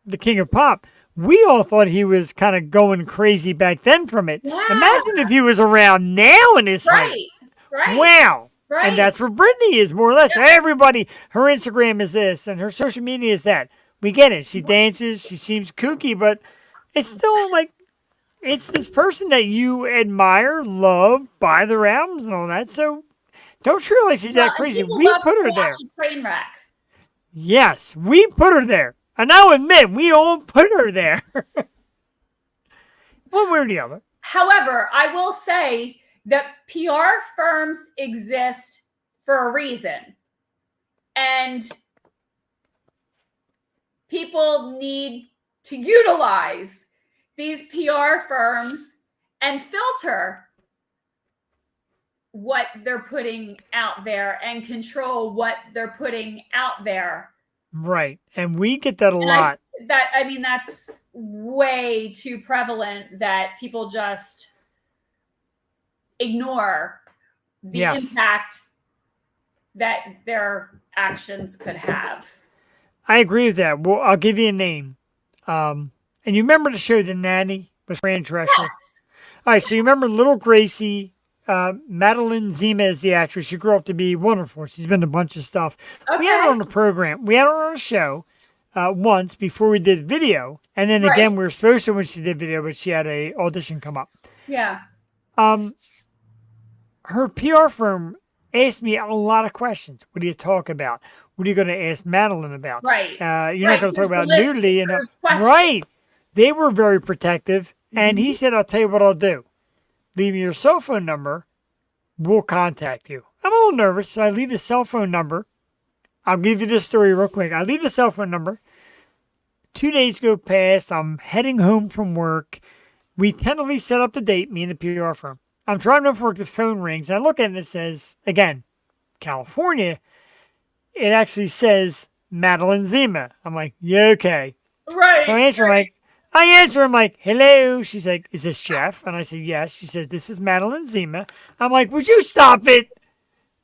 [SPEAKER 2] the king of pop, we all thought he was kind of going crazy back then from it.
[SPEAKER 3] Yeah.
[SPEAKER 2] Imagine if he was around now in his height.
[SPEAKER 3] Right.
[SPEAKER 2] Wow.
[SPEAKER 3] Right.
[SPEAKER 2] And that's where Britney is, more or less. Yeah. Everybody, her Instagram is this, and her social media is that. We get it. She dances. She seems kooky, but it's still like, it's this person that you admire, love, buy their albums and all that. So don't you realize she's that crazy? We put her there.
[SPEAKER 3] Train wreck.
[SPEAKER 2] Yes, we put her there. And I'll admit, we all put her there. One way or the other.
[SPEAKER 3] However, I will say that PR firms exist for a reason. And people need to utilize these PR firms and filter what they're putting out there and control what they're putting out there.
[SPEAKER 2] Right. And we get that a lot.
[SPEAKER 3] That's way too prevalent that people just ignore the impact that their actions could have.
[SPEAKER 2] I agree with that. Well, I'll give you a name. And you remember the show The Nanny with Fran Drescher?
[SPEAKER 3] Yes.
[SPEAKER 2] All right, so you remember Little Gracie, Madeline Zima is the actress. She grew up to be wonderful. She's been in a bunch of stuff.
[SPEAKER 3] Okay.
[SPEAKER 2] We had her on the program. We had her on a show once before we did video. And then again, we were supposed to when she did video, but she had a audition come up.
[SPEAKER 3] Yeah.
[SPEAKER 2] Her PR firm asked me a lot of questions. What do you talk about? What are you going to ask Madeline about?
[SPEAKER 3] Right.
[SPEAKER 2] You're not going to talk about nudity. Right. They were very protective. And he said, I'll tell you what I'll do. Leave me your cell phone number. We'll contact you. I'm a little nervous, so I leave the cell phone number. I'll give you this story real quick. I leave the cell phone number. 2 days go past. I'm heading home from work. We tentatively set up the date, me and the PR firm. I'm driving home from work. The phone rings. I look at it and it says, again, California. it actually says Madeline Zima. I'm like, yeah, okay.
[SPEAKER 3] Right.
[SPEAKER 2] So I answer him like, hello. She's like, is this Jeff? And I said, yes. She says, this is Madeline Zima. I'm like, would you stop it?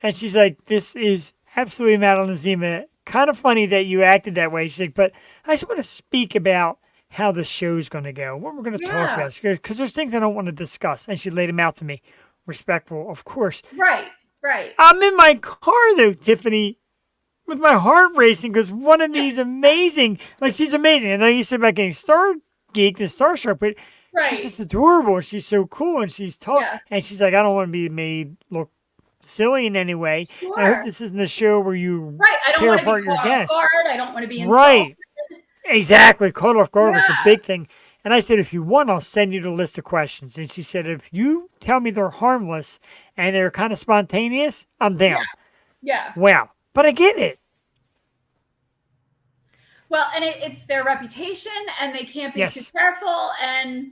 [SPEAKER 2] And she's like, this is absolutely Madeline Zima. Kind of funny that you acted that way. She's like, but I just want to speak about how the show's going to go, what we're going to talk about. Because there's things I don't want to discuss. And she laid them out to me. Respectful, of course.
[SPEAKER 3] Right. Right.
[SPEAKER 2] I'm in my car, though, Tiffany, with my heart racing because one of these amazing, like she's amazing. And then you said about getting star geeked and starstruck, but she's just adorable. She's so cool and she's tall.
[SPEAKER 3] Yeah.
[SPEAKER 2] And she's like, I don't want to be made look silly in any way.
[SPEAKER 3] Sure.
[SPEAKER 2] And I hope this isn't the show where you
[SPEAKER 3] I don't
[SPEAKER 2] tear
[SPEAKER 3] want to
[SPEAKER 2] apart
[SPEAKER 3] be
[SPEAKER 2] your
[SPEAKER 3] caught off
[SPEAKER 2] guests.
[SPEAKER 3] guard. I don't want to be insulted.
[SPEAKER 2] Right. Exactly. Caught off guard was the
[SPEAKER 3] Yeah.
[SPEAKER 2] big thing. And I said, if you want, I'll send you the list of questions. And she said, if you tell me they're harmless and they're kind of spontaneous, I'm down.
[SPEAKER 3] Yeah.
[SPEAKER 2] Wow. But I get it.
[SPEAKER 3] Well, and it's their reputation, and they can't be too
[SPEAKER 2] Yes.
[SPEAKER 3] careful. And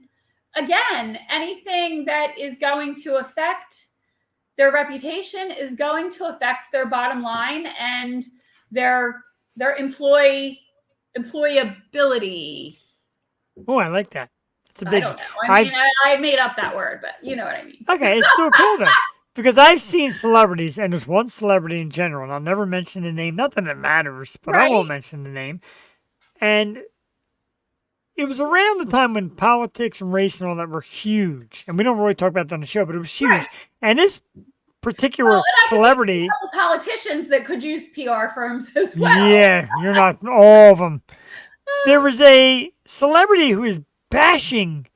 [SPEAKER 3] again, anything that is going to affect their reputation is going to affect their bottom line and their employability.
[SPEAKER 2] Oh, I like that. It's a
[SPEAKER 3] I
[SPEAKER 2] big.
[SPEAKER 3] don't know. I mean, I made up that word, but you know what I mean.
[SPEAKER 2] Okay, it's so cool though. Because I've seen celebrities, and there's one celebrity in general, and I'll never mention the name, not that it matters, but I won't
[SPEAKER 3] Right.
[SPEAKER 2] mention the name. And it was around the time when politics and race and all that were huge. And we don't really talk about that on the show, but it was huge.
[SPEAKER 3] Right.
[SPEAKER 2] And this particular
[SPEAKER 3] Well, and I can
[SPEAKER 2] celebrity.
[SPEAKER 3] think of a couple politicians that could use PR firms as well.
[SPEAKER 2] Yeah, you're not all of them. There was a celebrity who was bashing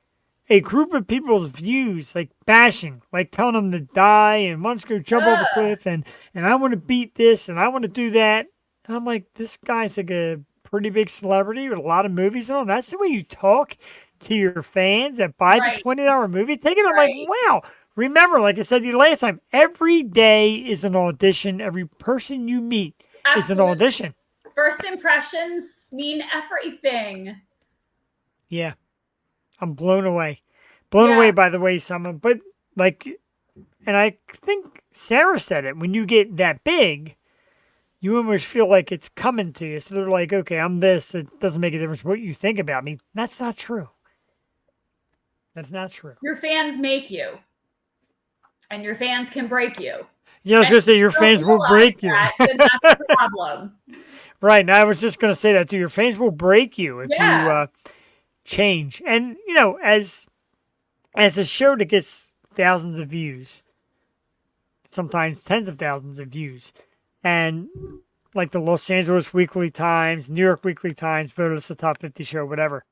[SPEAKER 2] a group of people's views, like bashing, like telling them to die and wants to go jump off a cliff and I want to beat this and I want to do that. And I'm like, this guy's like a pretty big celebrity with a lot of movies and all. That's the way you talk to your fans that buy the $20 movie ticket. I'm like, wow. Remember, like I said to you last time, every day is an audition. Every person you meet is an audition.
[SPEAKER 3] First impressions mean everything.
[SPEAKER 2] Yeah. I'm blown away. Blown away by the way someone, but like, and I think Sarah said it, when you get that big, you almost feel like it's coming to you. So they're like, okay, I'm this. It doesn't make a difference what you think about me. That's not true. That's not true.
[SPEAKER 3] Your fans make you. And your fans can break you.
[SPEAKER 2] Yeah, I was going to say your fans will break you.
[SPEAKER 3] Then that's the problem.
[SPEAKER 2] Right. Now, I was just going to say that too. Your fans will break you if you change. And, you know, as a show that gets thousands of views, sometimes tens of thousands of views, and like the Los Angeles Weekly Times, New York Weekly Times voted us the top 50 show, whatever,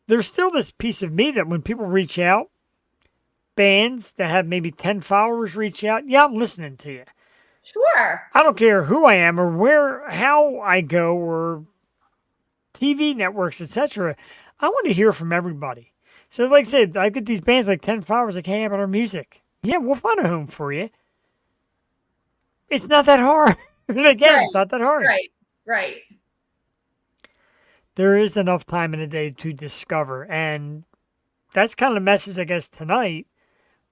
[SPEAKER 2] there's still this piece of me that when people reach out, bands that have maybe 10 followers reach out, yeah, I'm listening to you.
[SPEAKER 3] Sure.
[SPEAKER 2] I don't care who I am or how I go or TV networks, etc. I want to hear from everybody. So like I said, I get these bands like 10 followers like, hey, how about our music? Yeah, we'll find a home for you. It's not that hard. And again, it's not that hard.
[SPEAKER 3] Right.
[SPEAKER 2] There is enough time in a day to discover. And that's kind of the message, I guess, tonight.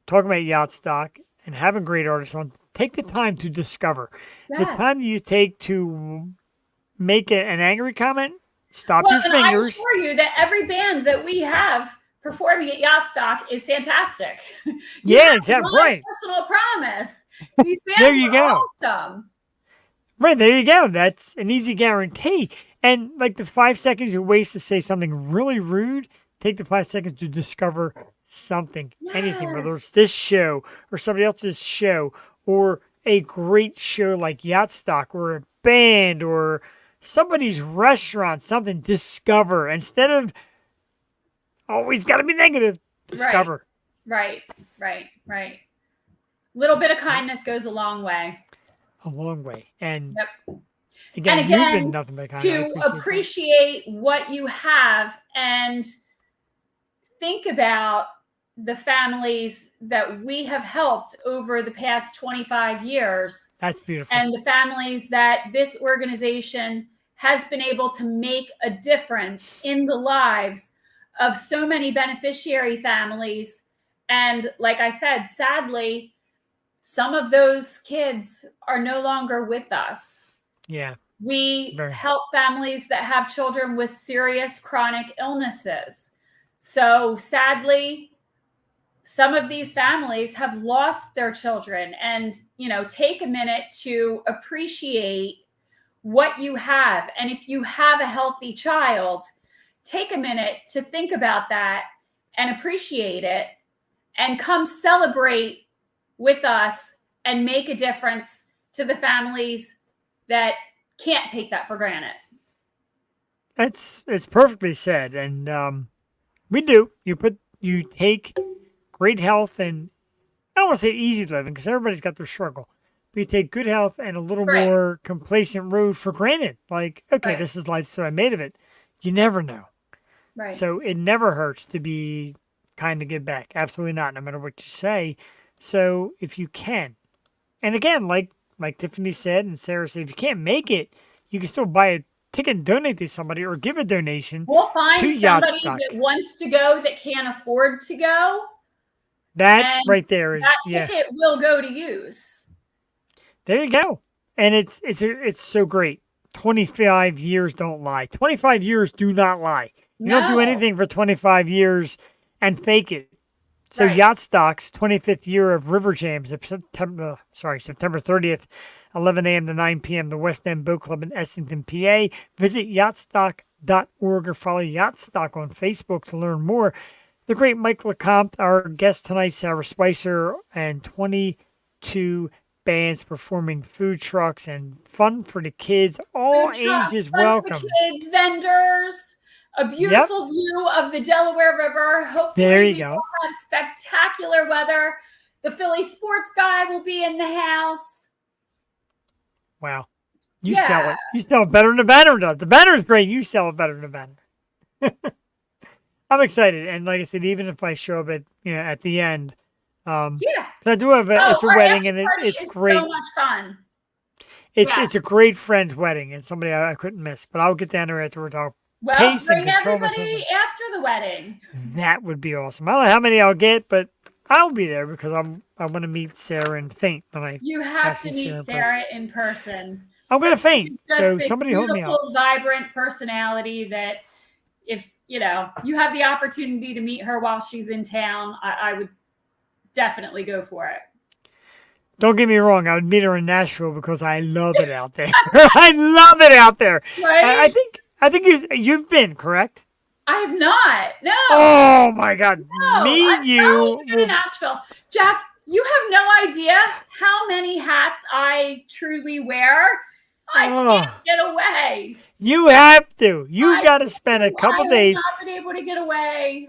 [SPEAKER 2] Talking about Yacht Stock and having great artists on. Take the time to discover.
[SPEAKER 3] Yes.
[SPEAKER 2] The time you take to make an angry comment, stop your fingers.
[SPEAKER 3] I assure you that every band that we have performing at Yacht Stock is fantastic.
[SPEAKER 2] Yeah, exactly. Right.
[SPEAKER 3] Personal promise. These bands
[SPEAKER 2] There you go.
[SPEAKER 3] awesome.
[SPEAKER 2] Right, there you go. That's an easy guarantee. And like the 5 seconds you waste to say something really rude, take the 5 seconds to discover something, anything, whether it's this show or somebody else's show or a great show like Yacht Stock or a band or somebody's restaurant, something, discover. Instead of always got to be negative, discover.
[SPEAKER 3] Right. Little bit of kindness goes a long way.
[SPEAKER 2] A long way. And
[SPEAKER 3] Yep.
[SPEAKER 2] again,
[SPEAKER 3] And
[SPEAKER 2] you've
[SPEAKER 3] again,
[SPEAKER 2] been nothing but kind.
[SPEAKER 3] to appreciate what you have and think about the families that we have helped over the past 25 years.
[SPEAKER 2] That's beautiful.
[SPEAKER 3] And the families that this organization has been able to make a difference in the lives of so many beneficiary families. And like I said, sadly, some of those kids are no longer with us.
[SPEAKER 2] Yeah.
[SPEAKER 3] We
[SPEAKER 2] Very.
[SPEAKER 3] help families that have children with serious chronic illnesses. So sadly, some of these families have lost their children, and take a minute to appreciate what you have. And if you have a healthy child, take a minute to think about that and appreciate it, and come celebrate with us and make a difference to the families that can't take that for granted.
[SPEAKER 2] It's perfectly said, and we do. You take great health, and I don't want to say easy living because everybody's got their struggle. But you take good health and a little
[SPEAKER 3] Right.
[SPEAKER 2] more complacent road for granted. Like, okay,
[SPEAKER 3] Right.
[SPEAKER 2] this is life, so I made of it. You never know.
[SPEAKER 3] Right.
[SPEAKER 2] So it never hurts to be kind to give back. Absolutely not, no matter what you say. So if you can, and again, like Tiffany said and Sarah said, if you can't make it, you can still buy a ticket and donate to somebody or give a donation
[SPEAKER 3] We'll
[SPEAKER 2] to
[SPEAKER 3] find
[SPEAKER 2] Yacht
[SPEAKER 3] somebody
[SPEAKER 2] Stock.
[SPEAKER 3] that wants to go that can't afford to go.
[SPEAKER 2] That
[SPEAKER 3] And
[SPEAKER 2] right there is
[SPEAKER 3] that
[SPEAKER 2] yeah.
[SPEAKER 3] ticket will go to use.
[SPEAKER 2] There you go. And it's so great. 25 years don't lie. 25 years do not lie. You don't do
[SPEAKER 3] No.
[SPEAKER 2] anything for 25 years and fake it. So
[SPEAKER 3] Right.
[SPEAKER 2] Yacht Stock's 25th year of River Jams, September 30th, 11 a.m. to 9 p.m. the West End Boat Club in Essington, PA. Visit yachtstock.org or follow Yacht Stock on Facebook to learn more. The great Mike LeCompte, our guest tonight, Sara Spicer, and 22 bands performing food trucks and fun for the kids. All
[SPEAKER 3] Food trucks,
[SPEAKER 2] ages
[SPEAKER 3] fun for
[SPEAKER 2] welcome.
[SPEAKER 3] the kids, vendors, a beautiful view of the Delaware River. Hopefully,
[SPEAKER 2] There you
[SPEAKER 3] we
[SPEAKER 2] go.
[SPEAKER 3] will have spectacular weather. The Philly sports guy will be in the house.
[SPEAKER 2] Wow. You sell it. You sell it better than the banner does. The banner is great. You sell it better than the banner. I'm excited. And like I said, even if I show up at the end,
[SPEAKER 3] Yeah.
[SPEAKER 2] 'cause I do have it's a
[SPEAKER 3] our
[SPEAKER 2] wedding
[SPEAKER 3] after
[SPEAKER 2] and
[SPEAKER 3] party
[SPEAKER 2] it's
[SPEAKER 3] is
[SPEAKER 2] great.
[SPEAKER 3] so much fun.
[SPEAKER 2] It's a great friend's wedding and somebody I couldn't miss. But I'll get down there after we're talking.
[SPEAKER 3] Well,
[SPEAKER 2] Pace and
[SPEAKER 3] bring
[SPEAKER 2] control myself.
[SPEAKER 3] everybody after the wedding.
[SPEAKER 2] That would be awesome. I don't know how many I'll get, but I'll be there because I want to meet Sarah and faint when I
[SPEAKER 3] You have
[SPEAKER 2] actually
[SPEAKER 3] to
[SPEAKER 2] see her
[SPEAKER 3] meet
[SPEAKER 2] in person.
[SPEAKER 3] Sarah in person.
[SPEAKER 2] I'm gonna faint.
[SPEAKER 3] Just
[SPEAKER 2] So
[SPEAKER 3] this
[SPEAKER 2] somebody hold me up.
[SPEAKER 3] beautiful, vibrant personality that if you have the opportunity to meet her while she's in town, I would definitely go for it.
[SPEAKER 2] Don't get me wrong. I would meet her in Nashville because I love it out there. I love it out there.
[SPEAKER 3] Right?
[SPEAKER 2] I think you've been, correct?
[SPEAKER 3] I have not. No.
[SPEAKER 2] Oh my God.
[SPEAKER 3] No,
[SPEAKER 2] Me,
[SPEAKER 3] I'm
[SPEAKER 2] you.
[SPEAKER 3] dying to go to Nashville. Jeff, you have no idea how many hats I truly wear. I can't get away.
[SPEAKER 2] You have to. You
[SPEAKER 3] I
[SPEAKER 2] got to spend a couple
[SPEAKER 3] I
[SPEAKER 2] days.
[SPEAKER 3] have not been able to get away.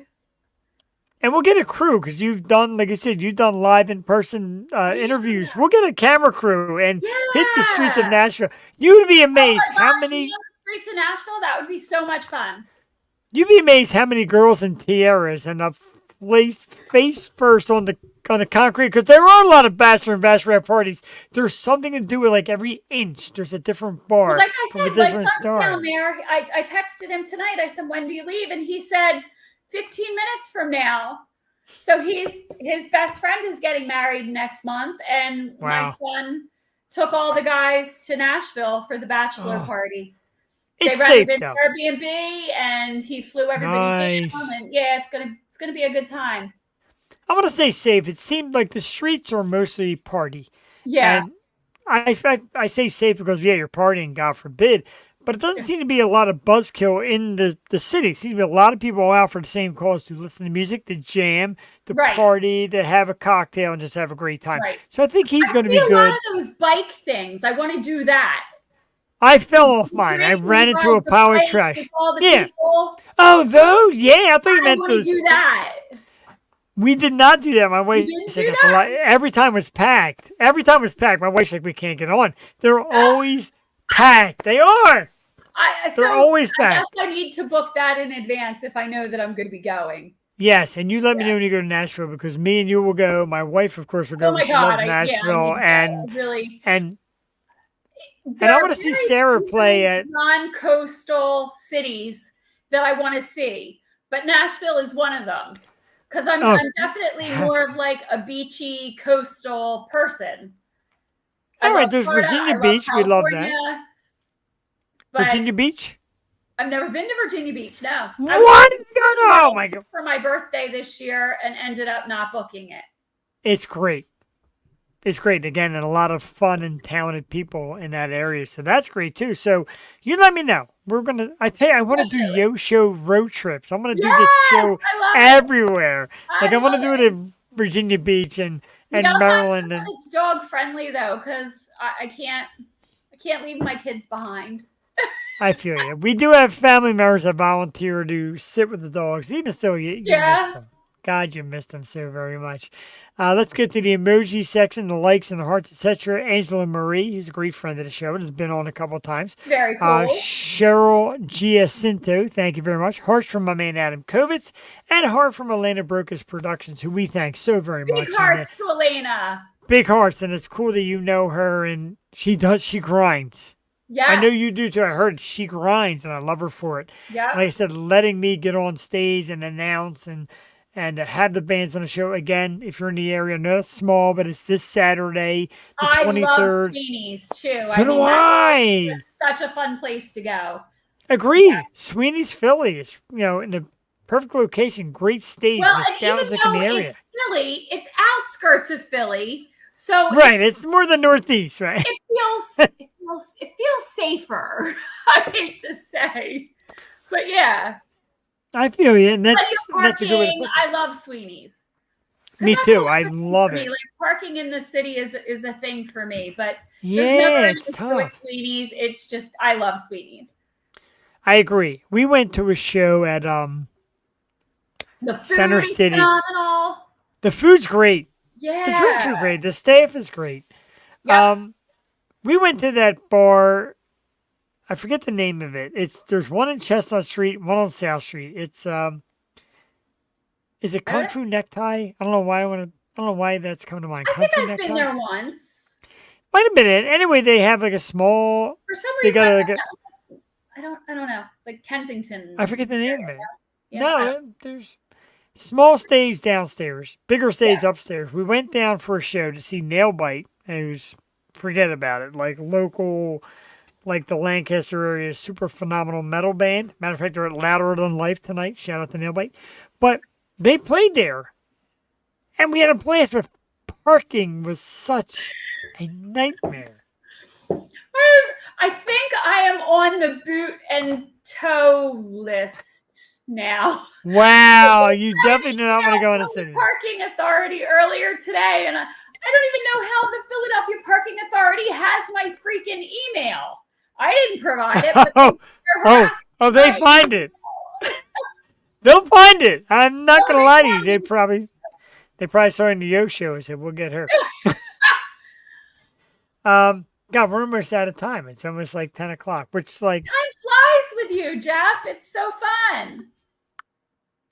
[SPEAKER 2] And we'll get a crew because you've done, like I said, you've done live in person interviews. We'll get a camera crew and hit the streets of
[SPEAKER 3] Yeah.
[SPEAKER 2] Nashville. You'd be amazed
[SPEAKER 3] Oh my
[SPEAKER 2] how
[SPEAKER 3] gosh,
[SPEAKER 2] many.
[SPEAKER 3] you know the streets of Nashville? That would be so much fun.
[SPEAKER 2] You'd be amazed how many girls in tiaras end up face first on the concrete because there are a lot of bachelor and bachelorette parties. There's something to do with like every inch. There's a different bar
[SPEAKER 3] Well, like I
[SPEAKER 2] from a
[SPEAKER 3] said, my
[SPEAKER 2] different
[SPEAKER 3] son's
[SPEAKER 2] star.
[SPEAKER 3] down there. I texted him tonight. I said, "When do you leave?" And he said, 15 minutes from now. So his best friend is getting married next month, and my
[SPEAKER 2] Wow.
[SPEAKER 3] son took all the guys to Nashville for the bachelor
[SPEAKER 2] Oh.
[SPEAKER 3] party.
[SPEAKER 2] It's
[SPEAKER 3] They
[SPEAKER 2] safe
[SPEAKER 3] rented
[SPEAKER 2] though.
[SPEAKER 3] an Airbnb, and he flew everybody
[SPEAKER 2] Nice.
[SPEAKER 3] down. And yeah, it's gonna be a good time.
[SPEAKER 2] I want to say safe. It seemed like the streets are mostly party.
[SPEAKER 3] Yeah,
[SPEAKER 2] And I say safe because, yeah, you're partying, God forbid. But it doesn't seem to be a lot of buzzkill in the city. It seems to be a lot of people out for the same cause to listen to music, to jam, to
[SPEAKER 3] Right.
[SPEAKER 2] party, to have a cocktail and just have a great time.
[SPEAKER 3] Right.
[SPEAKER 2] So I think he's
[SPEAKER 3] I
[SPEAKER 2] going to
[SPEAKER 3] see
[SPEAKER 2] be
[SPEAKER 3] a
[SPEAKER 2] good.
[SPEAKER 3] lot of those bike things. I want to do that.
[SPEAKER 2] I fell off mine. I
[SPEAKER 3] Drink and
[SPEAKER 2] ran into
[SPEAKER 3] ride
[SPEAKER 2] a
[SPEAKER 3] the
[SPEAKER 2] pile of
[SPEAKER 3] bike
[SPEAKER 2] trash.
[SPEAKER 3] with all the
[SPEAKER 2] Yeah.
[SPEAKER 3] people.
[SPEAKER 2] Oh, those? Yeah, I thought you
[SPEAKER 3] I
[SPEAKER 2] meant
[SPEAKER 3] want to
[SPEAKER 2] those.
[SPEAKER 3] do that.
[SPEAKER 2] We did not do that. My wife
[SPEAKER 3] didn't
[SPEAKER 2] said
[SPEAKER 3] do
[SPEAKER 2] that's a lot. Every time was packed. Every time was packed. My wife's like, we can't get on. They're always packed. They are. They're always
[SPEAKER 3] I
[SPEAKER 2] packed.
[SPEAKER 3] guess I need to book that in advance if I know that I'm going to be going.
[SPEAKER 2] Yes, and you let me know when you go to Nashville because me and you will go. My wife, of course, will go.
[SPEAKER 3] Oh my
[SPEAKER 2] She
[SPEAKER 3] God!
[SPEAKER 2] loves Nashville,
[SPEAKER 3] I really.
[SPEAKER 2] and
[SPEAKER 3] There
[SPEAKER 2] I
[SPEAKER 3] are
[SPEAKER 2] want to see
[SPEAKER 3] very
[SPEAKER 2] Sarah
[SPEAKER 3] few
[SPEAKER 2] play at.
[SPEAKER 3] non-coastal cities that I want to see, but Nashville is one of them because I'm definitely more of like a beachy coastal person.
[SPEAKER 2] All
[SPEAKER 3] I
[SPEAKER 2] right,
[SPEAKER 3] love
[SPEAKER 2] there's
[SPEAKER 3] Florida,
[SPEAKER 2] Virginia
[SPEAKER 3] I
[SPEAKER 2] Beach. We love that.
[SPEAKER 3] California. But
[SPEAKER 2] Virginia Beach?
[SPEAKER 3] I've never been to Virginia Beach. No.
[SPEAKER 2] What is going on? Oh my God.
[SPEAKER 3] For my birthday this year and ended up not booking it.
[SPEAKER 2] It's great. It's great. Again, and a lot of fun and talented people in that area. So that's great too. So you let me know. I tell you, I want to do Yo Show road trips. I'm going to do this show everywhere. Like I want to do it in Virginia Beach and Maryland. And
[SPEAKER 3] it's dog friendly though, because I can't leave my kids behind.
[SPEAKER 2] I feel you. We do have family members that volunteer to sit with the dogs. Even so, you miss them. God, you missed them so very much. Let's get to the emoji section, the likes and the hearts, etc. Angela Marie, who's a great friend of the show, has been on a couple of times.
[SPEAKER 3] Very cool.
[SPEAKER 2] Cheryl Giacinto, thank you very much. Hearts from my man Adam Kovitz, and a heart from Elena Brocas Productions, who we thank so very much.
[SPEAKER 3] Big hearts to Elena.
[SPEAKER 2] Big hearts, and it's cool that you know her, and she grinds.
[SPEAKER 3] Yeah.
[SPEAKER 2] I know you do too. I heard she grinds, and I love her for it.
[SPEAKER 3] Yeah.
[SPEAKER 2] Like I said, letting me get on stage and announce and have the bands on the show. Again, if you're in the area, I know it's small, but it's this Saturday, the 23rd.
[SPEAKER 3] I love Sweeney's too.
[SPEAKER 2] So do I.
[SPEAKER 3] That's such a fun place to go.
[SPEAKER 2] Agree. Yeah. Sweeney's Philly is, in the perfect location, great stage, nostalgic in the area.
[SPEAKER 3] It's Philly, it's outskirts of Philly. So
[SPEAKER 2] right, it's more the Northeast, right?
[SPEAKER 3] It feels safer, I hate to say. But yeah.
[SPEAKER 2] I feel you, and that's a good way to put it.
[SPEAKER 3] I love Sweeney's.
[SPEAKER 2] Me too. I love it.
[SPEAKER 3] Like parking in the city is a thing for me, but
[SPEAKER 2] it's tough.
[SPEAKER 3] Sweeney's, it's just I love Sweeney's.
[SPEAKER 2] I agree. We went to a show at
[SPEAKER 3] the
[SPEAKER 2] Center City.
[SPEAKER 3] Phenomenal.
[SPEAKER 2] The food's great.
[SPEAKER 3] Yeah.
[SPEAKER 2] The drinks are great. The staff is great.
[SPEAKER 3] Yeah.
[SPEAKER 2] We went to that bar. I forget the name of it. There's one in Chestnut Street, one on South Street. It's is it Kung Fu Necktie? I don't know why that's coming to mind.
[SPEAKER 3] I think I've been there once.
[SPEAKER 2] Might have been it. Anyway, they have like a small.
[SPEAKER 3] For some reason,
[SPEAKER 2] I
[SPEAKER 3] don't know. Like Kensington.
[SPEAKER 2] I forget the name of it.
[SPEAKER 3] Yeah.
[SPEAKER 2] No, there's small stage downstairs, bigger stage upstairs. We went down for a show to see Nailbite, and it was forget about it. Like local. Like the Lancaster area, super phenomenal metal band. Matter of fact, they're at Louder Than Life tonight. Shout out to Nailbite. But they played there. And we had a blast, but parking was such a nightmare.
[SPEAKER 3] I think I am on the boot and tow list now.
[SPEAKER 2] Wow, you definitely do not want to go in the city.
[SPEAKER 3] Parking authority earlier today, and I don't even know how the Philadelphia Parking Authority has my freaking email. I didn't provide it. But
[SPEAKER 2] they find it. They'll find it. I'm not gonna lie to you. They probably saw in the Yo Show and said, "We'll get her." God, we're almost out of time. It's almost like 10 o'clock, which is like
[SPEAKER 3] time flies with you, Jeff. It's so fun.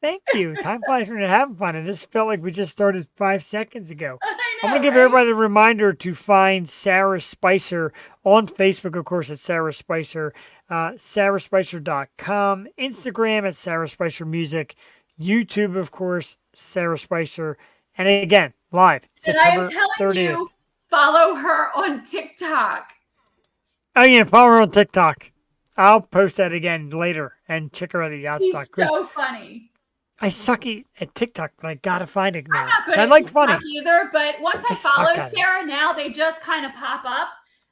[SPEAKER 2] Thank you. Time flies when you're having fun, and this felt like we just started 5 seconds ago.
[SPEAKER 3] I know,
[SPEAKER 2] I'm going to give everybody a reminder to find Sara Spicer on Facebook, of course, at Sara Spicer, saraspicer.com, Instagram at Sara Spicer Music, YouTube, of course, Sara Spicer, and again, live, September 30th.
[SPEAKER 3] You, follow her on TikTok.
[SPEAKER 2] Oh, yeah, follow her on TikTok. I'll post that again later, and check her out at Yacht Stock.
[SPEAKER 3] She's so funny.
[SPEAKER 2] I suck at TikTok, but I gotta find it now.
[SPEAKER 3] I'm not good
[SPEAKER 2] I
[SPEAKER 3] at
[SPEAKER 2] like
[SPEAKER 3] TikTok
[SPEAKER 2] funny
[SPEAKER 3] either, but once I followed
[SPEAKER 2] at
[SPEAKER 3] Sarah, now they just kind of pop up,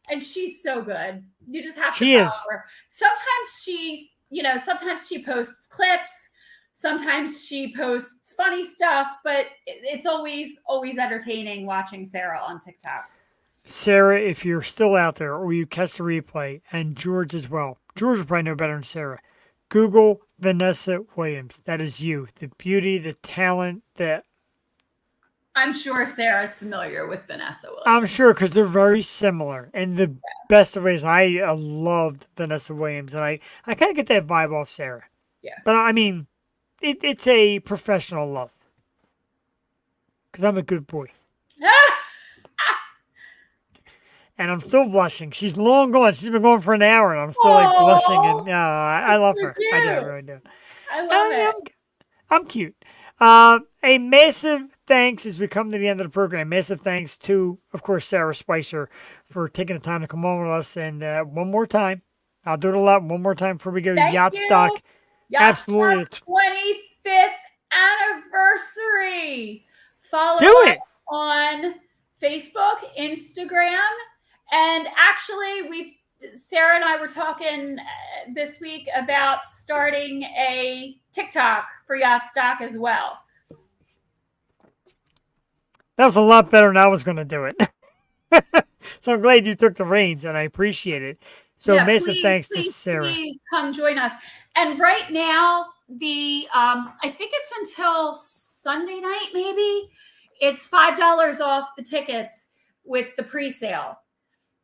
[SPEAKER 3] and she's so good. You just have to follow her. Sometimes she posts clips, sometimes she posts funny stuff, but it's always entertaining watching Sarah on TikTok.
[SPEAKER 2] Sarah, if you're still out there or you catch the replay, and George as well. George will probably know better than Sarah. Google Vanessa Williams. That is you. The beauty, the talent,
[SPEAKER 3] I'm sure Sarah's familiar with Vanessa Williams.
[SPEAKER 2] I'm sure, because they're very similar. And the best of ways, I loved Vanessa Williams. And I kind of get that vibe off Sarah.
[SPEAKER 3] Yeah.
[SPEAKER 2] But I mean, it's a professional love. Because I'm a good boy. And I'm still blushing. She's long gone. She's been going for an hour, and I'm still like blushing. And I love her.
[SPEAKER 3] Cute.
[SPEAKER 2] I do. I really do.
[SPEAKER 3] I love it.
[SPEAKER 2] I'm cute. A massive thanks as we come to the end of the program. Massive thanks to, of course, Sara Spicer for taking the time to come on with us. And one more time, I'll do it a lot one more time before we go.
[SPEAKER 3] Thank
[SPEAKER 2] Yacht
[SPEAKER 3] you.
[SPEAKER 2] Stock.
[SPEAKER 3] Yacht
[SPEAKER 2] Absolutely.
[SPEAKER 3] Stock 25th anniversary. Follow
[SPEAKER 2] Do
[SPEAKER 3] us
[SPEAKER 2] it.
[SPEAKER 3] on Facebook, Instagram, and actually Sarah and I were talking this week about starting a TikTok for Yacht Stock as well.
[SPEAKER 2] That was a lot better than I was going to do it. So I'm glad you took the reins, and I appreciate it. So
[SPEAKER 3] Yeah,
[SPEAKER 2] massive thanks to
[SPEAKER 3] please,
[SPEAKER 2] Sarah.
[SPEAKER 3] please come join us. And right now, I think it's until Sunday night, maybe. It's $5 off the tickets with the pre-sale.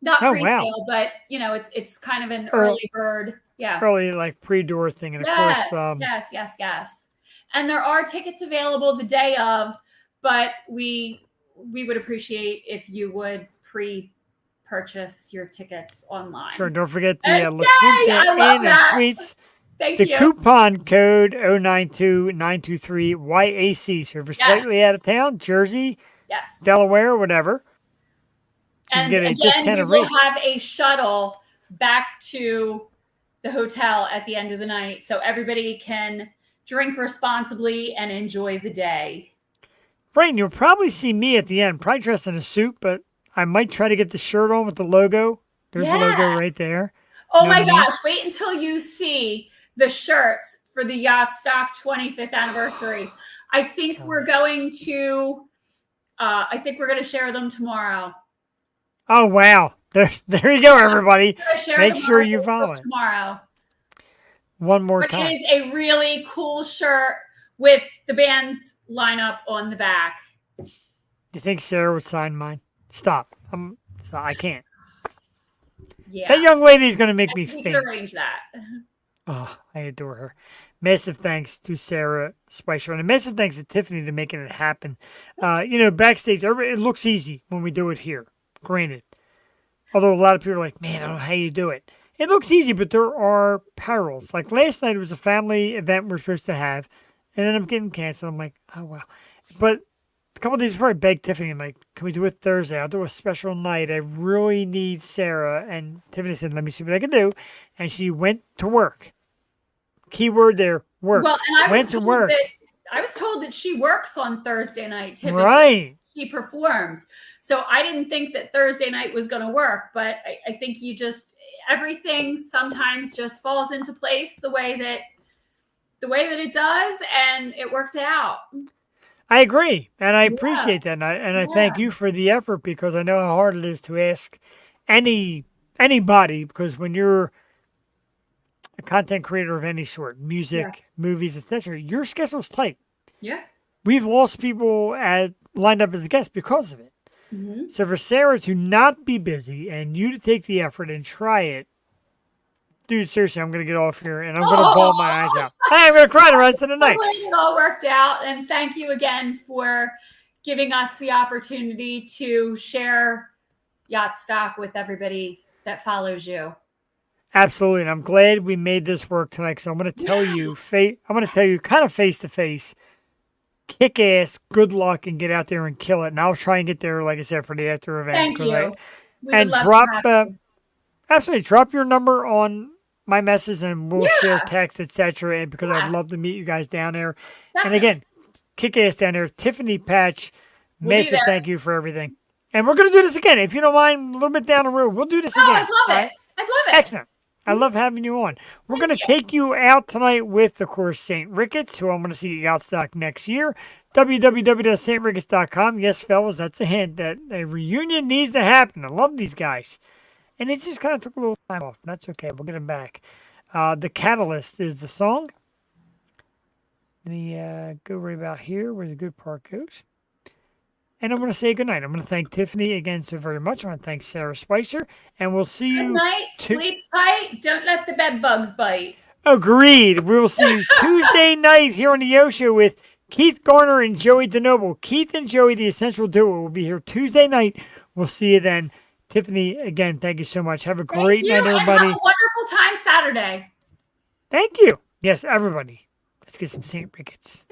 [SPEAKER 3] Not
[SPEAKER 2] Oh,
[SPEAKER 3] pre-sale,
[SPEAKER 2] wow.
[SPEAKER 3] but it's kind of an early bird. Yeah.
[SPEAKER 2] Early like pre-door thing, and of
[SPEAKER 3] Yes,
[SPEAKER 2] course,
[SPEAKER 3] yes. And there are tickets available the day of, but we would appreciate if you would pre-purchase your tickets online.
[SPEAKER 2] sure. Don't forget the
[SPEAKER 3] Okay,
[SPEAKER 2] La
[SPEAKER 3] I
[SPEAKER 2] Quinta
[SPEAKER 3] love
[SPEAKER 2] Inn and
[SPEAKER 3] that.
[SPEAKER 2] Suites.
[SPEAKER 3] Thank
[SPEAKER 2] The
[SPEAKER 3] you.
[SPEAKER 2] coupon code 092923YAC. So if you're
[SPEAKER 3] Yes.
[SPEAKER 2] slightly out of town, Jersey,
[SPEAKER 3] Yes.
[SPEAKER 2] Delaware, whatever, you can
[SPEAKER 3] And
[SPEAKER 2] get a
[SPEAKER 3] again, we
[SPEAKER 2] discounted
[SPEAKER 3] will
[SPEAKER 2] rate.
[SPEAKER 3] have a shuttle back to the hotel at the end of the night, so everybody can drink responsibly and enjoy the day.
[SPEAKER 2] Right, and you'll probably see me at the end, probably dressed in a suit, but I might try to get the shirt on with the logo. There's the logo
[SPEAKER 3] Yeah.
[SPEAKER 2] right there.
[SPEAKER 3] Oh
[SPEAKER 2] Know
[SPEAKER 3] my
[SPEAKER 2] what I mean?
[SPEAKER 3] gosh, wait until you see the shirts for the Yacht Stock 25th anniversary. I think we're going to share them tomorrow.
[SPEAKER 2] Oh, wow. There you go, everybody.
[SPEAKER 3] We're gonna share
[SPEAKER 2] Make
[SPEAKER 3] them
[SPEAKER 2] sure
[SPEAKER 3] on
[SPEAKER 2] you
[SPEAKER 3] Facebook
[SPEAKER 2] follow it.
[SPEAKER 3] tomorrow.
[SPEAKER 2] One more
[SPEAKER 3] But
[SPEAKER 2] time.
[SPEAKER 3] it is a really cool shirt with the band lineup on the back.
[SPEAKER 2] Do you think Sarah would sign mine? Stop. I can't.
[SPEAKER 3] Yeah.
[SPEAKER 2] That young lady's going to make me
[SPEAKER 3] We could
[SPEAKER 2] faint.
[SPEAKER 3] arrange that.
[SPEAKER 2] Oh, I adore her. Massive thanks to Sara Spicer, and a massive thanks to Tiffany to making it happen. Backstage, it looks easy when we do it here, granted. Although a lot of people are like, man, I don't know how you do it. It looks easy, but there are perils. Like last night, it was a family event we're supposed to have, and then I'm getting canceled. I'm like, oh, wow. But a couple of days before, I begged Tiffany, I'm like, can we do it Thursday? I'll do a special night. I really need Sarah. And Tiffany said, let me see what I can do. And she went to work. Keyword there, work.
[SPEAKER 3] Well, and I
[SPEAKER 2] went to work.
[SPEAKER 3] was told that she works on Thursday night. Typically,
[SPEAKER 2] Right.
[SPEAKER 3] she performs. So I didn't think that Thursday night was going to work, but I think everything sometimes just falls into place the way that it does, and it worked out.
[SPEAKER 2] I agree, and I appreciate that, and I thank
[SPEAKER 3] Yeah.
[SPEAKER 2] you for the effort, because I know how hard it is to ask anybody, because when you're a content creator of any sort, music, movies, etc., your schedule's tight.
[SPEAKER 3] Yeah.
[SPEAKER 2] We've lost people lined up as a guest because of it.
[SPEAKER 3] Mm-hmm.
[SPEAKER 2] So for Sarah to not be busy and you to take the effort and try it, dude, seriously, I'm going to get off here and I'm going to bawl my eyes out. I'm going to cry the rest of the
[SPEAKER 3] I'm
[SPEAKER 2] night.
[SPEAKER 3] glad it all worked out, and thank you again for giving us the opportunity to share Yacht Stock with everybody that follows you.
[SPEAKER 2] Absolutely, and I'm glad we made this work tonight. So I'm going to tell you, kind of face to face, kick ass, good luck, and get out there and kill it. And I'll try and get there, like I said, for the after event.
[SPEAKER 3] Thank you. We would
[SPEAKER 2] And
[SPEAKER 3] love to
[SPEAKER 2] drop,
[SPEAKER 3] have you.
[SPEAKER 2] absolutely, drop your number on my message, and we'll share
[SPEAKER 3] Yeah.
[SPEAKER 2] text, etc. And because I'd
[SPEAKER 3] Yeah.
[SPEAKER 2] love to meet you guys down there.
[SPEAKER 3] Definitely.
[SPEAKER 2] And again, kick ass down there. Tiffany Patch,
[SPEAKER 3] We'll be
[SPEAKER 2] massive
[SPEAKER 3] there.
[SPEAKER 2] thank you for everything. And we're going to do this again. If you don't mind, a little bit down the road, we'll do this
[SPEAKER 3] Oh,
[SPEAKER 2] again.
[SPEAKER 3] I'd love
[SPEAKER 2] all
[SPEAKER 3] it.
[SPEAKER 2] right?
[SPEAKER 3] I'd love it.
[SPEAKER 2] Excellent. I love having you on. We're going to take you out tonight with, of course, St. Ricketts, who I'm going to see at Yacht Stock next year. www.stricketts.com. Yes, fellas, that's a hint that a reunion needs to happen. I love these guys. And it just kind of took a little time off. That's okay. We'll get them back. The Catalyst is the song. Let me go right about here where the good part goes. And I'm going to say goodnight. I'm going to thank Tiffany again so very much. I want to thank Sara Spicer. And we'll see you.
[SPEAKER 3] Good night. Sleep tight. Don't let the bed bugs bite.
[SPEAKER 2] Agreed. We will see you Tuesday night here on the Yo Show with Keith Garner and Joey DeNoble. Keith and Joey, the Essential Duo, will be here Tuesday night. We'll see you then. Tiffany, again, thank you so much. Have a great night,
[SPEAKER 3] and
[SPEAKER 2] everybody.
[SPEAKER 3] have a wonderful time Saturday.
[SPEAKER 2] Thank you. Yes, everybody. Let's get some St. Ricketts.